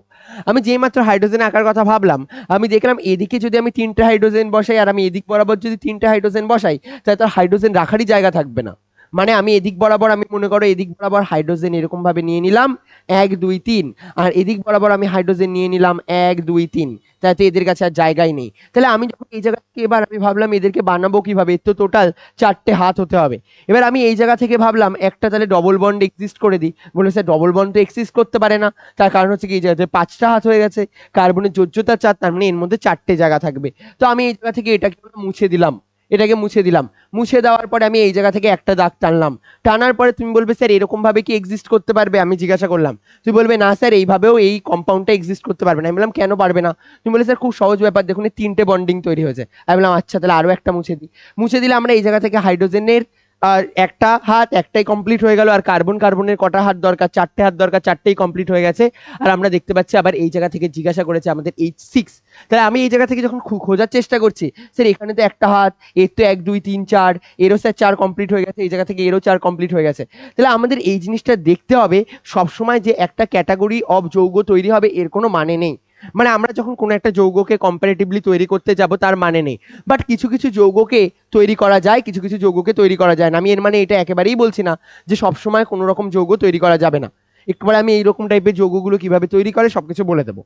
আমি যেই মাত্র হাইড্রোজেন আঁকার কথা ভাবলাম, আমি দেখলাম এদিকে যদি আমি তিনটে হাইড্রোজেন বসাই আর আমি এদিক বরাবর যদি তিনটে হাইড্রোজেন বসাই তাহলে তার হাইড্রোজেন রাখারই জায়গা থাকবে না। মানে আমি এদিক বরাবর, আমি মনে করো এদিক বরাবর হাইড্রোজেন এরকম ভাবে নিয়ে নিলাম 1 2 3, আর এদিক বরাবর আমি হাইড্রোজেন নিয়ে নিলাম 1 2 3, তাতে এদের কাছে আর জায়গাই নেই। তাহলে আমি যখন এই জায়গা থেকে এবার আমি ভাবলাম এদেরকে বানাবো কিভাবে, এর তো টোটাল চারটে হাত হতে হবে। এবার আমি এই জায়গা থেকে ভাবলাম একটা তাহলে ডবল বন্ড এক্সিস্ট করে দিই। বলে স্যার ডবল বন্ড তো এক্সিস্ট করতে পারে না, তার কারণ হচ্ছে কি এই জায়গাতে 5টা হাত হয়ে গেছে, কার্বনের যোজ্যতা 4, তার মানে এর মধ্যে 4টে জায়গা থাকবে। তো আমি এই জায়গা থেকে এটাকে মুছে দিলাম, এটাকে মুছে দিলাম। মুছে দেওয়ার পরে আমি এই জায়গা থেকে একটা দাগ টানলাম। টানার পরে তুমি বলবে স্যার এরকম ভাবে কি এক্সিস্ট করতে পারবে? আমি জিজ্ঞাসা করলাম, তুমি বলবে না স্যার এইভাবেও এই কম্পাউন্ডটা এক্সিস্ট করতে পারবে না। আমি বললাম কেন পারবে না? তুমি বলে স্যার খুব সহজ ব্যাপার, দেখুন এই তিনটে বন্ডিং তৈরি হয়েছে। আমি বললাম আচ্ছা তাহলে আরো একটা মুছে দিই। মুছে দিলে আমরা এই জায়গা থেকে হাইড্রোজেনের আর একটা হাত, একটাই কমপ্লিট হয়ে গেল। আর কার্বন কার্বনের কটা হাত দরকার? 4টে হাত দরকার, 4টেই কমপ্লিট হয়ে গেছে। আর আমরা দেখতে পাচ্ছি আবার এই জায়গা থেকে জিজ্ঞাসা করেছে আমাদের H6। তাহলে আমি এই জায়গা থেকে যখন খোঁজার চেষ্টা করছি, স্যার এখানে তো একটা হাত, এর তো 1 2 3 4, এরও স্যার 4 কমপ্লিট হয়ে গেছে, এই জায়গা থেকে এরও 4 কমপ্লিট হয়ে গেছে। তাহলে আমাদের এই জিনিসটা দেখতে হবে সবসময় যে একটা ক্যাটাগরি অফ যৌগ তৈরি হবে এর কোনো মানে নেই। মানে আমরা যখন কোনো একটা যৌগকে কম্পারেটিভলি তৈরি করতে যাব তার মানে নেই। বাট কিছু কিছু যৌগকে তৈরি করা যায়, কিছু কিছু যৌগকে তৈরি করা যায় না। আমি এর মানে এটা একেবারেই বলছি না যে সবসময় কোনো রকম যৌগ তৈরি করা যাবে না। একবারে আমি এইরকম টাইপের যৌগগুলো কিভাবে তৈরি করে সবকিছু বলে দেবো।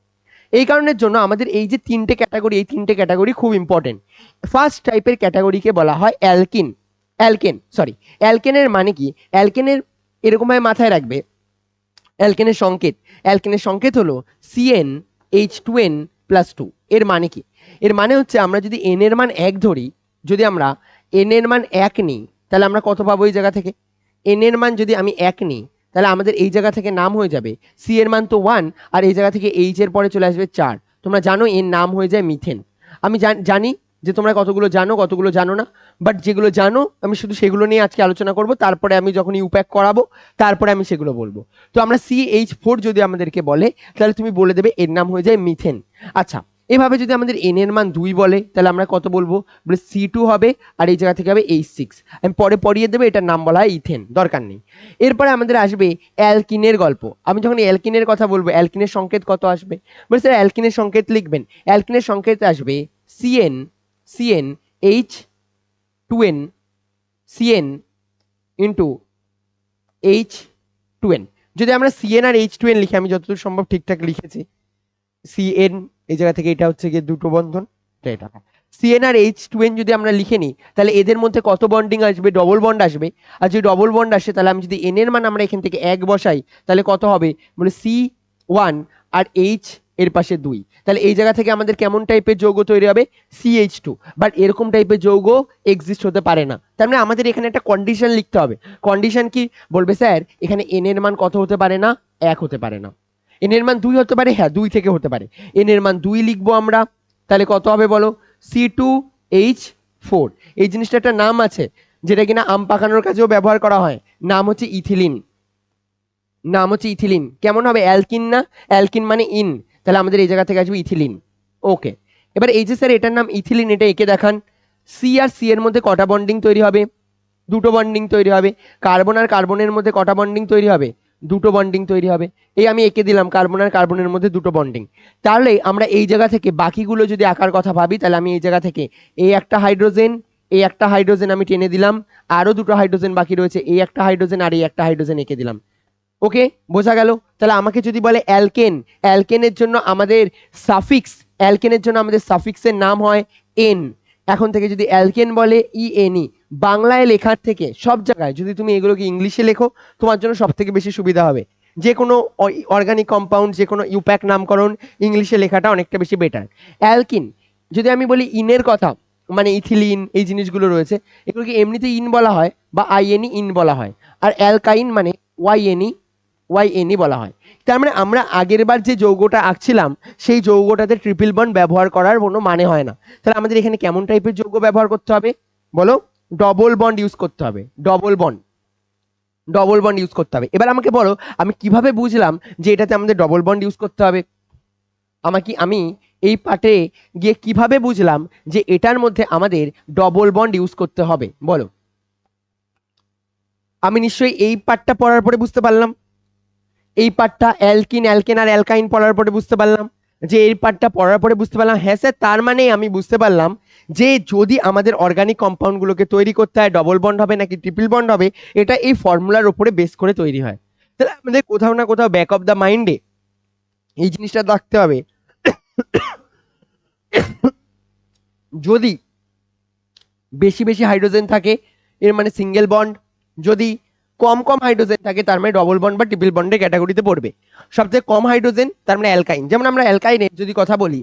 এই কারণের জন্য আমাদের এই যে তিনটে ক্যাটাগরি, এই তিনটে ক্যাটাগরি খুব ইম্পর্টেন্ট। ফার্স্ট টাইপের ক্যাটাগরিকে বলা হয় অ্যালকিন। অ্যালকেনের মানে কি? অ্যালকেনের এরকম ভাবে মাথায় রাখবে, অ্যালকেনের সংকেত হলো CnH2n+2। এর মানে কি? এর মানে হচ্ছে আমরা যদি n এর মান 1 ধরি, যদি আমরা n এর মান 1 নিই তাহলে আমরা কত পাবো এই জায়গা থেকে? n এর মান যদি আমি 1 নিই তাহলে আমাদের এই জায়গা থেকে নাম হয়ে যাবে, C এর মান তো 1, আর এই জায়গা থেকে H এর পরে চলে আসবে 4। তোমরা জানো এর নাম হয়ে যায় মিথেন। আমি জানি যে তোমরা কতগুলো জানো কতগুলো জানো না, বাট যেগুলো জানো আমি শুধু সেগুলো নিয়ে আজকে আলোচনা করব। তারপরে আমি যখন ইউপ্যাক করাবো তারপরে আমি সেগুলো বলবো। তো আমরা CH4 যদি আমাদেরকে বলে তাহলে তুমি বলে দেবে এর নাম হয়ে যায় মিথেন। আচ্ছা, এভাবে যদি আমাদের n এর মান 2 বলে তাহলে আমরা কত বলবো? বলে C2 হবে, আর এই জায়গা থেকে হবে H6। আমি পরে পড়িয়ে দেবো, এটার নাম বলা হয় ইথেন, দরকার নেই। এরপরে আমাদের আসবে অ্যালকিনের গল্প। আমি যখন অ্যালকিনের কথা বলবো অ্যালকিনের সংকেত কত আসবে? বলে স্যার অ্যালকিনের সংকেত লিখবেন। অ্যালকিনের সংকেত আসবে CnH2n ইন্টু H2n। যদি আমরা Cn আর H2n লিখি, আমি যতদূর সম্ভব ঠিকঠাক লিখেছি, Cn এই জায়গা থেকে এটা হচ্ছে গিয়ে দুটো বন্ধন, এটা Cn আর H2n যদি আমরা লিখে নিই তাহলে এদের মধ্যে কত বন্ডিং আসবে? ডবল বন্ড আসবে। আর যদি ডবল বন্ড আসে তাহলে আমি যদি n এর মান আমরা এখান থেকে 1 বসাই তাহলে কত হবে? বলে C1 আর H এর পাশে 2। তাহলে এই জায়গা থেকে আমাদের কেমন টাইপের যৌগ তৈরি হবে? CH2। বাট এরকম টাইপের যৌগ এক্সিস্ট হতে পারে না। তার মানে আমাদের এখানে একটা কন্ডিশন লিখতে হবে। কন্ডিশন কি? বলবে স্যার এখানে n এর মান কত হতে পারে না? 1 হতে পারে না। n এর মান 2 হতে পারে, হ্যাঁ 2 থেকে হতে পারে। n এর মান 2 লিখবো আমরা, তাহলে কত হবে বলো? C2H4। এই জিনিসটা একটা নাম আছে যেটা কিনা আম পাকানোর কাজেও ব্যবহার করা হয়, নাম হচ্ছে ইথিলিন। নাম হচ্ছে ইথিলিন। কেমন হবে? অ্যালকিন না? অ্যালকিন মানে ইন, তাহলে আমাদের এই জায়গা থেকে আসবে ইথিলিন। ওকে, এবার এই যে স্যার এটার নাম ইথিলিন, এটা এঁকে দেখান। সি আর সি এর মধ্যে কটা বন্ডিং তৈরি হবে? দুটো বন্ডিং তৈরি হবে। কার্বন আর কার্বনের মধ্যে কটা বন্ডিং তৈরি হবে? দুটো বন্ডিং তৈরি হবে। এই আমি এঁকে দিলাম কার্বন আর কার্বনের মধ্যে দুটো বন্ডিং। তাহলে আমরা এই জায়গা থেকে বাকিগুলো যদি আঁকার কথা ভাবি তাহলে আমি এই জায়গা থেকে এই একটা হাইড্রোজেন, এই একটা হাইড্রোজেন আমি টেনে দিলাম, আরো দুটো হাইড্রোজেন বাকি রয়েছে, এই একটা হাইড্রোজেন আর এই একটা হাইড্রোজেন এঁকে দিলাম। ওকে, বোঝা গেল? তাহলে আমাকে যদি বলে অ্যালকেন, অ্যালকেনের জন্য আমাদের সাফিক্স, অ্যালকেনের জন্য আমাদের সাফিক্সের নাম হয় এন। এখন থেকে যদি অ্যালকেন বলে ইএনই, বাংলায় লেখার থেকে সব জায়গায় যদি তুমি এগুলোকে ইংলিশে লেখো তোমার জন্য সব থেকে বেশি সুবিধা হবে। যে কোনো অর্গানিক কম্পাউন্ড, যে কোনো ইউপ্যাক নামকরণ ইংলিশে লেখাটা অনেকটা বেশি বেটার। অ্যালকিন যদি আমি বলি ইনের কথা, মানে ইথিলিন এই জিনিসগুলো রয়েছে, এগুলোকে এমনিতে ইন বলা হয় বা আইএনই ইন বলা হয়। আর অ্যালকাইন মানে ওয়াইএনই, ওয়াইএনই বলা হয়। তার মানে আমরা আগের বার যে যৌগটা আঁকছিলাম সেই যৌগটাতে ট্রিপল বন্ড ব্যবহার করার কোনো মানে হয় না। তাহলে আমাদের এখানে কেমন টাইপের যৌগ ব্যবহার করতে হবে বলো? ডবল বন্ড ইউজ করতে হবে, double bond, double bond use করতে হবে। এবার আমাকে বলো আমি কিভাবে বুঝলাম যে এটাতে আমাদের ডবল বন্ড ইউজ করতে হবে? আমি এই পার্টে গিয়ে কিভাবে বুঝলাম যে এটার মধ্যে আমাদের ডবল বন্ড ইউজ করতে হবে বলো? আমি নিশ্চয়ই এই পার্টটা পড়ার পরে বুঝতে পারলাম, এই পার্টটা অ্যালকিন, অ্যালকেন আর অ্যালকাইন পড়ার পরে বুঝতে পারলাম, যে এই পার্টটা পড়ার পরে বুঝতে পারলাম। হ্যাঁ স্যার, তার মানে আমি বুঝতে পারলাম যে যদি আমাদের অর্গানিক কম্পাউন্ডগুলোকে তৈরি করতে হয় ডবল বন্ড হবে নাকি ট্রিপল বন্ড হবে, এটা এই ফর্মুলার উপরে বেস করে তৈরি হয়। তাহলে আমাদের কোথাও না কোথাও ব্যাক অফ দ্য মাইন্ডে এই জিনিসটা রাখতে হবে, যদি বেশি বেশি হাইড্রোজেন থাকে এর মানে সিঙ্গেল বন্ড, যদি কম কম হাইড্রোজেন থাকে তার মানে ডবল বন্ড বা ট্রিপল বন্ডের ক্যাটাগরিতে পড়বে। সবচেয়ে কম হাইড্রোজেন তার মানে অ্যালকাইন। যেমন আমরা অ্যালকাইনের যদি কথা বলি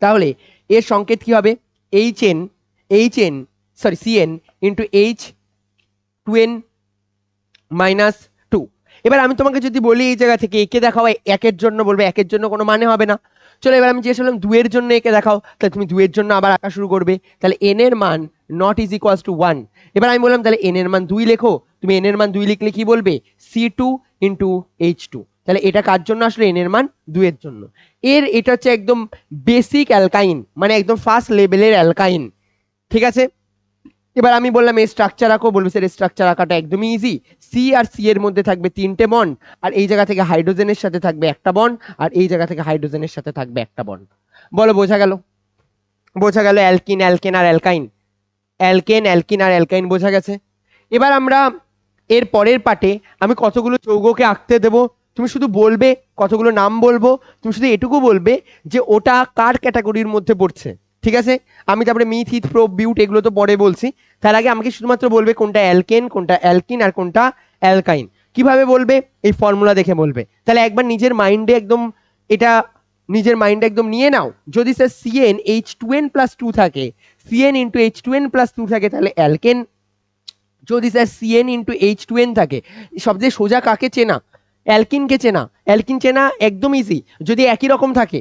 তাহলে এর সংকেত কি হবে? H N, sorry C N into H two N minus two. এবার আমি তোমাকে যদি বলি এই জায়গা থেকে একে দেখাও, একের জন্য বলবে একের জন্য কোনো মানে হবে না। চলো এবার আমি জিজ্ঞেস করলাম দুয়ের জন্য একে দেখাও, তাহলে তুমি দুয়ের জন্য আবার আঁকা শুরু করবে, তাহলে এন এর মান not is equals to one. এবার আমি বললাম তাহলে এন এর মান দুই লেখো, তুমি এন এর মান দুই লিখলে কি বলবে? C two into H two. তাহলে এটা কার জন্য আসলে এন এর মান দুইয়ের জন্য। এটা হচ্ছে একদম বেসিক অ্যালকাইন, মানে একদম ফার্স্ট লেভেলের অ্যালকাইন। ঠিক আছে, এবার আমি বললাম এই স্ট্রাকচার আঁকো, বলবে স্যার স্ট্রাকচার আঁকাটা একদমই ইজি। সি আর সি এর মধ্যে থাকবে তিনটে বন্ড, আর এই জায়গা থেকে হাইড্রোজেনের সাথে থাকবে একটা বন্ড, আর এই জায়গা থেকে হাইড্রোজেনের সাথে থাকবে একটা বন্ড। বলো বোঝা গেল? বোঝা গেল অ্যালকিন, অ্যালকেন আর অ্যালকাইন, অ্যালকেন, অ্যালকিন আর অ্যালকাইন বোঝা গেছে। এবার আমরা এর পরের পার্টে আমি কতগুলো যৌগকে আঁকতে দেবো, তুমি শুধু বলবে, কতগুলো নাম বলবো, তুমি শুধু এটুকু বলবে যে ওটা কার ক্যাটাগরির মধ্যে পড়ছে। ঠিক আছে, আমি তারপরে মিথ, হিথ, প্রোপ, বিউট এগুলো তো পরে বলছি। তার আগে আমাকে শুধুমাত্র বলবে কোনটা অ্যালকেন, কোনটা অ্যালকিন আর কোনটা অ্যালকাইন। কিভাবে বলবে? এই ফর্মুলা দেখে বলবে। তাহলে একবার নিজের মাইন্ডে একদম এটা, নিজের মাইন্ডে একদম নিয়ে নাও। যদি sir CN H two N plus two থাকে, CN into H two N plus two থাকে তাহলে অ্যালকেন। যদি sir CN into H two N থাকে, সবচেয়ে সোজা কাকে চেনা? অ্যালকিনকে চেনা। অ্যালকিন চেনা একদম ইজি, যদি একই রকম থাকে,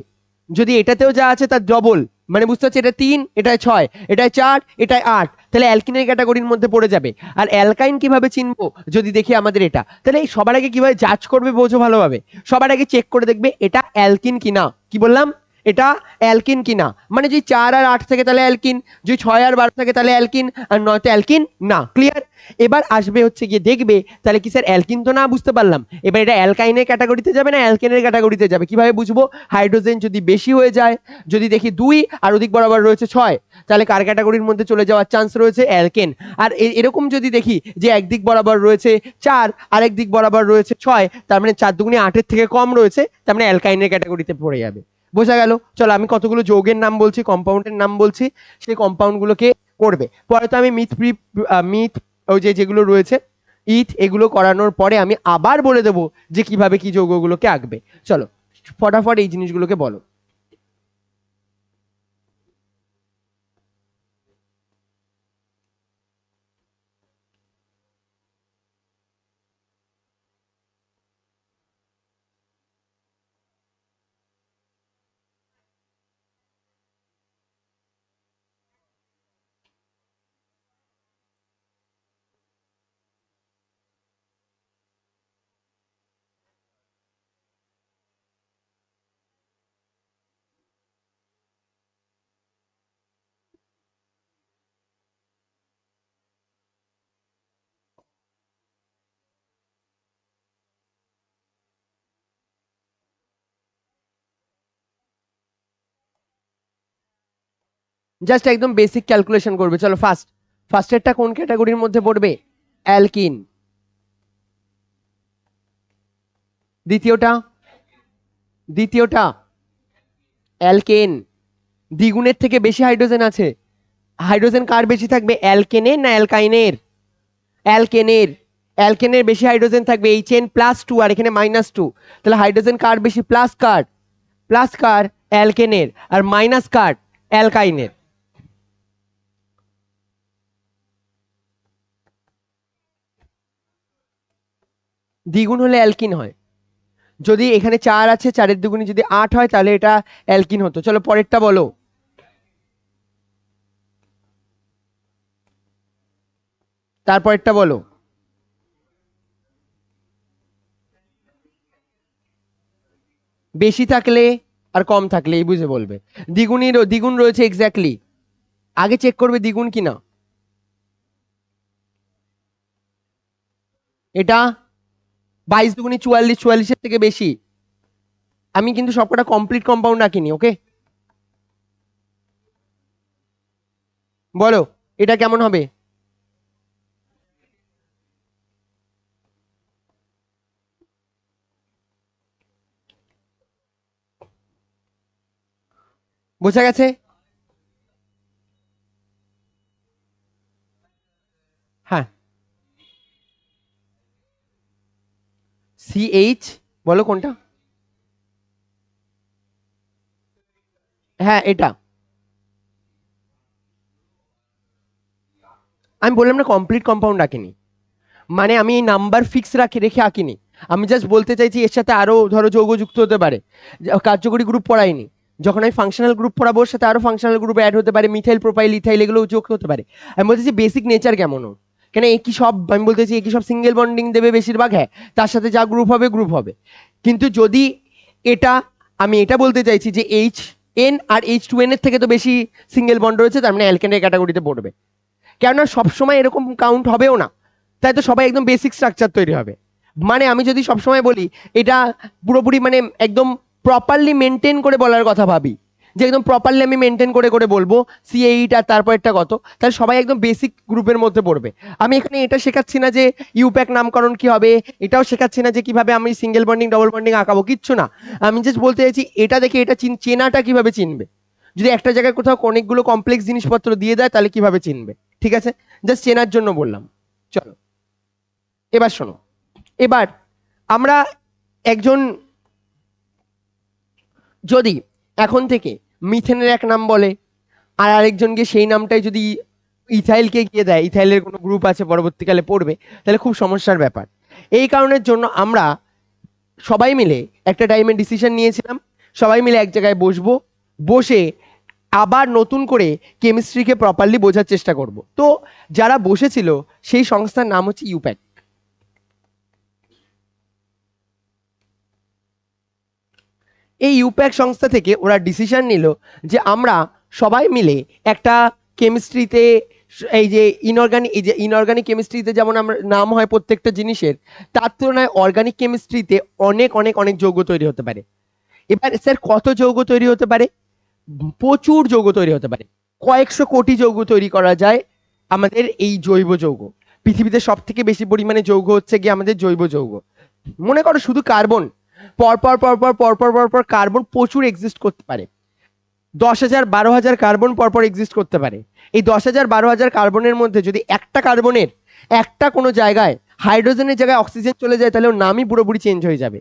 যদি এটাতেও যা আছে তার ডবল, মানে বুঝতে পারছি এটা তিন, এটায় ছয়, এটায় চার, এটায় আট, তাহলে অ্যালকিনের ক্যাটাগরির মধ্যে পড়ে যাবে। আর অ্যালকাইন কিভাবে চিনবো? যদি দেখি আমাদের এটা, তাহলে এই সবার আগে কিভাবে জাজ করবে বোঝো ভালোভাবে? সবার আগে চেক করে দেখবে এটা অ্যালকিন কিনা। কি বললাম? এটা অ্যালকিন কিনা, মানে যদি চার আর আট থাকে তাহলে অ্যালকিন, যদি ছয় আর বারো থাকে তাহলে অ্যালকিন, আর নয়তো অ্যালকিন না। ক্লিয়ার? এবার আসবে হচ্ছে গিয়ে দেখবে তাহলে কি স্যার অ্যালকিন তো না, বুঝতে পারলাম, এবার এটা অ্যালকাইনের ক্যাটাগরিতে যাবে না অ্যালকেনের ক্যাটাগরিতে যাবে? কিভাবে বুঝবো? হাইড্রোজেন যদি বেশি হয়ে যায়, যদি দেখি দুই আর ওদিক বরাবর রয়েছে ছয়, তাহলে কার ক্যাটাগরির মধ্যে চলে যাওয়ার চান্স রয়েছে? অ্যালকেন। আর এরকম যদি দেখি যে একদিক বরাবর রয়েছে চার আর একদিক বরাবর রয়েছে ছয়, তার মানে চার দুগুণে আটের থেকে কম রয়েছে, তার মানে অ্যালকাইনের ক্যাটাগরিতে পড়ে যাবে। বোঝা গেল? চলো আমি কতগুলো যৌগের নাম বলছি, কম্পাউন্ডের নাম বলছি, সেই কম্পাউন্ড গুলোকে করবে। পরে তো আমি মিথ ওই যে যেগুলো রয়েছে ইথ এগুলো করানোর পরে আমি আবার বলে দেবো যে কিভাবে কি যৌগগুলোকে আঁকবে। চলো ফটাফট এই জিনিসগুলোকে বলো। জাস্ট একদম বেসিক ক্যালকুলেশন করবে। চলো ফার্স্টেরটা কোন ক্যাটাগরির মধ্যে পড়বে? অ্যালকিন। দ্বিতীয়টা অ্যালকেন। দ্বিগুণের থেকে বেশি হাইড্রোজেন আছে। হাইড্রোজেন কার বেশি থাকবে, অ্যালকেনের না অ্যালকাইনের? অ্যালকেনের। অ্যালকেনের বেশি হাইড্রোজেন থাকবে, HN+2 আর এখানে -2। তাহলে হাইড্রোজেন কার বেশি, প্লাস কার অ্যালকেনের, আর মাইনাস কার অ্যালকাইনের। দ্বিগুণ হলে অ্যালকিন হয়। যদি এখানে 4 আছে, 4-এর দ্বিগুণে যদি 8 হয় তাহলে এটা অ্যালকিন হতো। চলো পরেরটা বলো। তারপরেরটা বলো। বেশি থাকলে আর কম থাকলে এই বুঝে বলবে। দ্বিগুণ রয়েছে এক্স্যাক্টলি, আগে চেক করবে দ্বিগুণ কিনা। এটা 22 × 2 = 44, 44-এর থেকে বেশি। আমি কিন্তু সবকটা কমপ্লিট কম্পাউন্ড রাখিনি, ওকে? বলো এটা কেমন হবে? বোঝা গেছে? হ্যাঁ, CH, বলো কোনটা? হ্যাঁ এটা। আমি বললাম না কমপ্লিট কম্পাউন্ড আঁকিনি, মানে আমি এই নাম্বার ফিক্স রেখে আঁকিনি। আমি জাস্ট বলতে চাইছি এর সাথে আরো ধরো যৌগ যুক্ত হতে পারে। কার্যকরী গ্রুপ পড়াইনি, যখন আমি ফাংশনাল গ্রুপ পড়াবো ওর সাথে আরো ফাংশনাল গ্রুপ অ্যাড হতে পারে, মিথাইল প্রোপাইল ইথাইল এগুলো যোগ হতে পারে। আমি বলতেছি বেসিক নেচার কেমন ওর। কেন একই সব, আমি বলতেছি একই সব সিঙ্গেল বন্ডিং দেবে বেশিরভাগ, হ্যাঁ তার সাথে যা গ্রুপ হবে। কিন্তু যদি এটা, আমি এটা বলতে চাইছি যে H N আর H2N এর থেকে তো বেশি সিঙ্গেল বন্ড রয়েছে, তার মানে অ্যালকেনের ক্যাটাগরিতে পড়বে। কেননা সবসময় এরকম কাউন্ট হবেও না, তাই তো সবাই একদম বেসিক স্ট্রাকচার তৈরি হবে। মানে আমি যদি সবসময় বলি এটা পুরোপুরি মানে একদম প্রপারলি মেনটেন করে বলার কথা ভাবি, যে একদম প্রপারলি আমি মেনটেন করে করে বলবো C8 আর তারপর একটা কত, তাহলে সবাই একদম বেসিক গ্রুপের মধ্যে পড়বে। আমি এখানে এটা শেখাচ্ছি না যে ইউপ্যাক নামকরণ কি হবে, এটাও শেখাচ্ছি না যে কিভাবে আমি সিঙ্গেল বন্ডিং ডবল বন্ডিং আঁকাবো, কিচ্ছু না। আমি জাস্ট বলতে চাইছি এটা দেখে এটা চেনাটা কিভাবে চিনবে। যদি একটা জায়গায় কোথাও অনেকগুলো কমপ্লেক্স জিনিসপত্র দিয়ে দেয় তাহলে কিভাবে চিনবে? ঠিক আছে, জাস্ট চেনার জন্য বললাম। চলো এবার শোনো। এবার আমরা একজন, যদি এখন থেকে মিথেনের এক নাম বলে আর আরেকজনকে সেই নামটাই যদি ইথাইলকে গিয়ে দেয়, ইথাইলের কোনো গ্রুপ আছে পরবর্তীকালে পড়বে, তাহলে খুব সমস্যার ব্যাপার। এই কারণের জন্য আমরা সবাই মিলে একটা টাইমে ডিসিশন নিয়েছিলাম, সবাই মিলে এক জায়গায় বসবো, বসে আবার নতুন করে কেমিস্ট্রিকে প্রপারলি বোঝার চেষ্টা করব। তো যারা বসেছিল সেই সংস্থার নাম হচ্ছে ইউপ্যাক। এই ইউপ্যাক সংস্থা থেকে ওরা ডিসিশন নিল যে আমরা সবাই মিলে একটা কেমিস্ট্রিতে, এই যে ইনঅর্গানিক কেমিস্ট্রিতে যেমন আমরা নাম হয় প্রত্যেকটা জিনিসের, তার তুলনায় অর্গানিক কেমিস্ট্রিতে অনেক অনেক অনেক যৌগ তৈরি হতে পারে। এবার স্যার কত যৌগ তৈরি হতে পারে? প্রচুর যৌগ তৈরি হতে পারে, কয়েকশো কোটি যৌগ তৈরি করা যায় আমাদের এই জৈব যৌগ। পৃথিবীতে সব থেকে বেশি পরিমাণে যৌগ হচ্ছে গিয়ে আমাদের জৈব যৌগ। মনে করো শুধু কার্বন, পরপর পরপর পরপর পরপর কার্বন প্রচুর এক্সিস্ট করতে পারে। 10,000 12,000 কার্বন পরপর এক্সিস্ট করতে পারে। এই 10,000 12,000 কার্বনের মধ্যে যদি একটা কার্বনের একটা কোনো জায়গায় হাইড্রোজেনের জায়গায় অক্সিজেন চলে যায় তাহলে ওর নামই পুরোপুরি চেঞ্জ হয়ে যাবে।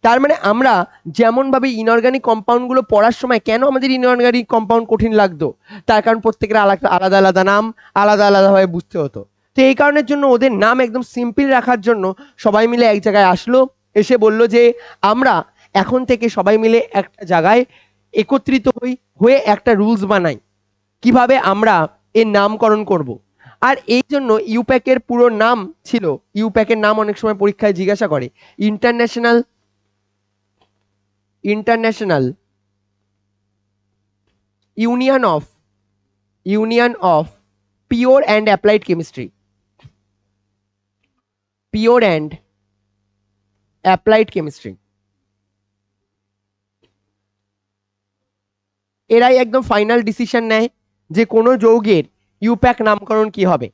তার মানে আমরা যেমনভাবে ইনঅর্গানিক কম্পাউন্ডগুলো পড়ার সময় কেন আমাদের ইনঅর্গানিক কম্পাউন্ড কঠিন লাগতো, তার কারণ প্রত্যেকের আলাদা আলাদা আলাদা নাম, আলাদা আলাদাভাবে বুঝতে হতো। তো এই কারণের জন্য ওদের নাম একদম সিম্পল রাখার জন্য সবাই মিলে এক জায়গায় আসলো, এসে বলল যে আমরা এখন থেকে সবাই মিলে একটা জায়গায় একত্রিত হয়ে একটা রুলস বানাই কিভাবে আমরা এর নামকরণ করব। আর এই জন্য ইউপ্যাকের পুরো নাম ছিল, ইউপ্যাকের নাম অনেক সময় পরীক্ষায় জিজ্ঞাসা করে, international international union of union of pure and applied chemistry. Pure and applied chemistry, এরাই একদম ফাইনাল ডিসিশন নেয় যে কোনো যৌগের ইউপ্যাক নামকরণ কি হবে।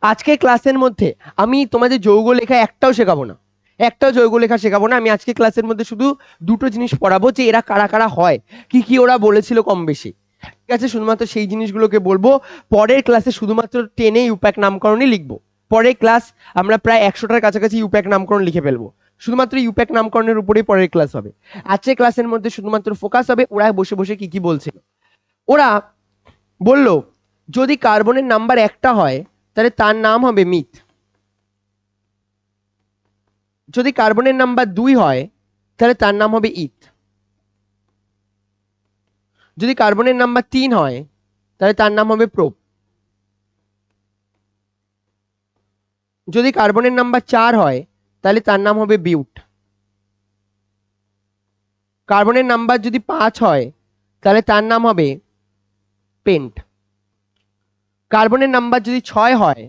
আজকে ক্লাসের মধ্যে আমি তোমাদের যৌগ লেখা একটাও শেখাবো না, একটাও যৌগ লেখা শেখাবো না। আমি আজকে ক্লাসের মধ্যে শুধু দুটো জিনিস পড়াবো, যে এরা কারা কারা হয়, কি কি ওরা বলেছিল কম বেশি, ঠিক আছে। শুধুমাত্র সেই জিনিসগুলোকে বলবো। পরের ক্লাসে শুধুমাত্র টেনে ইউপ্যাক নামকরণই লিখবো। পরের ক্লাস আমরা প্রায় 100টার কাছাকাছি ইউপ্যাক নামকরণ লিখে ফেলবো, শুধুমাত্র ইউপ্যাক নামকরণের উপরেই পরের ক্লাস হবে। আজকে ক্লাসের মধ্যে শুধুমাত্র ফোকাস হবে ওরা বসে বসে কি কি বলছিল। ওরা বলল যদি কার্বনের নাম্বার একটা হয় তাহলে তার নাম হবে মিথ, যদি কার্বনের নাম্বার 2 হয় তাহলে তার নাম হবে ইথ, যদি কার্বনের নাম্বার 3 হয় তাহলে তার নাম হবে প্রোপ, যদি কার্বনের নাম্বার 4 হয় তাহলে তার নাম হবে বিউট, কার্বনের নাম্বার যদি 5 হয় তাহলে তার নাম হবে পেন্ট, কার্বনের নাম্বার যদি 6 হয়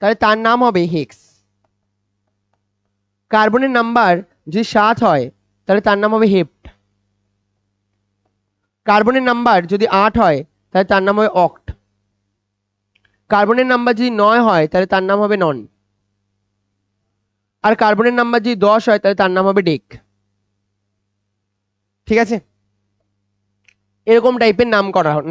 তাহলে তার নাম হবে হেক্স, কার্বনের নাম্বার যদি 7 হয় তাহলে তার নাম হবে হেপ্ট, কার্বনের নাম্বার যদি 8 হয় তাহলে তার নাম হবে অক্ট, কার্বনের নাম্বার যদি 9 হয় তাহলে তার নাম হবে নন, আর কার্বনের নাম্বার যদি 10 হয় তাহলে তার নাম হবে ডেক। ঠিক আছে, এরকম টাইপের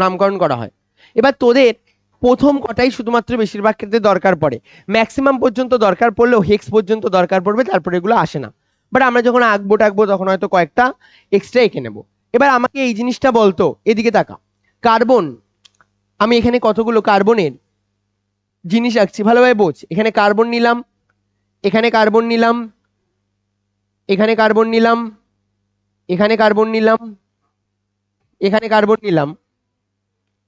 নামকরণ করা হয়। এবার তোদের প্রথম কটাই শুধুমাত্র বেশিরভাগ ক্ষেত্রে দরকার পড়ে, ম্যাক্সিমাম পর্যন্ত দরকার পড়লেও হেক্স পর্যন্ত দরকার পড়বে, তারপরে এগুলো আসে না। বাট আমরা যখন আঁকবো টাকবো তখন হয়তো কয়েকটা এক্সট্রা এঁকে নেবো। এবার আমাকে এই জিনিসটা বলতো, এদিকে তাকা, কার্বন, আমি এখানে কতগুলো কার্বনের জিনিস আঁকছি, ভালোভাবে বোঝ। এখানে কার্বন নিলাম, এখানে কার্বন নিলাম, এখানে কার্বন নিলাম, এখানে কার্বন নিলাম, এখানে কার্বন নিলাম,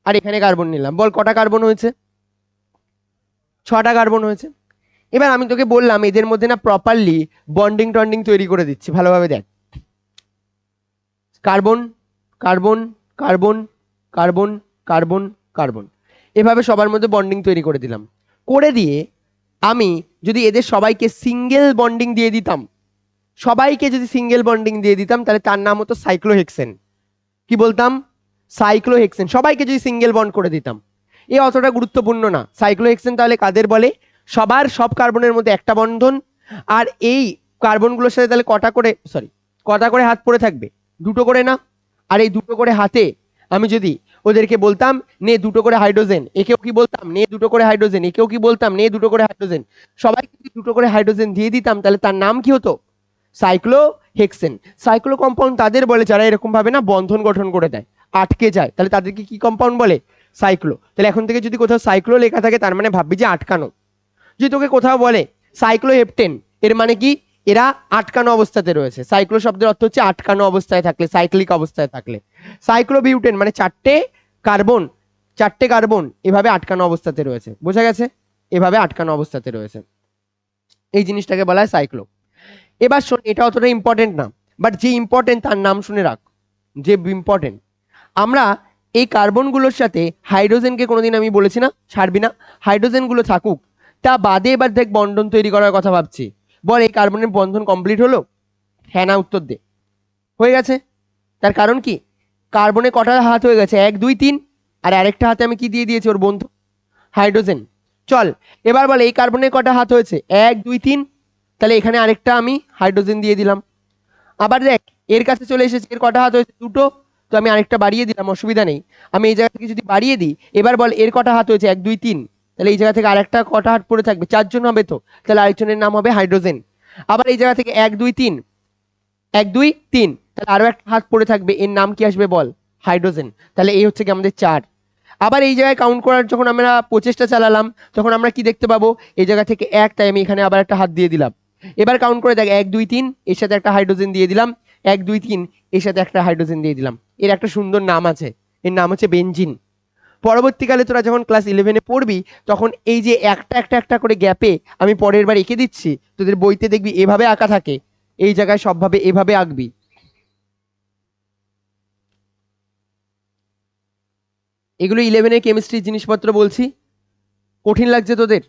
আর এখানে কার্বন নিলাম। বল কটা কার্বন হয়েছে? 6টা কার্বন হয়েছে। এবার আমি তোকে বললাম এদের মধ্যে না প্রপারলি বন্ডিং টন্ডিং তৈরি করে দিচ্ছি, ভালোভাবে দেখ। Carbon carbon carbon carbon carbon carbon, এভাবে সবার মধ্যে বন্ডিং তৈরি করে দিলাম। করে দিয়ে আমি যদি এদের সবাইকে সিঙ্গেল বন্ডিং দিয়ে দিতাম, সবাইকে যদি সিঙ্গেল বন্ডিং দিয়ে দিতাম তাহলে তার নাম হতো সাইক্লোহেক্সেন। কি বলতাম? সাইক্লোহেক্সেন। সবাইকে যদি সিঙ্গেল বন্ড করে দিতাম, এ অতটা গুরুত্বপূর্ণ না। সাইক্লোহেক্সেন তাহলে কাদের বলে? সব কার্বনের মধ্যে একটা বন্ধন, আর এই কার্বনগুলোর সাথে তাহলে কটা করে হাত পড়ে থাকবে? দুটো করে না? আর এই দুটো করে হাতে আমি যদি ওদেরকে বলতাম নে দুটো করে হাইড্রোজেন, একেও কি বলতাম নে দুটো করে হাইড্রোজেন, একেও কি বলতাম নে দুটো করে হাইড্রোজেন, সবাইকে যদি দুটো করে হাইড্রোজেন দিয়ে দিতাম তাহলে তার নাম কি হতো? সাইক্লোহেক্সেন। সাইক্লো কম্পাউন্ড তাদের বলে যারা এরকম ভাবে না বন্ধন গঠন করে দেয়, আটকে যায়, তাহলে তাদেরকে কি কম্পাউন্ড বলে? সাইক্লো। তাহলে এখন থেকে যদি কোথাও সাইক্লো লেখা থাকে তার মানে ভাববি যে আটকানো। যদি তোকে কোথাও বলে সাইক্লোহেপ্টেন, এর মানে কি? এরা আটকানো অবস্থাতে রয়েছে। সাইক্লো শব্দের অর্থ হচ্ছে আটকানো অবস্থায় থাকলে, সাইক্লিক অবস্থায় থাকলে। সাইক্লোবিউটেন মানে চারটে কার্বন এভাবে আটকানো অবস্থাতে রয়েছে। বোঝা গেছে? এভাবে আটকানো অবস্থাতে রয়েছে, এই জিনিসটাকে বলা হয় সাইক্লো। এবার শোন, এটা অতটা ইম্পর্টেন্ট না, বাট যে ইম্পর্টেন্ট তার নাম শুনে রাখ, যে ইম্পর্টেন্ট। আমরা এই কার্বনগুলোর সাথে হাইড্রোজেনকে কোনোদিন আমি বলেছি না ছাড়বি না, হাইড্রোজেনগুলো থাকুক, তা বাদে এবার দেখ বন্ধন তৈরি করার কথা ভাবছি। বল এই কার্বনের বন্ধন কমপ্লিট হলো? হ্যাঁ না উত্তর দে। হয়ে গেছে। তার কারণ কি? কার্বনে কটা হাত হয়ে গেছে? 1 2 3, আর আরেকটা হাতে আমি কি দিয়ে দিয়েছি ওর বন্ধু? হাইড্রোজেন। চল এবার বল এই কার্বনের কটা হাত হয়েছে? 1 2 3, তাহলে এখানে আরেকটা আমি হাইড্রোজেন দিয়ে দিলাম। আবার দেখ এর কাছে চলে এসেছে, এর কটা হাত হয়েছে? 2টো, তো আমি আরেকটা বাড়িয়ে দিলাম, অসুবিধা নেই। আমি এই জায়গা থেকে যদি বাড়িয়ে দিই, এবার বল এর কটা হাত হয়েছে? 1 2 3, তাহলে এই জায়গা থেকে আরেকটা কটা হাত পড়ে থাকবে? 4জন হবে তো, তাহলে আরেকজনের নাম হবে হাইড্রোজেন। আবার এই জায়গা থেকে 1 2 3, 1 2 3, তাহলে আরো একটা হাত পড়ে থাকবে, এর নাম কি আসবে বল? হাইড্রোজেন। তাহলে এই হচ্ছে কি আমাদের 4। আবার এই জায়গায় কাউন্ট করার যখন আমরা প্রচেষ্টা চালালাম তখন আমরা কি দেখতে পাবো? এই জায়গা থেকে 1, তাই আমি এখানে আবার একটা হাত দিয়ে দিলাম। এবার কাউন্ট করে দেখ, 1 2 3, এর সাথে একটা হাইড্রোজেন দিয়ে দিলাম, 1 2 3, এর সাথে একটা হাইড্রোজেন দিয়ে দিলাম। এর একটা সুন্দর নাম আছে, এর নাম হচ্ছে বেনজিন। পরবর্তীকালে তোরা যখন ক্লাস 11-এ পড়বি তখন এই যে একটা একটা একটা করে গ্যাপে আমি পরের বার এঁকে দিচ্ছি, তোদের বইতে দেখবি এভাবে আঁকা থাকে, এই জায়গায় সবভাবে এভাবে আঁকবি। এগুলো 11-এর কেমিস্ট্রির জিনিসপত্র বলছি, কঠিন লাগছে তোদের?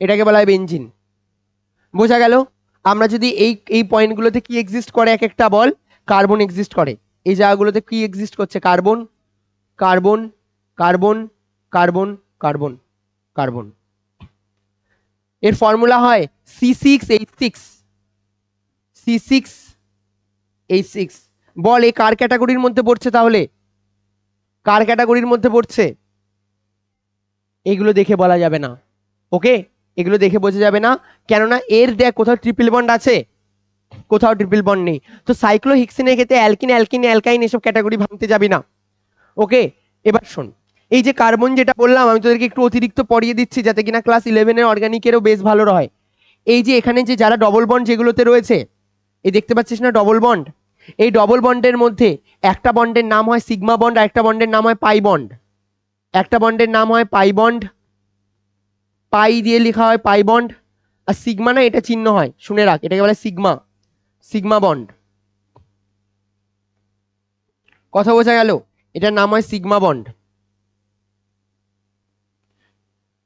এটাকে বলা হয় বেনজিন। বোঝা গেল? আমরা যদি এই পয়েন্টগুলোতে কি এক্সিস্ট করে এক একটা বল? কার্বন এক্সিস্ট করে। এই জায়গাগুলোতে কি এক্সিস্ট করছে? Carbon, carbon carbon carbon carbon carbon. এর ফর্মুলা হয় C6H6 C6H6। বল এ কার ক্যাটাগরির মধ্যে পড়ছে? তাহলে কার ক্যাটাগরির মধ্যে পড়ছে? এগুলো দেখে বলা যাবে না, ওকে? এগুলো দেখে বোঝা যাবে না, কেননা এর দেখ কোথাও ট্রিপল বন্ড আছে, কোথাও ট্রিপল বন্ড নেই। তো সাইক্লোহেক্সিনের ক্ষেত্রে অ্যালকিন অ্যালকিন অ্যালকাইন এসব ক্যাটাগরি ভাঙতে যাবি না, ওকে? এবার শোন, এই যে কার্বন যেটা বললাম, আমি তোদেরকে একটু অতিরিক্ত পড়িয়ে দিচ্ছি যাতে কিনা ক্লাস 11-এর অর্গানিকেরও বেশ ভালো হয়। এই যে এখানে যে যারা ডবল বন্ড যেগুলোতে রয়েছে, এই দেখতে পাচ্ছিস না ডবল বন্ড, এই ডবল বন্ডের মধ্যে একটা বন্ডের নাম হয় সিগমা বন্ড আর একটা বন্ডের নাম হয় পাই বন্ড। একটা বন্ডের নাম হয় পাই বন্ড, পাই দিয়ে লেখা হয় পাই বন্ড, আর সিগমা না এটা চিহ্ন হয়, শুনে রাখ, এটাকে বলে সিগমা, সিগমা বন্ড। কথা বোঝা গেল? এটার নাম হয় সিগমা বন্ড,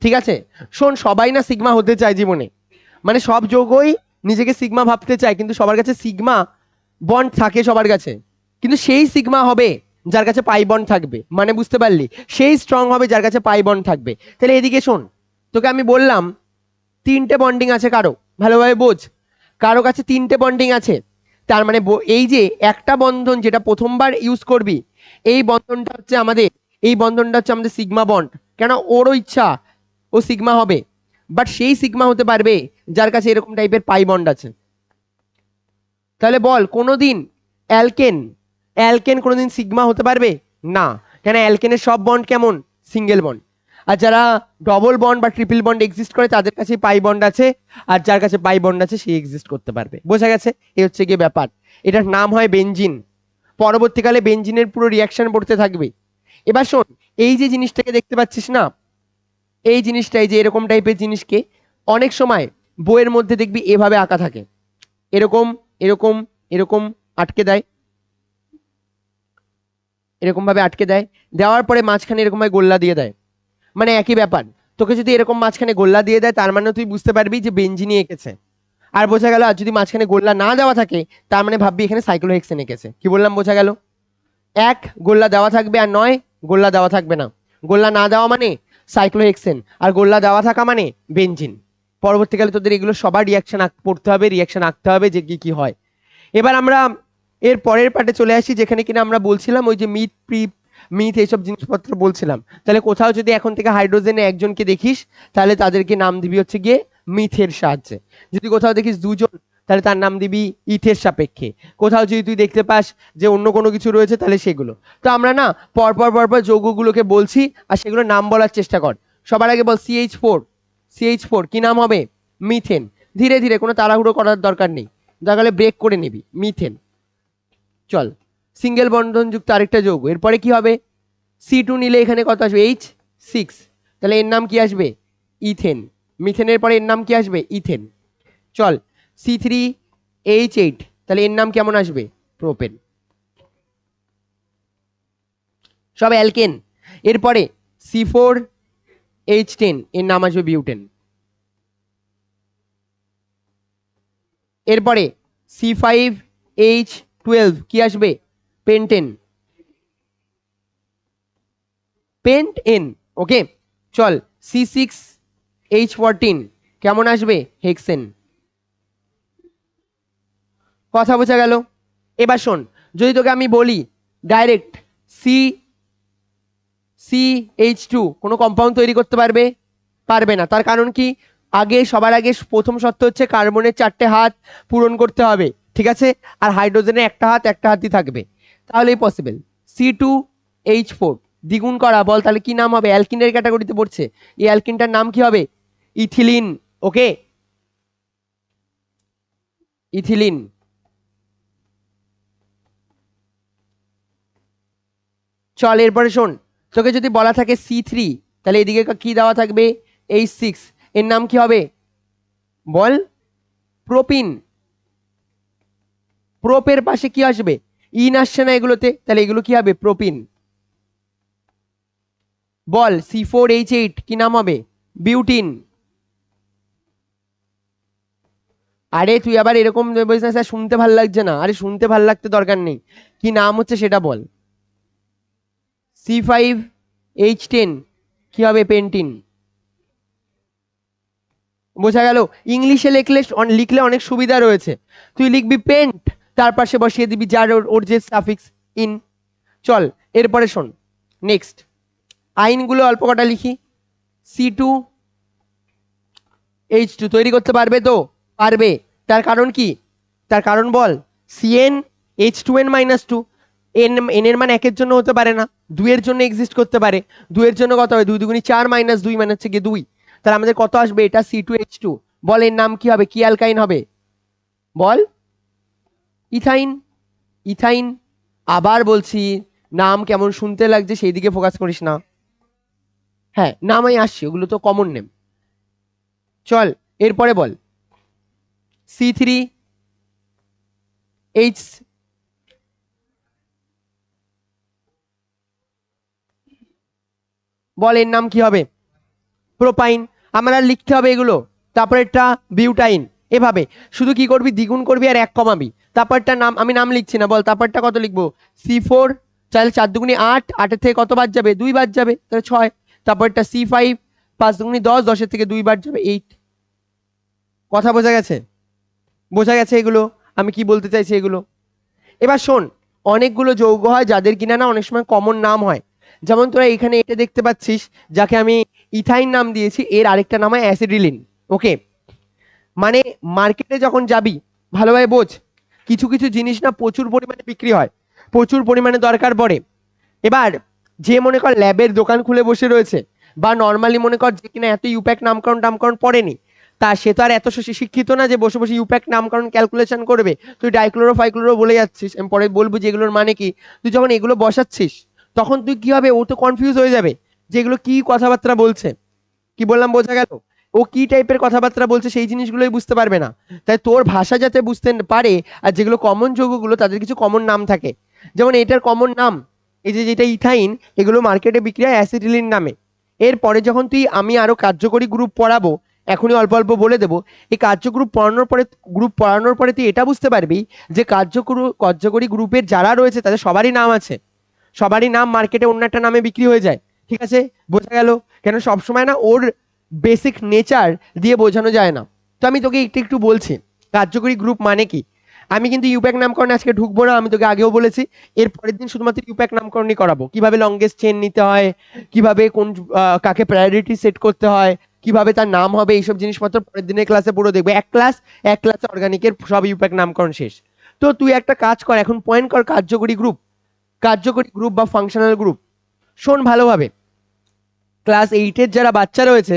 ঠিক আছে? শোন, সবাই না সিগমা হতে চায় জীবনে, মানে সব যৌগই নিজেকে সিগমা ভাবতে চায়, কিন্তু সবার কাছে সিগমা বন্ড থাকে সবার কাছে, কিন্তু সেই সিগমা হবে যার কাছে পাই বন্ড থাকবে, মানে বুঝতে পারলি? সেই স্ট্রং হবে যার কাছে পাই বন্ড থাকবে। তাহলে এদিকে শোন, তোকে আমি বললাম তিনটে বন্ডিং আছে কারো, ভালোভাবে বোঝ, কারো কাছে তিনটে বন্ডিং আছে, তার মানে এই যে একটা বন্ধন যেটা প্রথমবার ইউজ করবি, এই বন্ধনটা হচ্ছে আমাদের, এই বন্ধনটা হচ্ছে আমাদের সিগমা বন্ড, কেন ওরও ইচ্ছা ও সিগমা হবে, বাট সেই সিগমা হতে পারবে যার কাছে এরকম টাইপের পাই বন্ড আছে। তাহলে বল কোনোদিন অ্যালকেন, অ্যালকেন কোনোদিন সিগমা হতে পারবে না, কেন অ্যালকেনের সব বন্ড কেমন? Single bond. আর যারা ডবল বন্ড বা ট্রিপল বন্ড এক্সিস্ট করে তাদের কাছে পাই বন্ড আছে, আর যার কাছে পাই বন্ড আছে সে এক্সিস্ট করতে পারবে। বোঝা গেছে? এই হচ্ছে গিয়ে ব্যাপার। এটার নাম হয় বেনজিন। পরবর্তীকালে বেনজিনের পুরো রিয়াকশন পড়তে থাকবে। এবার শোন, এই যে জিনিসটাকে দেখতে পাচ্ছিস না, এই জিনিসটাই যে এরকম টাইপের জিনিসকে অনেক সময় বইয়ের মধ্যে দেখবি এভাবে আঁকা থাকে, এরকম এরকম এরকম আটকে দেয়, এরকম ভাবে আটকে দেয়, দেওয়ার পরে মাঝখানে এরকম ভাবে গোল্লা দিয়ে দেয়, মানে একই ব্যাপার। তোকে যদি এরকম মাঝখানে গোল্লা দিয়ে দেয় তার মানে তুই বুঝতে পারবি যে বেনজিনই এঁকেছে। আর বোঝা গেল, আর যদি মাঝখানে গোল্লা না দেওয়া থাকে তার মানে ভাববি এখানে সাইক্লোহেক্সেন এঁকেছে। কি বললাম বোঝা গেল? এক, গোল্লা দেওয়া থাকবে, আর নয় গোল্লা দেওয়া থাকবে না। গোল্লা না দেওয়া মানে সাইক্লোহেক্সেন, আর গোল্লা দেওয়া থাকা মানে বেনজিন। পরবর্তীকালে তোদের এগুলো সবার রিয়াকশন পড়তে হবে, রিয়াকশন আঁকতে হবে যে কি কি হয়। এবার আমরা এর পরের পার্টে চলে আসি, যেখানে কিনা আমরা বলছিলাম ওই যে মিথ মিথ এইসব জিনিসপত্র বলছিলাম। তাহলে কোথাও যদি এখন থেকে হাইড্রোজেনে একজনকে দেখিস তাহলে তাদেরকে নাম দিবি হচ্ছে গিয়ে মিথের সাহায্যে। যদি কোথাও দেখিস দুজন তাহলে তার নাম দিবি ইথের সাপেক্ষে। কোথাও যদি তুই দেখতে পাস যে অন্য কোনো কিছু রয়েছে তাহলে সেগুলো। তো আমরা না পরপর পরপর যৌগগুলোকে বলছি আর সেগুলোর নাম বলার চেষ্টা কর। সবার আগে বল CH4। CH4 কি নাম হবে? মিথেন। ধীরে ধীরে, কোনো তাড়াহুড়ো করার দরকার নেই, দরকার হলে ব্রেক করে নিবি। মিথেন। চল, সিঙ্গেল বন্ধনযুক্ত আরেকটা যৌগ, এরপরে কি হবে? C2 নিলে এখানে কত আসবে? H6, তাহলে এর নাম কি আসবে? ইথেন। মিথেনের পরে এর নাম কি আসবে? ইথেন। চল, C3H8, তাহলে এর নাম কেমন আসবে? প্রোপেন। সব অ্যালকেন। এরপরে C4H10, এর নাম আসবে বিউটেন। এরপরে C5H12 কি আসবে? পেন্টেন। পেন্টেন, ওকে। চল, C6H14 কেমন আসবে? হেক্সেন। কথা বোঝা গেল? এবার শোন, যদি তোকে আমি বলি ডাইরেক্ট CH2 কোনো কম্পাউন্ড তৈরি করতে পারবে? পারবে না। তার কারণ কি? আগে সবার আগে প্রথম শর্ত হচ্ছে কার্বনের 4টে হাত পূরণ করতে হবে, ঠিক আছে? আর হাইড্রোজেনের একটা হাতই থাকবে, তাহলেই পসিবল। C2H4 দ্বিগুণ করা, বল তাহলে কি নাম হবে? অ্যালকিনের ক্যাটাগরিতে পড়ছে, এই অ্যালকিনটার নাম কি হবে? ইথিলিন, ওকে? ইথিলিন। চল, এরপরে শোন, তোকে যদি বলা থাকে C3, তাহলে এদিকে কি দেওয়া থাকবে? H6, এর নাম কি হবে? বল, প্রোপিন। প্রোপের পাশে কি আসবে? ইন আসছে না এগুলোতে, তাহলে এগুলো কি হবে? প্রোপিন। বল, C4H8 কি নাম হবে? বিউটিন। আরে তুই আবার এরকম বলিস না স্যার শুনতে ভাল লাগছে না। আরে শুনতে ভাল লাগতে দরকার নেই, কি নাম হচ্ছে সেটা বল। C5H10 কি হবে? পেন্টিন। বোঝা গেল? ইংলিশে লিখলে অনেক সুবিধা রয়েছে। তুই লিখবি পেন্ট, তার পাশে বসিয়ে দিবি যার ওর যে সাফিক্স ইন। চল এরপরে শোন, নেক্সট আইনগুলো অল্প কটা লিখি। C2H2 তৈরি করতে পারবে তো? পারবে। তার কারণ কি? তার কারণ বল। CnH2n-2, n এর মান একের জন্য হতে পারে না, দুইয়ের জন্য এক্সিস্ট করতে পারে। দুইয়ের জন্য কত হবে? 2 দুগুণি 4 - 2 মানে হচ্ছে কি 2। তাহলে আমাদের কত আসবে? এটা C2H2। বল এর নাম কি হবে? কি অ্যালকাইন হবে? বল। ইথাইন। ইথাইন। আবার বলছি, নাম কেমন শুনতে লাগছে সেই দিকে ফোকাস করিস না। হ্যাঁ, নামই আসছে, ওগুলো তো কমন নেম। চল এরপরে বল। C3H, বল এর নাম কি হবে? প্রোপাইন। আমার আর লিখতে হবে এগুলো? তারপর একটা বিউটাইন। এভাবে শুধু কি করবি? দ্বিগুণ করবি আর এক কমাবি। তারপরটা নাম, আমি নাম লিখছি না, বল তারপরটা কত লিখবো? C4, তাহলে 4 দুগুণি 8, 8-এর থেকে কত বাদ যাবে? 2 বাদ যাবে, তাহলে 6। তারপরটা C5, 5 দুগুণি 10, 10-এর থেকে 2 বাদ যাবে 8। কথা বোঝা গেছে? বোঝা গেছে এগুলো আমি কি বলতে চাইছি এগুলো? এবার শোন, অনেকগুলো যৌগ হয় যাদের কিনা না অনেক সময় কমন নাম হয়। যেমন তোরা এখানে এটা দেখতে পাচ্ছিস, যাকে আমি ইথাইন নাম দিয়েছি, এর আরেকটা নাম হয় অ্যাসিডিলিন। ওকে, মানে মার্কেটে যখন যাবি, ভালোভাবে বোঝ, কিছু কিছু জিনিস না প্রচুর পরিমাণে বিক্রি হয়, প্রচুর পরিমাণে দরকার পড়ে। এবার যে মনে কর ল্যাবের দোকান খুলে বসে রয়েছে, বা নর্মালি মনে কর যে কিনা এত ইউপ্যাক নামকরণ টামকরণ পড়েনি, তা সে তো আর এত শিক্ষিত না যে বসে বসে ইউপ্যাক নামকরণ ক্যালকুলেশন করবে। তুই ডাইক্লোরো ফাইক্লোরো বলে যাচ্ছিস, আমি পরে বলবো যে এগুলোর মানে কি। তুই যখন এগুলো বসাচ্ছিস তখন তুই কি হবে? ও তো কনফিউজ হয়ে যাবে যে এগুলো কি কথাবার্তা বলছে। কি বললাম বোঝা গেল? ও কি টাইপের কথাবার্তা বলছে সেই জিনিসগুলোই বুঝতে পারবে না। তাই তোর ভাষা যাতে বুঝতে পারে, আর যেগুলো কমন যৌগগুলো তাদের কিছু কমন নাম থাকে। যেমন এটার কমন নাম, এই যে যেটা ইথাইন, এগুলো মার্কেটে বিক্রি হয় অ্যাসিটিলিন নামে। এরপরে যখন তুই, আমি আরো কার্যকরী গ্রুপ পড়াবো, এখনই অল্প অল্প বলে দেবো। এই কার্যগ্রুপ পড়ানোর পরে তুই এটা বুঝতে পারবি যে কার্যকরী গ্রুপের যারা রয়েছে তাদের সবারই নাম আছে, সবারই নাম মার্কেটে অন্য একটা নামে বিক্রি হয়ে যায়। ঠিক আছে? বোঝা গেল? কেন সবসময় না ওর বেসিক নেচার দিয়ে বোঝানো যায় না। তো আমি তোকে একটু একটু বলছি কার্যকরী গ্রুপ মানে কি। আমি কিন্তু ইউপ্যাক নামকরণে আজকে ঢুকবো না, আমি তোকে আগেও বলেছি। এর পরের দিন শুধুমাত্র ইউপ্যাক নামকরণই করাবো, কিভাবে লংগেস্ট চেন নিতে হয়, কিভাবে কোন কাকে প্রায়োরিটি সেট করতে হয়, কিভাবে তার নাম হবে, এইসব জিনিসপত্র পরের দিনের ক্লাসে পুরো দেখবো। এক ক্লাসে অর্গানিকের সব ইউপ্যাক নামকরণ শেষ। তো তুই একটা কাজ কর, এখন পয়েন্ট কর কার্যকরী গ্রুপ বা ফাংশনাল গ্রুপ। শোন ভালোভাবে, ক্লাস 8-এর যারা বাচ্চা রয়েছে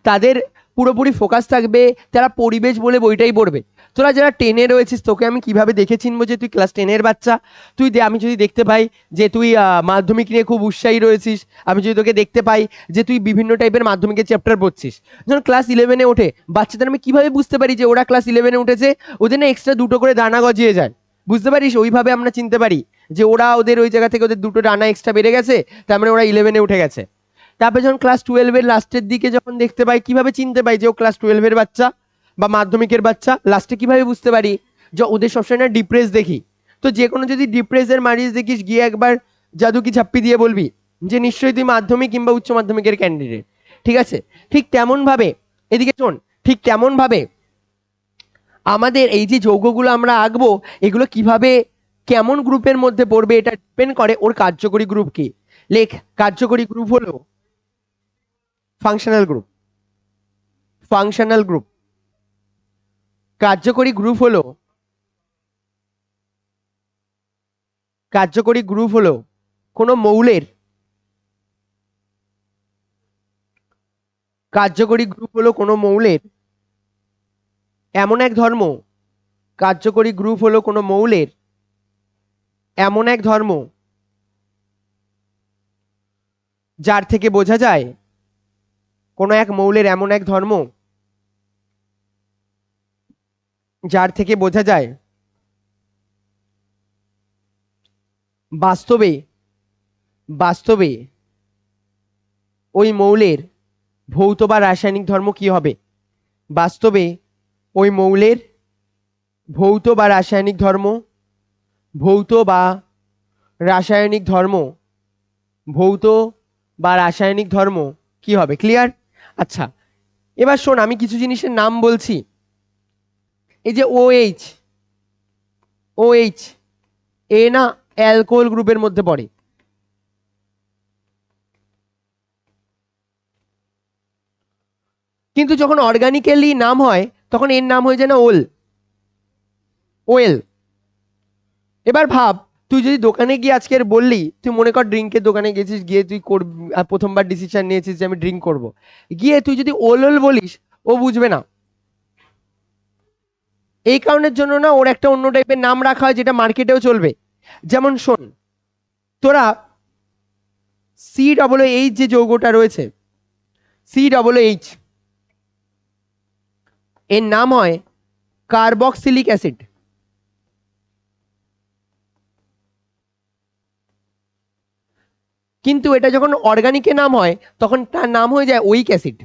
তাদের পুরোপুরি ফোকাস থাকবে, তারা পরিবেশ বলে বইটাই পড়বে। তোরা যারা 10-এ রয়েছিস, তোকে আমি কিভাবে দেখে চিনবো যে তুই ক্লাস 10-এর বাচ্চা? আমি যদি দেখতে পাই যে তুই মাধ্যমিক নিয়ে খুব উৎসাহী রয়েছিস, আমি যদি তোকে দেখতে পাই যে তুই বিভিন্ন টাইপের মাধ্যমিকের চ্যাপ্টার পড়ছিস, যখন ক্লাস 11-এ ওঠে বাচ্চাদের আমি কিভাবে বুঝতে পারি যে ওরা ক্লাস 11-এ উঠেছে? ওদের না এক্সট্রা 2টো করে দানা গজিয়ে যায়, বুঝতে পারিস? ওইভাবে আমরা চিনতে পারি যে ওরা ওদের ওই জায়গা থেকে ওদের 2টো দানা এক্সট্রা বেড়ে গেছে, তার মানে ওরা 11-এ উঠে গেছে। তারপরে যখন ক্লাস 12-এর লাস্টের দিকে যখন দেখতে পাই, কিভাবে চিনতে পাই যে ও ক্লাস 12-এর বাচ্চা বা মাধ্যমিকের বাচ্চা? লাস্টে কিভাবে বুঝতে পারি? যে ওদের সবসময় না ডিপ্রেস দেখি। তো যে কোনো যদি ডিপ্রেসের মারিজ দেখিস, গিয়ে একবার জাদু কি ঝাপ্পি দিয়ে বলবি যে নিশ্চয়ই তুই মাধ্যমিক কিংবা উচ্চ মাধ্যমিকের ক্যান্ডিডেট। ঠিক আছে? ঠিক তেমন ভাবে এদিকে শোন, ঠিক তেমন ভাবে আমাদের এই যে যৌগগুলো আমরা আঁকবো, এগুলো কিভাবে কেমন গ্রুপের মধ্যে পড়বে এটা ডিপেন্ড করে ওর কার্যকরী গ্রুপ কি। লেখ, কার্যকরী গ্রুপ হলো ফাংশনাল গ্রুপ। ফাংশনাল গ্রুপ, কার্যকরী গ্রুপ হলো কার্যকরী গ্রুপ হলো কোনো মৌলের, কার্যকরী গ্রুপ হলো কোনো মৌলের এমন এক ধর্ম, কার্যকরী গ্রুপ হলো কোনো মৌলের এমন এক ধর্ম যার থেকে বোঝা যায়, কোনো এক মৌলের এমন এক ধর্ম যার থেকে বোঝা যায় বাস্তবে বাস্তবে ওই মৌলের ভৌত বা রাসায়নিক ধর্ম কি হবে। বাস্তবে ওই মৌলের ভৌত বা রাসায়নিক ধর্ম, ভৌত বা রাসায়নিক ধর্ম ভৌত বা রাসায়নিক ধর্ম কি হবে, ক্লিয়ার? আচ্ছা, এবার শোন, আমি কিছু জিনিসের নাম বলছি। এই যে OH, OH এ না অ্যালকোহল গ্রুপের মধ্যে পড়ে। কিন্তু যখন অর্গানিক্যালি নাম হয় তখন এর নাম হয়ে যায় না ওল, ওয়েল। এবার ভাব, তুই যদি দোকানে গিয়ে আজকের বললি, তুই মনে কর ড্রিঙ্কের দোকানে গেছিস, গিয়ে তুই প্রথমবার ডিসিশন নিয়েছিস যে আমি ড্রিঙ্ক করব, গিয়ে তুই যদি ওল ওল বলিস, ও বুঝবে না। এই কারণের জন্য না ওর একটা অন্য টাইপের নাম রাখা হয় যেটা মার্কেটেও চলবে। যেমন শোন, তোরা COOH যে যৌগটা রয়েছে, COOH এর নাম হয় কার্বক্সিলিক অ্যাসিড। কিন্তু এটা যখন অর্গানিকের নাম হয় তখন তার নাম হয়ে যায় ওইক অ্যাসিড,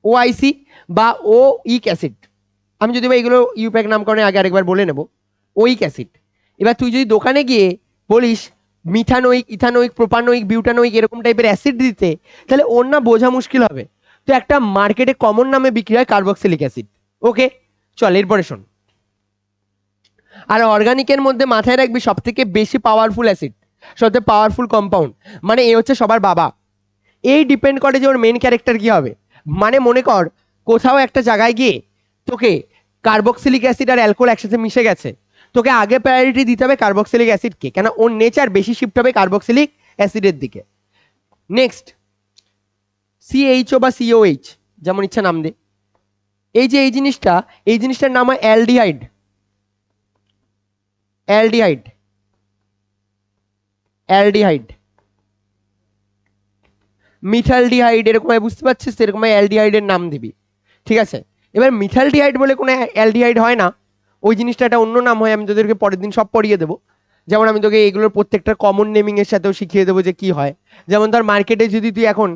OIC বা ওইক অ্যাসিড। আমি যদি বা এগুলো ইউপ্যাক নামকরণের আগে আরেকবার বলে নেব, ওইক অ্যাসিড। এবার তুই যদি দোকানে গিয়ে বলিস মিথানোইক, ইথানোইক, প্রোপানোইক, বিউটানোইক এরকম টাইপের অ্যাসিড দিতে, তাহলে ওর না বোঝা মুশকিল হবে। তো একটা মার্কেটে কমন নামে বিক্রি হয় কার্বক্সিলিক অ্যাসিড। ওকে, চল এরপরে শোন। আর অর্গানিকের মধ্যে মাথায় রাখবি সব থেকে বেশি পাওয়ারফুল অ্যাসিড, সবথেকে পাওয়ারফুল কম্পাউন্ড, মানে এ হচ্ছে সবার বাবা। এই ডিপেন্ড করে যে ওর মেন ক্যারেক্টার কি হবে। মানে মনে কর কোথাও একটা জায়গায় গিয়ে তোকে কার্বক্সিলিক অ্যাসিড আর অ্যালকোহল একসাথে মিশে গেছে, তোকে আগে প্রায়োরিটি দিতে হবে কার্বক্সিলিক অ্যাসিডকে, কেন ওর নেচার বেশি শিফট হবে কার্বক্সিলিক অ্যাসিডের দিকে। নেক্সট, CHO বা COH, যেমন ইচ্ছা নাম দে। এই যে এই জিনিসটার নাম হয় অ্যালডিহাইড, অ্যালডিহাইড, অ্যালডিহাইড, মিথালডিহাইড, এরকম বুঝতে পারছিস, এরকম অ্যালডিহাইডের নাম দিবি, ঠিক আছে? এবার মিথালডিহাইড বলে কোনো অ্যালডিহাইড হয় না, ওই জিনিসটা একটা অন্য নাম হয়, আমি তোদেরকে পরের দিন সব পড়িয়ে দেবো। যেমন আমি তোকে এগুলোর প্রত্যেকটা কমন নেমিং এর সাথেও শিখিয়ে দেবো যে কি হয়। যেমন ধর মার্কেটে যদি তুই এখন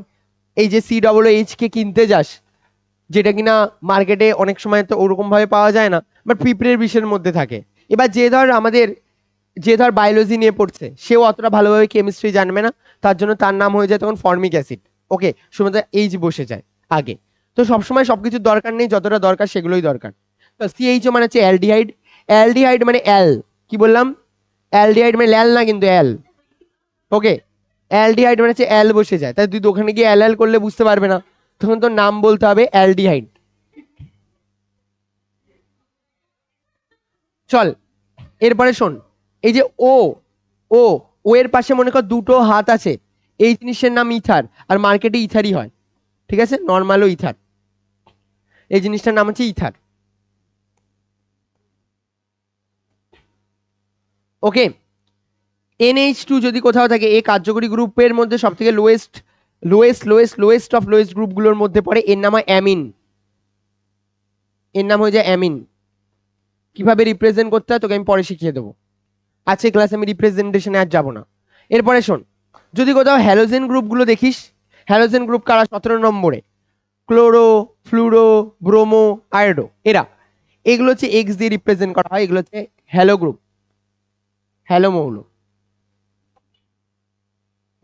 এই যে COOH কে কিনতে যাস, যেটা কিনা মার্কেটে অনেক সময় তো ওরকম ভাবে পাওয়া যায় না, বাট পিঁপড়ের বিষের মধ্যে থাকে। এবার যে ধর বায়োলজি নিয়ে পড়ছে, সেও অতটা ভালোভাবে কেমিস্ট্রি জানবে না, তার জন্য তার নাম হয়ে যায় তখন ফর্মিক অ্যাসিড। ওকে, শুধু এইচ বসে যায় আগে। তো সবসময় সবকিছুর দরকার নেই, যতটা দরকার সেগুলোই দরকার। তো CHO মানে হচ্ছে অ্যালডিহাইড, অ্যালডিহাইড মানে অ্যাল, কি বললাম, অ্যালডিহাইড মানে ল্যাল না কিন্তু অ্যাল। ওকে, অ্যালডিহাইড মানে হচ্ছে অ্যাল বসে যায়, তাই তুই দোকানে গিয়ে অ্যাল করলে বুঝতে পারবে না, তখন তোর নাম বলতে হবে অ্যালডিহাইড। চল এরপরে শোন, এই যে ও ও ও এর পাশে মনে কর দুটো হাত আছে, এই জিনিসের নাম ইথার, আর মার্কেটে ইথারই হয়, ঠিক আছে, নর্মালও ইথার, এই জিনিসটার নাম হচ্ছে ইথার। ওকে, NH2 যদি কোথাও থাকে, এই কার্যকরী গ্রুপের মধ্যে সব থেকে lowest lowest lowest lowest of lowest গ্রুপগুলোর মধ্যে পড়ে, এর নাম হয় অ্যামিন, এর নাম হয়ে যায় অ্যামিন। কিভাবে রিপ্রেজেন্ট করতে হয় তোকে আমি পরে শিখিয়ে দেবো, আজকে ক্লাসে আমি রিপ্রেজেন্টেশনে আর যাবো না। এরপরে শোন, যদি কোথাও হ্যালোজেন গ্রুপগুলো দেখিস, হ্যালোজেন গ্রুপ কারা 17 নম্বরে, ক্লোরো, ফ্লুরো, ব্রোমো, আয়োডো, এগুলো হচ্ছে এক্স দিয়ে রিপ্রেজেন্ট করা হয়, এগুলো হচ্ছে হ্যালো গ্রুপ, হ্যালো মৌল।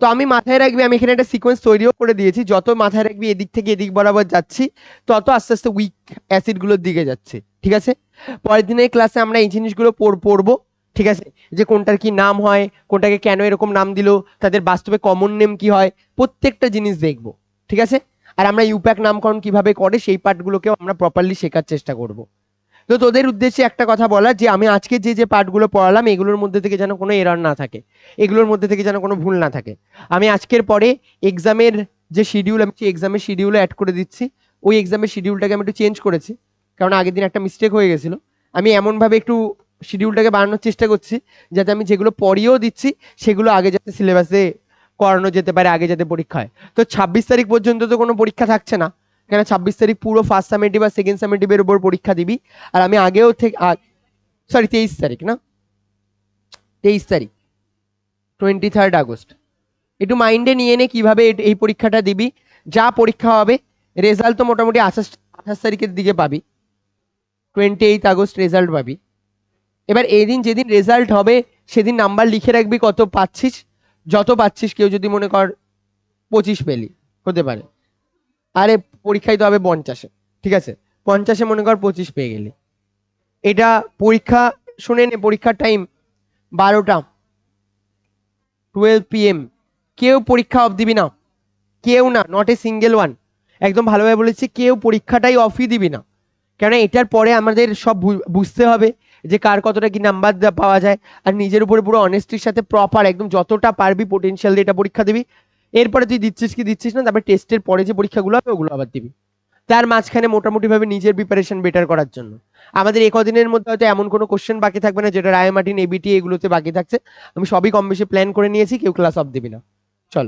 তো আমি মাথায় রাখবি, আমি এখানে একটা সিকোয়েন্স তৈরিও করে দিয়েছি, যত মাথায় রাখবি এদিক থেকে এদিক বরাবর যাচ্ছি, তত আস্তে আস্তে উইক অ্যাসিডগুলোর দিকে যাচ্ছে, ঠিক আছে? পরের দিনের ক্লাসে আমরা এই জিনিসগুলো পড়বো, ঠিক আছে? যে কোনটার কি নাম হয়, কোনটাকে কেন এরকম নাম দিল, তাদের বাস্তবে কমন নেম কি হয়, প্রত্যেকটা জিনিস দেখবো, ঠিক আছে? আর আমরা ইউপ্যাক নামকরণ কিভাবে করে সেই পার্টগুলোকেও আমরা প্রপারলি শেখার চেষ্টা করব। তো তোদের উদ্দেশ্যে একটা কথা বলার, যে আমি আজকে যে পার্টগুলো পড়ালাম এগুলোর মধ্যে থেকে যেন কোনো এরর না থাকে, এগুলোর মধ্যে থেকে যেন কোনো ভুল না থাকে। আমি আজকের পরে এক্সামের যে শিডিউল, আমি এক্সামের শিডিউলে অ্যাড করে দিচ্ছি, ওই এক্সামের শিডিউলটাকে আমি একটু চেঞ্জ করেছি, কারণ আগের দিন একটা মিস্টেক হয়ে গেছিল। আমি এমনভাবে একটু শিডিউলটাকে বানানোর চেষ্টা করছি যাতে আমি যেগুলো পড়িয়েও দিচ্ছি সেগুলো আগে যাতে সিলেবাসে করানো যেতে পারে, আগে যাতে পরীক্ষা হয়। তো 26 তারিখ পর্যন্ত তো কোনো পরীক্ষা থাকছে না, কেন 26 তারিখ পুরো ফার্স্ট সামেটিভ আর সেকেন্ড সামেটিভের উপর পরীক্ষা দিবি। আর আমি আগেও থেকে, সরি 23 তারিখ না, 23 তারিখ, 23 আগস্ট। একটু মাইন্ডে নিয়ে নে কিভাবে এই পরীক্ষাটা দিবি। যা পরীক্ষা হবে, রেজাল্ট তো মোটামুটি 28 তারিখের দিকে পাবি, 28 আগস্ট রেজাল্ট পাবি। এবার এই দিন যেদিন রেজাল্ট হবে সেদিন নাম্বার লিখে রাখবি কত পাচ্ছিস, যত পাচ্ছিস, কেউ যদি মনে কর 25 পেলি, হতে পারে, আরে পরীক্ষায় তো হবে 50-এ, ঠিক আছে, 50-এ মনে কর 25 পেয়ে গেলি, এটা পরীক্ষা, শুনে নে, পরীক্ষার টাইম 12টা, 12 PM, কেউ পরীক্ষা অফ দিবি না, কেউ না, নট এ সিঙ্গেল ওয়ান, একদম ভালোভাবে বলেছি, কেউ পরীক্ষাটাই অফই দিবি না, কেন এটার পরে আমাদের সব বুঝতে হবে যে কার কতটা কি নাম্বার পাওয়া যায়, আর নিজের উপরে পুরো অনেস্টির সাথে প্রপার একদম যতটা পারবি পোটেনশিয়াল দিয়ে এটা পরীক্ষা দিবি। এরপরে তুই দিচ্ছিস কি দিচ্ছিস না, তারপরে টেস্টের পরে যে পরীক্ষাগুলো হবে ওগুলো আবার দিবি, তার মাঝখানে মোটামুটি ভাবে নিজের প্রিপারেশন বেটার করার জন্য আমাদের একদিনের মধ্যে হয়তো এমন কোনো কোশ্চেন বাকি থাকবে না যেটা রায় মার্টিন, এবিটি এগুলোতে বাকি থাকছে। আমি সবই কম বেশি প্ল্যান করে নিয়েছি, কেউ ক্লাস অফ দিবি না। চল।